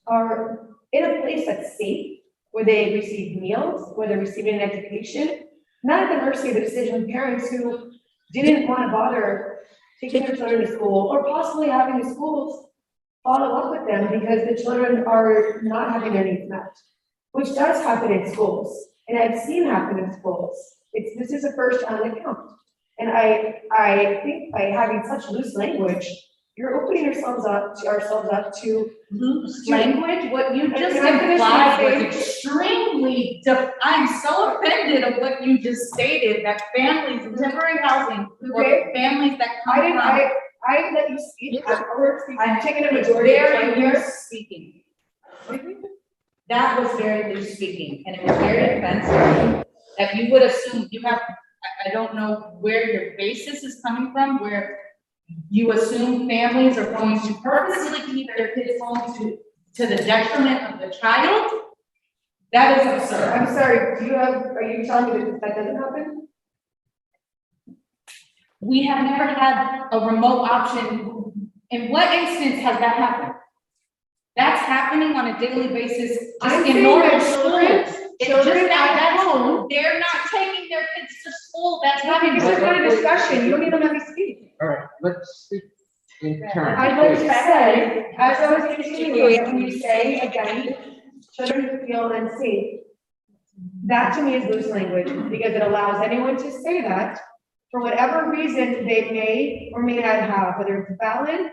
are in a place that's safe, where they receive meals, where they're receiving an education, not at the mercy of the decision of parents who didn't want to bother taking their children to school, or possibly having the schools follow up with them because the children are not having their needs met, which does happen in schools, and I've seen happen in schools. This is a first-hand account, and I think by having such loose language, you're opening ourselves up to Loose language. What you just implied was extremely. I'm so offended of what you just stated. That families in temporary housing, or families that come from. I let you speak. I'm taking a majority. You're speaking. That was very loose speaking, and it was very offensive. That you would assume you have. I don't know where your basis is coming from. Where you assume families are going to purposely keep their kids home to the detriment of the child. That is absurd. I'm sorry. Are you telling me that doesn't happen? We have never had a remote option. In what instance has that happened? That's happening on a daily basis. Just in normal schools. Children at home, they're not taking their kids to school. That's happening. This is not a discussion. You don't even let me speak. All right, let's speak in turn. I'd like to say, as I was continuing, when you say again, children feel unsafe, that to me is loose language, because it allows anyone to say that for whatever reason they may or may not have, whether it's valid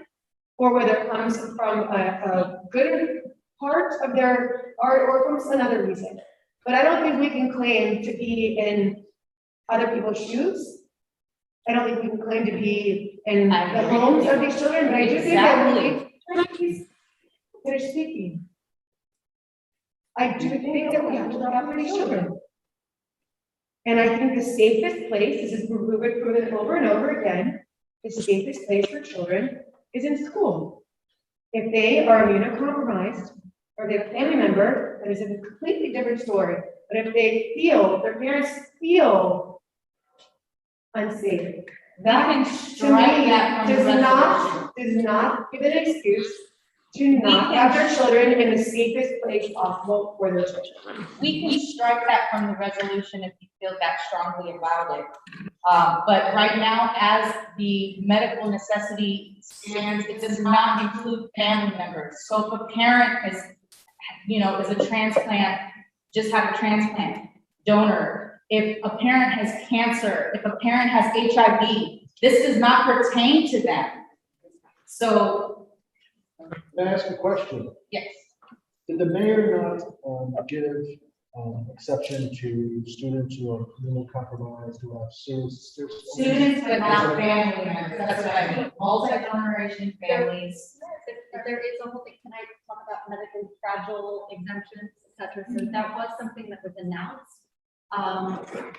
or whether it comes from a good part of their art or from another reason. But I don't think we can claim to be in other people's shoes. I don't think we can claim to be in the homes of these children, but I do think that we finish speaking. I do think that we have to look out for these children. And I think the safest place, this is proven over and over again, the safest place for children is in school. If they are immunocompromised, or they have a family member, that is a completely different story. But if they feel, their parents feel unsafe, that to me does not give an excuse to not have their children in the safest place possible for their children. We can strike that from the resolution if you feel that strongly about it. But right now, as the medical necessity stands, it does not include family members. So if a parent is, is a transplant, just have a transplant donor. If a parent has cancer, if a parent has HIV, this does not pertain to them. So. Can I ask a question? Yes. Did the mayor not give exception to students who are immunocompromised, who have serious? Students, but not family members. That's what I mean. Multi-generation families. There is a whole thing, can I talk about medically fragile exemptions, et cetera? So that was something that was announced.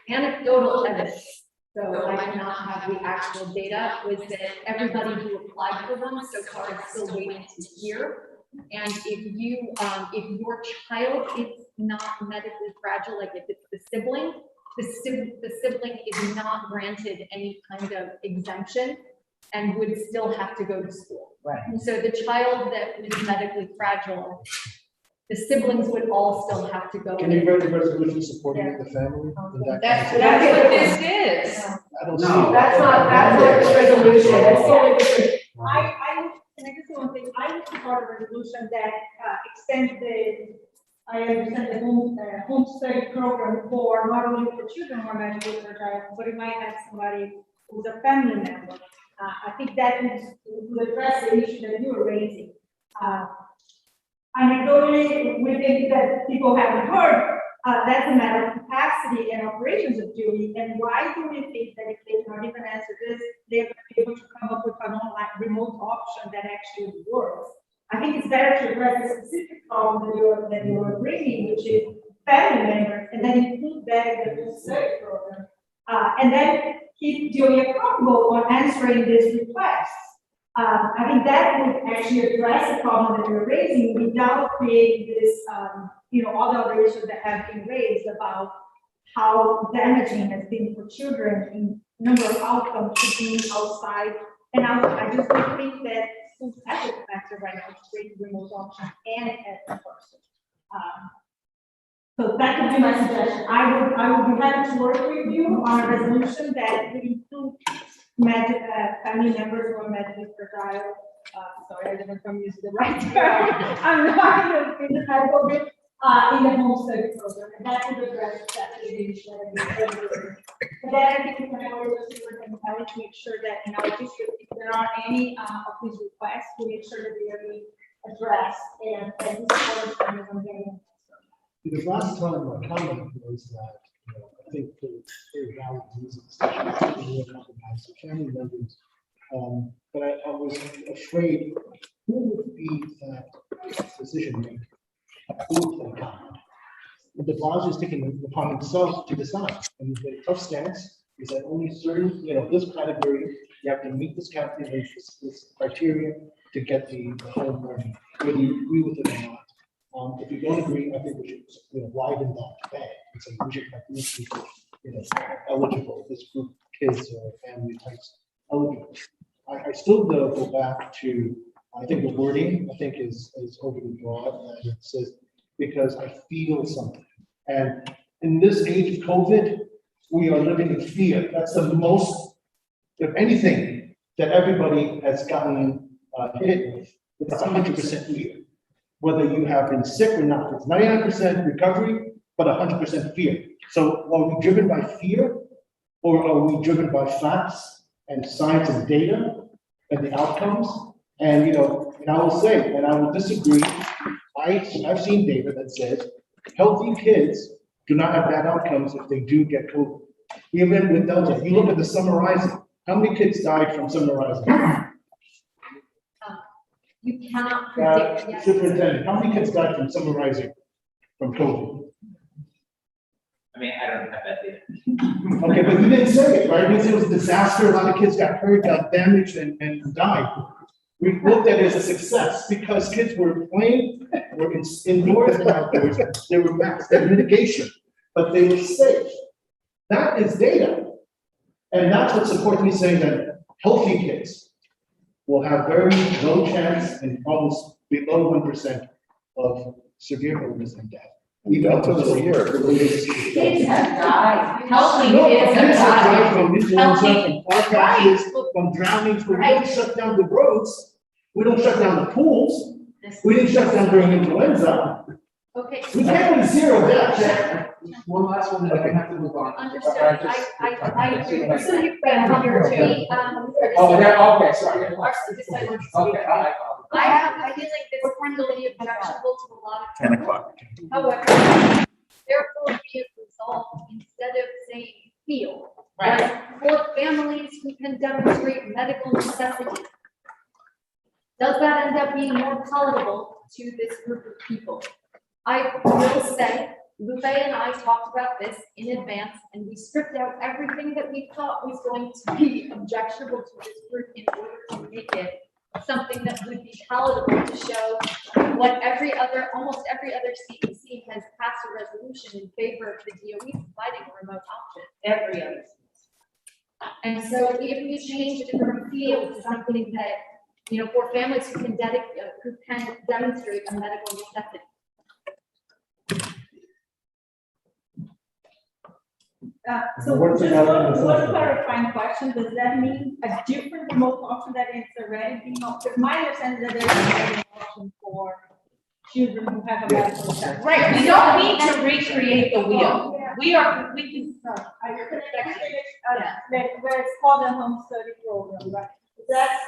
Anecdotal evidence, so I do not have the actual data, was that everybody who applied for them so far is still waiting to hear. And if your child is not medically fragile, like if it's the sibling, the sibling is not granted any kind of exemption and would still have to go to school. Right. And so the child that was medically fragile, the siblings would all still have to go. Can you read the resolution supporting the family? That's what this is. I don't see No, that. that's not the resolution, that's only the. Can I just say one thing? I used to part of a resolution that extends I understand the home study program for not only for children who are medically fragile, but it might have somebody who's a family member. I think that would address the issue that you were raising. Anecdotally, we think that people haven't heard, that's a matter of capacity and operations of duty. And why do we think that if they cannot even answer this, they're going to be able to come up with an online remote option that actually works? I think it's better to address the specific problem that you're bringing, which is family members, and then include that in the full study program. And then keep DOE accountable on answering these requests. I think that would actually address the problem that you're raising without creating this, all the other issues that have been raised about how damaging has been for children in number of outcomes to be outside. And I just don't think that schools have the factor right now to create remote option and at person. So that would be my suggestion. I would be happy to work with you on a resolution that would include family members who are medically fragile. Sorry, I didn't come use the right term. I'm not in the medical bit, in the home study program, and that would address that issue. And then I think we can work with superintendent to make sure that in our district, if there are any of these requests, we make sure that they are being addressed and this is what I'm getting. Because last time my comment was that, I think for very valid reasons, compromised family members. But I was afraid who would be that decision maker? Who would take it? The boss is taking it upon himself to decide, and the tough stance is that only certain, this category, you have to meet this category, this criteria to get the home learning, whether you agree with it or not. If you don't agree, I think we should, widen that band and say we should have these people, eligible, this group of kids or family types eligible. I still go back to, I think the wording, I think is overly broad, and it says, because I feel something. And in this age of COVID, we are living in fear. That's the most, if anything, that everybody has gotten hit with. It's 100% fear. Whether you have been sick or not, it's 99% recovery, but 100% fear. So are we driven by fear, or are we driven by facts and science and data and the outcomes? And and I will say, and I will disagree. I've seen data that says healthy kids do not have bad outcomes if they do get COVID. Even with Delta, you look at the summarizing. How many kids died from summarizing? You cannot predict. Yes. Superintendent, how many kids died from summarizing from COVID? I mean, I don't have that data. Okay, but you didn't say it, right? You said it was a disaster, a lot of kids got hurt, got damaged, and died. We looked at it as a success because kids were playing, were indoors and outdoors, they were masked, they had mitigation, but they were safe. That is data. And that's what supports me saying that healthy kids will have very low chance and almost below 1% of severe illness and death. You got to this year. Kids have died, healthy No, kids have kids have died died. from influenza, Healthy- from car crashes, from drownings, but we don't shut down the roads. We don't shut down the pools. We didn't shut down during influenza. Okay. We can't put zero deaths. One last one, then I have to move on. Understood, I agree. So you've been here to be, Oh, yeah, okay, sorry. Our citizens. Okay, all right. I feel like this really objectionable to a lot of. 10 o'clock. However, therefore be it resolved, instead of saying feel. Right. For families who can demonstrate medical necessity. Does that end up being more palatable to this group of people? I will say, Lupe and I talked about this in advance, and we stripped out everything that we thought was going to be objectionable to this group in order to make it something that would be palatable to show what almost every other CEC has passed a resolution in favor of the DOE providing a remote option. Every other. And so if we change it from feel to something that, you know, for families who can demonstrate a medical necessity. So What's just about the one assessment? clarifying question, does that mean a different remote option that is already being offered? My understanding is that there is already an option for children who have a medical necessity. Right, we don't need to recreate the wheel. Yeah. We can. Where it's called a home study program, right? That's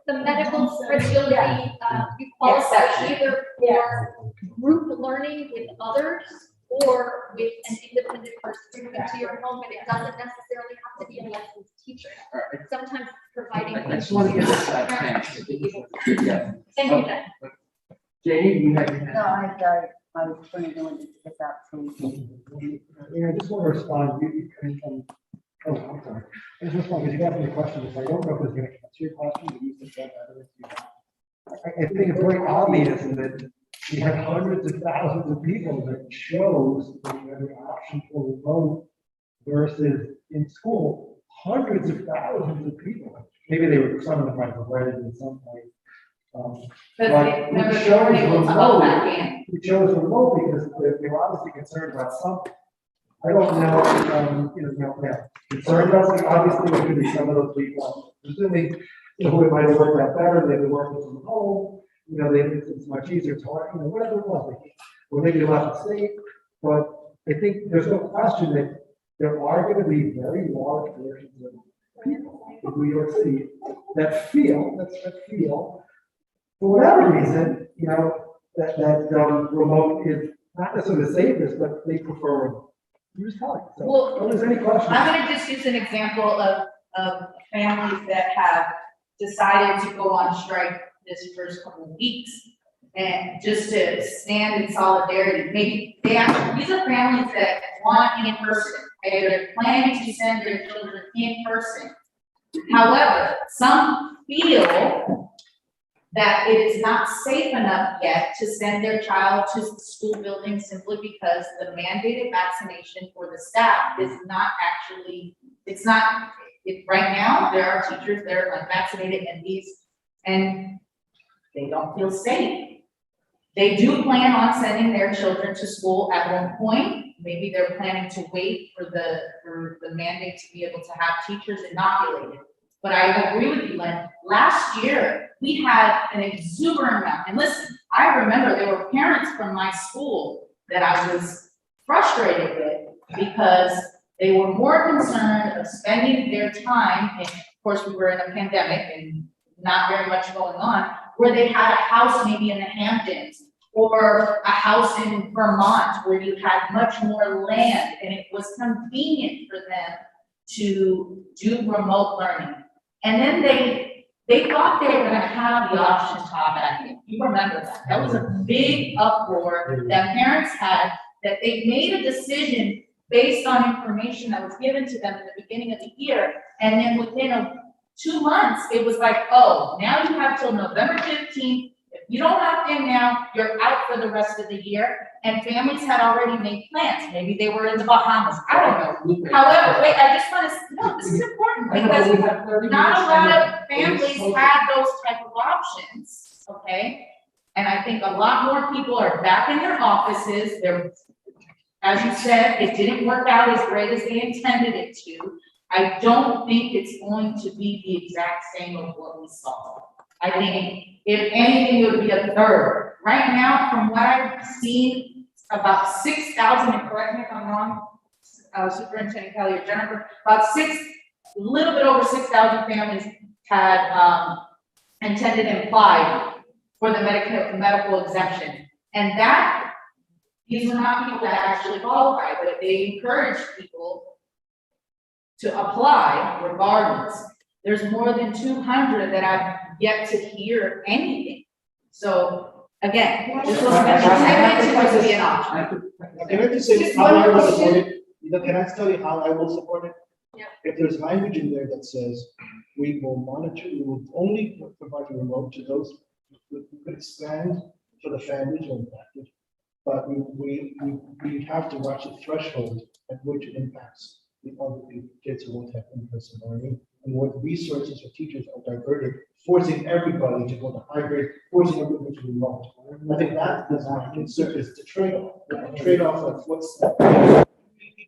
The medical fragility, you qualify either for group learning with others or with an independent person coming to your home, and it doesn't necessarily have to be a licensed teacher. Sometimes providing. I just want to give this a chance. Yeah. Thank you, Ben. Jane, you have your No, hand. I was going to go into this absolutely. Yeah, I just want to respond, oh, I'm sorry. I just respond, because you asked me a question, if I don't know if it's going to answer your question, but you said that better than you have. I think it's very obvious that we have hundreds of thousands of people that chose the option for remote versus in school, hundreds of thousands of people. Maybe they were, some of them might have read it in some way. But we chose remote, we chose remote because they were obviously concerned about something. I don't know, concerned about, obviously, there could be some of those people, presuming, who it might have worked out better, they've been working from home, it's much easier to work, whatever it was, or maybe they left the state, but I think there's no question that there are going to be very large portions of people in New York City that feel, for whatever reason, that remote is not necessarily the safest, but they prefer remote. You just tell it. So, Well, if there's any questions. I'm gonna just use an example of families that have decided to go on strike this first couple of weeks. And just to stand in solidarity, maybe these are families that want in person, they're planning to send their children in person. However, some feel that it is not safe enough yet to send their child to the school building simply because the mandated vaccination for the staff is not actually, right now, there are teachers that are unvaccinated and they don't feel safe. They do plan on sending their children to school at one point. Maybe they're planning to wait for the mandate to be able to have teachers inoculated. But I agree with you, Len. Last year, we had an exuberant amount. And listen, I remember there were parents from my school that I was frustrated with because they were more concerned of spending their time, and of course we were in a pandemic and not very much going on, where they had a house maybe in the Hamptons or a house in Vermont where you had much more land and it was convenient for them to do remote learning. And then they thought they were gonna have the option to opt back in. You remember that. That was a big uproar that parents had, that they made a decision based on information that was given to them in the beginning of the year. And then within 2 months, it was like, oh, now you have till November 15th. If you don't opt in now, you're out for the rest of the year. And families had already made plans. Maybe they were in the Bahamas. I don't know. However, wait, I just want to, no, this is important because not a lot of families had those type of options, okay? And I think a lot more people are back in their offices. They're, as you said, it didn't work out as great as they intended it to. I don't think it's going to be the exact same of what we saw. I think if anything, it would be a third. Right now, from what I've seen, about 6,000, and correct me if I'm wrong, Superintendent Kelly or Jennifer, about a little bit over 6,000 families had intended and applied for the medical exemption. And these were not people that actually qualified, but they encouraged people to apply regardless. There's more than 200 that I've yet to hear anything. So again, this was meant to be an option. Can I just say how I will support it? Can I tell you how I will support it? Yeah. If there's language in there that says we will monitor, we will only provide a remote to those who could expand for the families who are impacted. But we have to watch the threshold at which it impacts the other kids who won't have in-person learning, and what resources for teachers are diverted, forcing everybody to go to hybrid, forcing everybody to remote. I think that is my concern, is the trade-off. The trade-off of what's on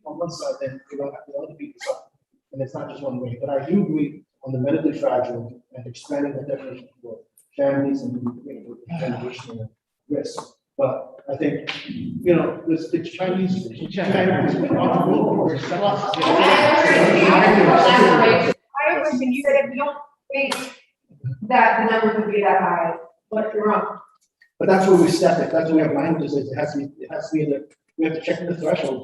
one side, then you don't have the other people's side. And it's not just one way. But I do agree on the medically fragile and expanding the definition for families and generational risk. But I think, it's Chinese. When you said you don't think that the number would be that high, but you're wrong. But that's where we step it. That's where we have languages. It has to be in the, we have to check the threshold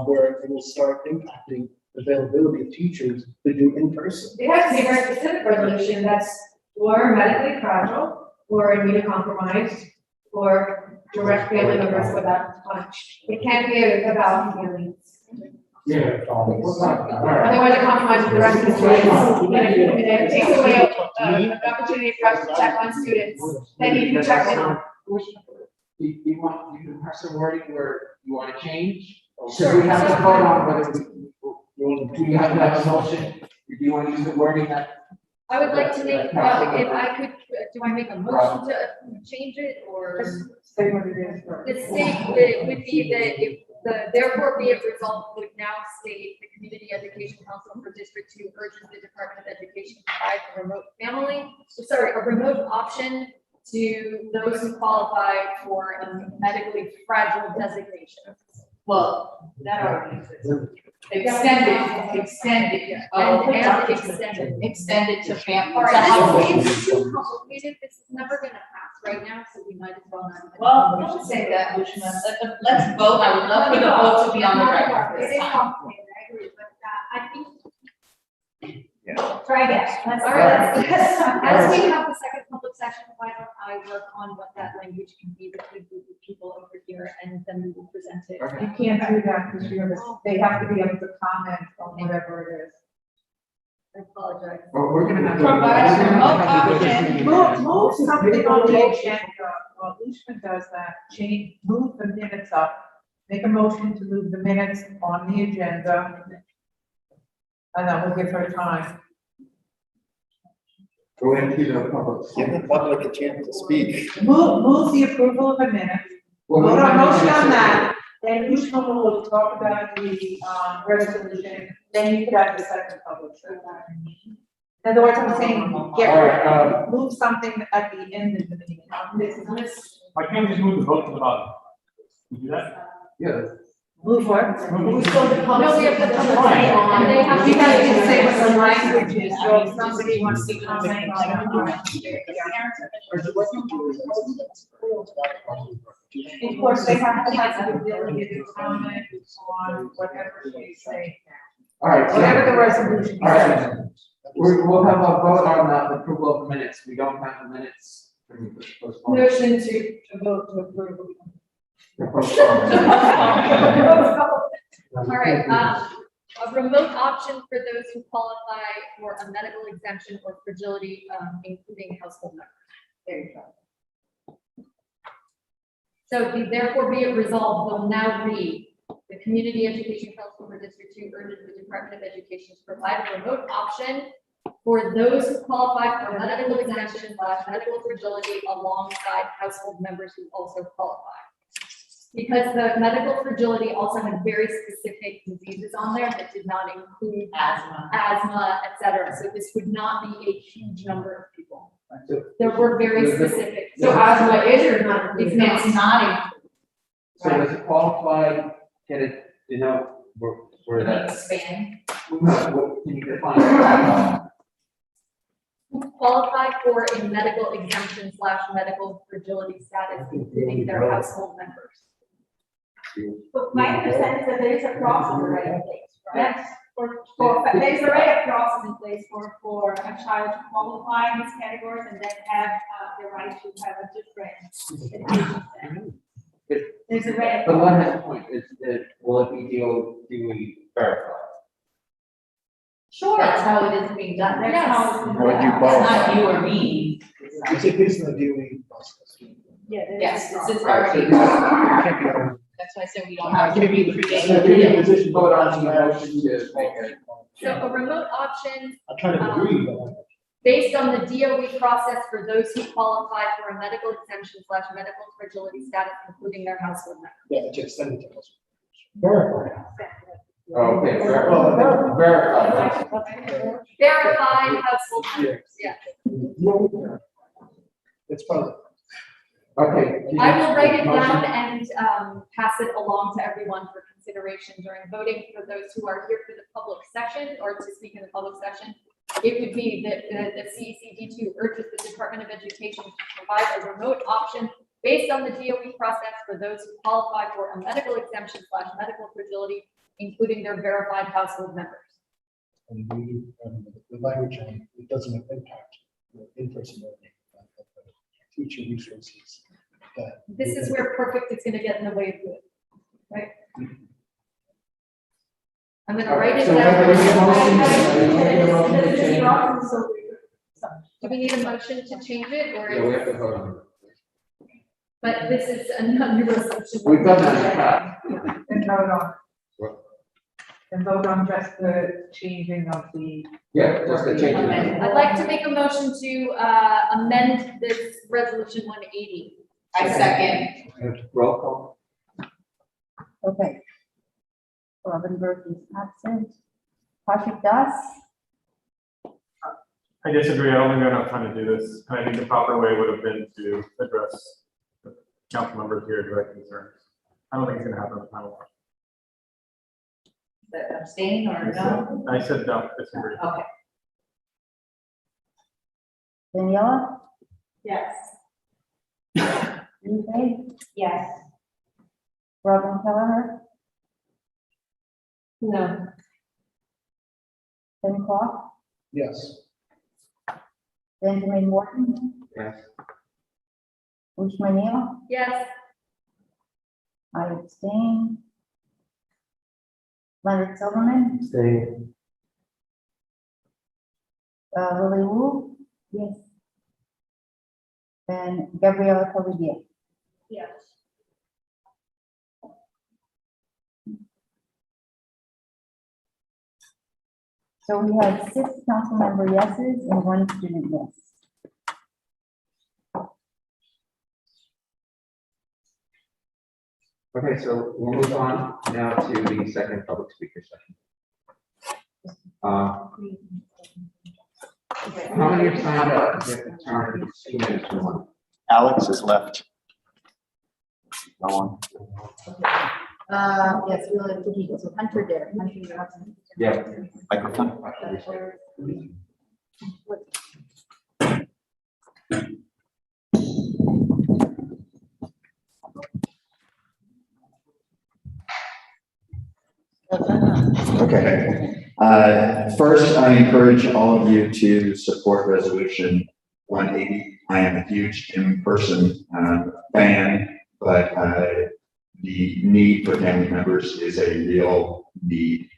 where it will start impacting availability of teachers to do in person. It has to be a very specific resolution that's for medically fragile, or immunocompromised, or direct family members without much. It can't be about families. Yeah. Otherwise, it compromises the rest of the students. It takes away an opportunity for us to check on students. Then you can check in on. Do you have some wording where you want to change? Sure. So we have to vote on whether do you have to have a motion? Do you want to use the wording that? I would like to make, if I could, do I make a motion to change it, or? Say what it is. The state would be that if therefore be it resolved would now state the Community Education Council for District 2 urges the Department of Education to provide a remote option to those who qualify for a medically fragile designation. Well, that already exists. Extended, extended to family. All right, it's too complicated, it's never gonna pass right now, so we might as well not. Well, don't say that, Lushma. Let's vote. I would love for the vote to be on the record. It is complicated, I agree, but I think. Yeah. Try again. All right, as we have the second public session, why don't I work on what that language can be between the people over here, and then we will present it. You can't do that because they have to be able to comment on whatever it is. I apologize. Well, we're gonna have to. Provide a remote option. Move something on the agenda. Well, Lushman does that. Move the minutes up. Make a motion to move the minutes on the agenda. And that will give her time. Go into the public. Give the public a chance to speak. Move the approval of the minutes. Vote on motion on that. Then Lushman will talk about the resolution. Then you could have the second public session. In other words, I'm saying, move something at the end of the meeting. Why can't we just move the vote to the bottom? Can we do that? Yeah. Move what? We still the public. No, we have the public say on, and they have. You guys can say what the language is, so if somebody wants to comment, like, of course, they have to have the ability to comment on whatever they say. All right. Whatever the resolution. All right. We'll have a vote on the approval of the minutes. We don't have the minutes. Motion to vote to approve. All right, a remote option for those who qualify for a medical exemption or fragility, including household members. There you go. So therefore be it resolved, will now read, the Community Education Council for District 2 urges the Department of Education to provide a remote option for those who qualify for medical exemption / medical fragility alongside household members who also qualify. Because the medical fragility also had very specific diseases on there that did not include asthma, et cetera. So this would not be a huge number of people. There were very specific. So asthma is or not? It's not. So does it qualify, get it, where that? Expand. What can you define? that? Who qualify for a medical exemption / medical fragility status, including their household members. But my understanding is that there is a process already in place, right? There is already a process in place for a child to qualify in these categories and then have the right to have a different education. There's already. But one has a point, will it be duly verified? Sure. That's how it is being done. That's how it's been Or done. you It's qualify. not you or me. It's a business dealing process. Yeah, there is Yes, a this is process. already, It can't be on. that's why I said we don't have to Can't be- recreate. Position, Vote on the motion to make it. So a remote option I'm trying to agree, but. based on the DOE process for those who qualify for a medical exemption / medical fragility status, including their household members. Yeah, just send it to us. Verify. Okay, verified. Verified household members, yeah. It's probably. Okay. I will write it down and pass it along to everyone for consideration during voting. For those who are here for the public session or to speak in the public session, it would be that the CECD2 urges the Department of Education to provide a remote option based on the DOE process for those who qualify for a medical exemption / medical fragility, including their verified household members. And the language, it doesn't impact the in-person learning, teacher resources. This is where perfect is going to get in the way of good, right? I'm going to write it So down. whether Do we need a motion to change it or? Yeah, we have to vote on it. But this is another resolution. We've done that in the past. And vote on. And vote on just the changing of the. Yeah, just the change. I'd like to make a motion to amend this resolution 180. I second. Roll call. Okay. Robin Burke is absent. Patrick Das? I disagree. I don't think we have enough time to do this. And I think the proper way would have been to address the council members here direct concerns. I don't think it's gonna happen on the panel. Abstain or no? I said no, disagree. Okay. Daniela? Yes. Ethan? Yes. Robin Kelleher? No. Ben Clark? Yes. Benjamin Morton? Yes. Ushma Neal? Yes. I abstain. Leonard Silverman? Stay. Lily Wu? Yes. And Gabriela Cavalier? Yes. So we had 6 council member yeses and 1 student yes. Okay, so we'll move on now to the second public speaker session. How many have signed up? We have to turn 2 minutes for one. Alex is left. No one. Yes, we only have 2 people, so Hunter there. Hunter, you're absent. Yeah. Microphone. Okay. First, I encourage all of you to support resolution 180. I am a huge in-person fan, but the need for family members is a real need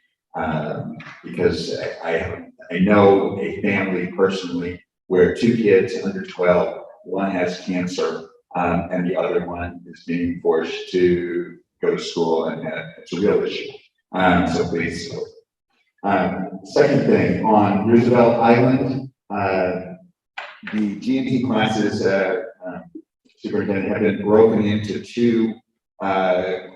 because I know a family personally where 2 kids under 12, one has cancer, and the other one is being forced to go to school, and it's a real issue. So please. Second thing, on Roosevelt Island, the G&T classes, superintendent, have been broken into two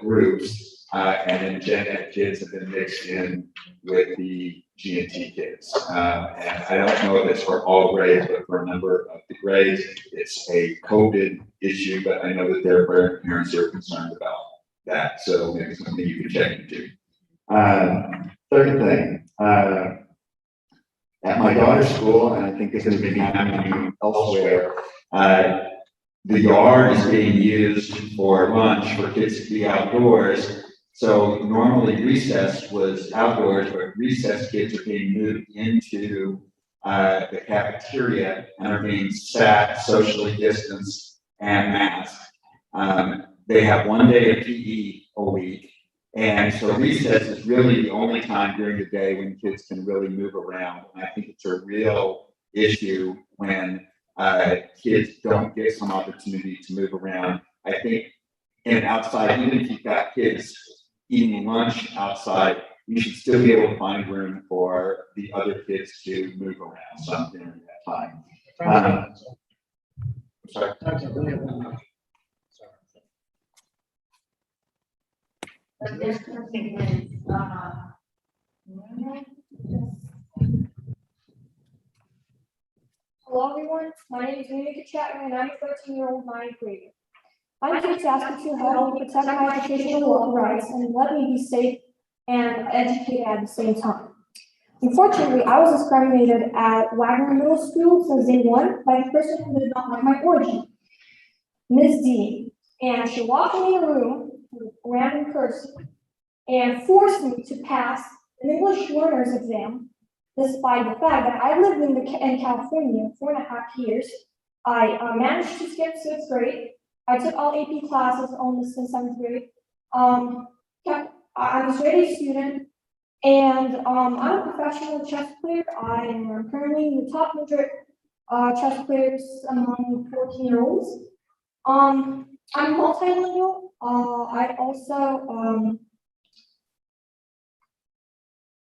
groups, and then Gen Ed kids have been mixed in with the G&T kids. And I don't know if it's for all grades, but for a number of the grades, it's a COVID issue, but I know that their parents are concerned about that, so maybe something you can check into. Third thing, at my daughter's school, and I think this is maybe happening elsewhere, the yard is being used for lunch for kids to be outdoors. So normally recess was outdoors, but recess kids are being moved into the cafeteria and are being sat socially distanced and masked. They have 1 day of PE a week. And so recess is really the only time during the day when kids can really move around. And I think it's a real issue when kids don't get some opportunity to move around. I think in an outside, even if you've got kids eating lunch outside, you should still be able to find room for the other kids to move around some during that time. Sorry. Hello everyone, my name is Untitled Chapter and I'm a 13-year-old ninth grader. I'm here to ask you to help me protect my educational rights and let me be safe and educated at the same time. Unfortunately, I was discriminated at Wagner Middle School since day one by a person who did not like my origin, Ms. D. And she walked me in a room with a random person and forced me to pass an English learner's exam, despite the fact that I lived in California 4.5 years. I managed to skip 6th grade. I took all AP classes almost in 7th grade. I'm a straight A student, and I'm a professional chess player. I am currently in the top 100 chess players among 14-year-olds. I'm multilingual. I also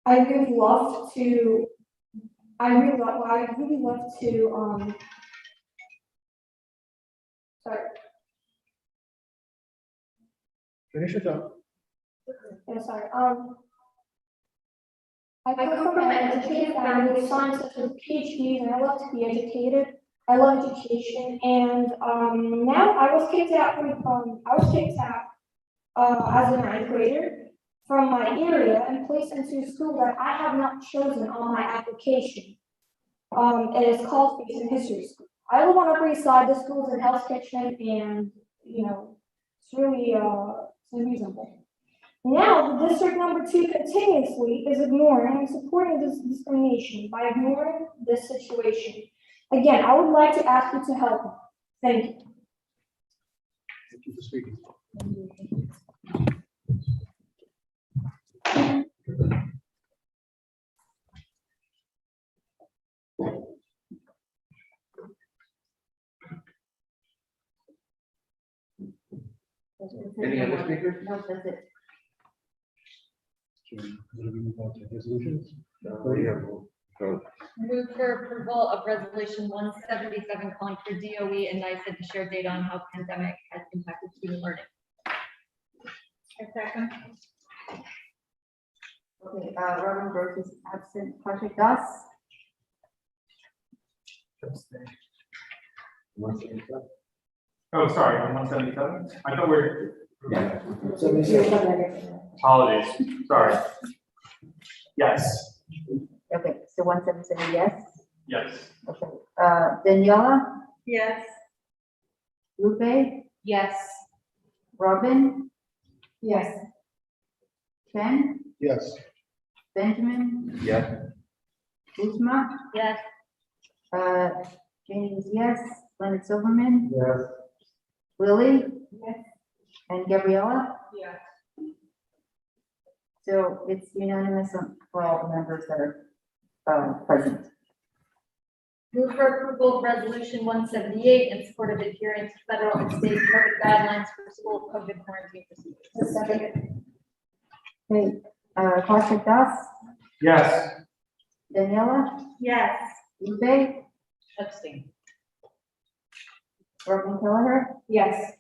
I really love to sorry. Finish it up. Yeah, sorry. I come from an educated family with science such as PhDs, and I love to be educated. I love education, and now I was kicked out as a ninth grader from my area and placed into a school that I have not chosen on my application. It is called Space and History School. I live on Upper East Side. The school is in Hell's Kitchen, and it's really reasonable. Now, the district number 2 continuously is ignoring and supporting this discrimination by ignoring this situation. Again, I would like to ask you to help me. Thank you. Thank you for speaking. Any other speakers? No, that's it. Resolutions? Move for approval of resolution 177 calling for DOE and NICEAD to share data on how pandemic has impacted student learning. Second. Okay, Robin Burke is absent. Patrick Doss. Oh, sorry, on 177? I thought we were. Yeah. Apologies, sorry. Yes. Okay, so 177, yes. Yes. Okay, Daniela, Yes. Lupe, Yes. Robin, Yes. Ken, Yes. Benjamin, Yeah. Uzma, Yes. Janie is yes. Leonard Silverman, Yes. Lily, Yes. and Gabriella. Yes. So it's unanimous for all the members that are present. Move for approval of resolution 178 in support of adherence to federal and state COVID guidelines for school COVID quarantine procedures. Okay, Patrick Doss, Yes. Daniela, Yes. Lupe, Abstain. Robin Kelleher, Yes.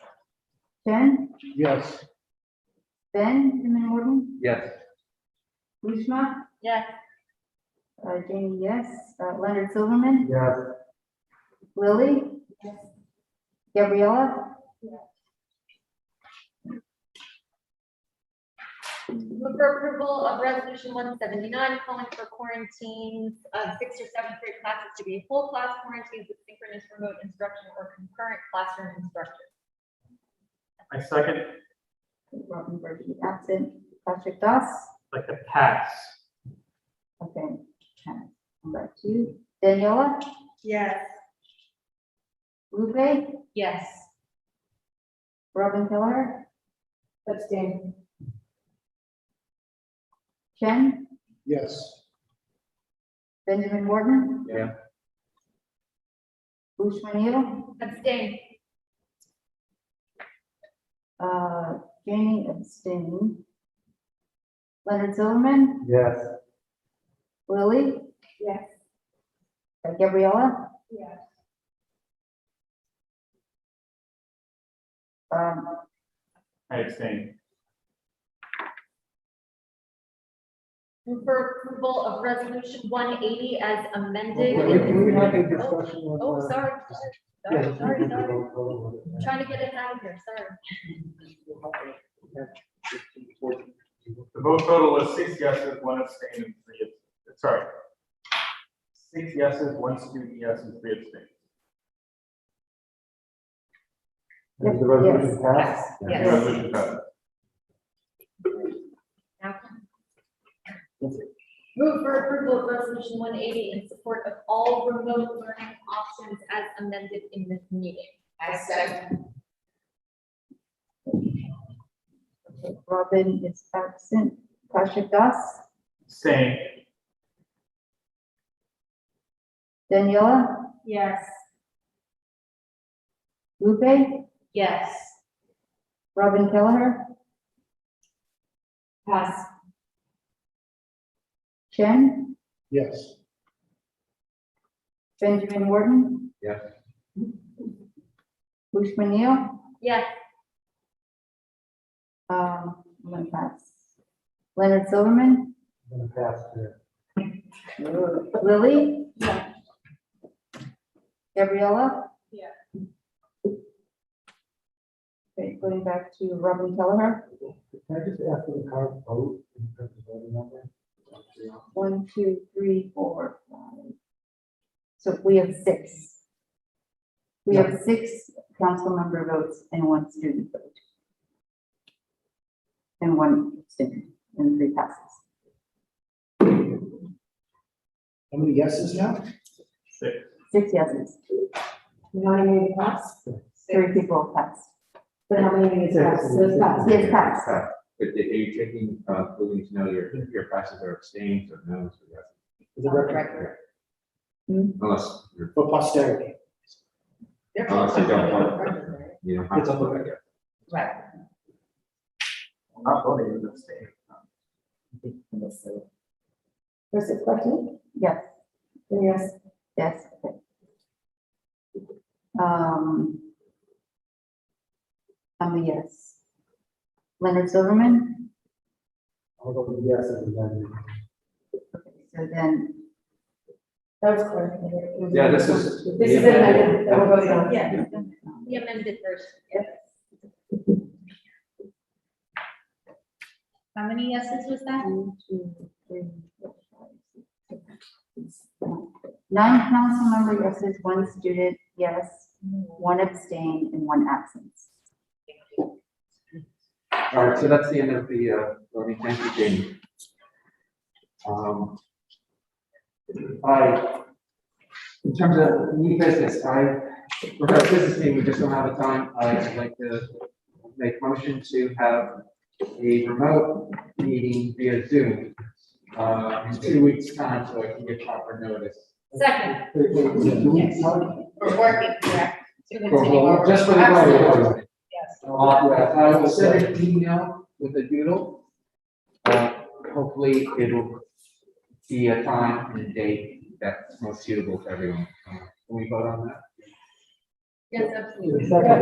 Jen, Yes. Benjamin Morton, Yes. Ushma, Yes. Jamie, yes, Leonard Silverman, Yes. Lily, Gabriella, Move for approval of resolution 179, calling for quarantines of 6th or 7th grade classes to be full class quarantines with synchronous remote instruction or concurrent classroom instruction. I second, Robin Burgi, absent, Patrick Das, like to pass. okay, come back to you, Daniela, Yes. Lupe, Yes. Robin Kelleher, Abstain. Jen, Yes. Benjamin Morton, Yeah. Ushma Neal, Abstain. Jamie abstain. Leonard Silverman, Yes. Lily, Yes. Gabriella, Yes. I abstain. Move for approval of resolution 180 as amended. Can we have a discussion on? Oh, sorry. Yeah. Sorry. Trying to get it out of here, sorry. The vote total was 6 yeses, 1 abstain, and 3 abstain. Sorry. 6 yeses, 1 student yes, and 3 abstain. Has the resolution passed? Yes. Resolution passes. Move for approval of resolution 180 in support of all remote learning options as amended in this meeting. I second. Robin is absent, Patrick Das, Abstain. Daniela, Yes. Lupe, Yes. Robin Kelleher, Pass. Jen, Yes. Benjamin Morton, Yes. Ushma Neal, Yes. I'm gonna pass. Leonard Silverman, I'm gonna pass here. Lily, Yeah. Gabriella. Yeah. Okay, going back to Robin Kelleher, Can I just ask for the current vote in terms of voting number? 1, 2, 3, 4, 5. So we have 6. We have 6 council member votes and 1 student vote. And 1 abstention and 3 passes. How many yeses now? 6. 6 yeses, How many pass? 3 people passed. But how many is pass? So it's pass. Yes, passed. But are you taking, willing to know your passes are abstained or no? So yes. Is it record? Unless you're, For posterity. unless you don't want, you don't have It's to a vote, vote. I guess. Right. I'm not voting, I'm abstaining. First it's question? Yes, Yes. yes, okay. I'm a yes. Leonard Silverman, I'll go with yeses and then. so then, That was clear. Yeah, this is. This is it, that we're voting on. Yeah. The amended version. How many yeses was that? 1, 2, 3, 4, 5, 6, 7, 8. 9 council member yeses, 1 student yes, 1 abstain, and 1 absence. All right, so that's the end of the, voting. Thank you, Jamie. In terms of new business, for our business meeting, we just don't have the time. I'd like to make motion to have a remote meeting via Zoom, in 2 weeks' time, so I can get proper notice. Second. Yes. We're working, correct? Just for the vote. Yes. I will send an email with a doodle. Hopefully it'll see a time and a date that's most suitable to everyone. Can we vote on that? Yes, absolutely. Second.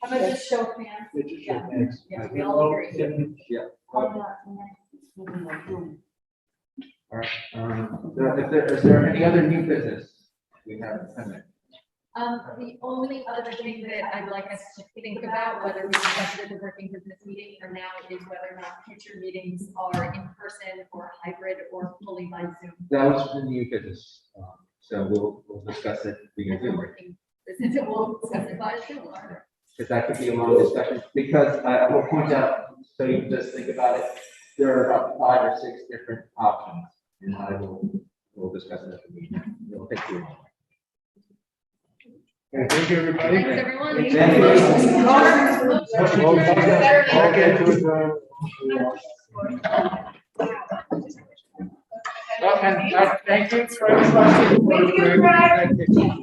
How about just show of hands? Yeah, we all agree. Yeah. All right, is there any other new business? We have 10 minutes. The only other thing that I'd like us to think about, whether we consider the working business meeting or now, is whether or not future meetings are in person or hybrid or fully by Zoom. That was the new business, so we'll discuss it via Zoom. We'll discuss it by Zoom. Because that could be a long discussion, because I will point out, so you can just think about it, there are about 5 or 6 different options, and we'll discuss it at the meeting. It'll take too long. Okay, thank you, everybody. Thanks, everyone. Thank you. Well, and thank you for everybody. Thank you, Brad. Thank you.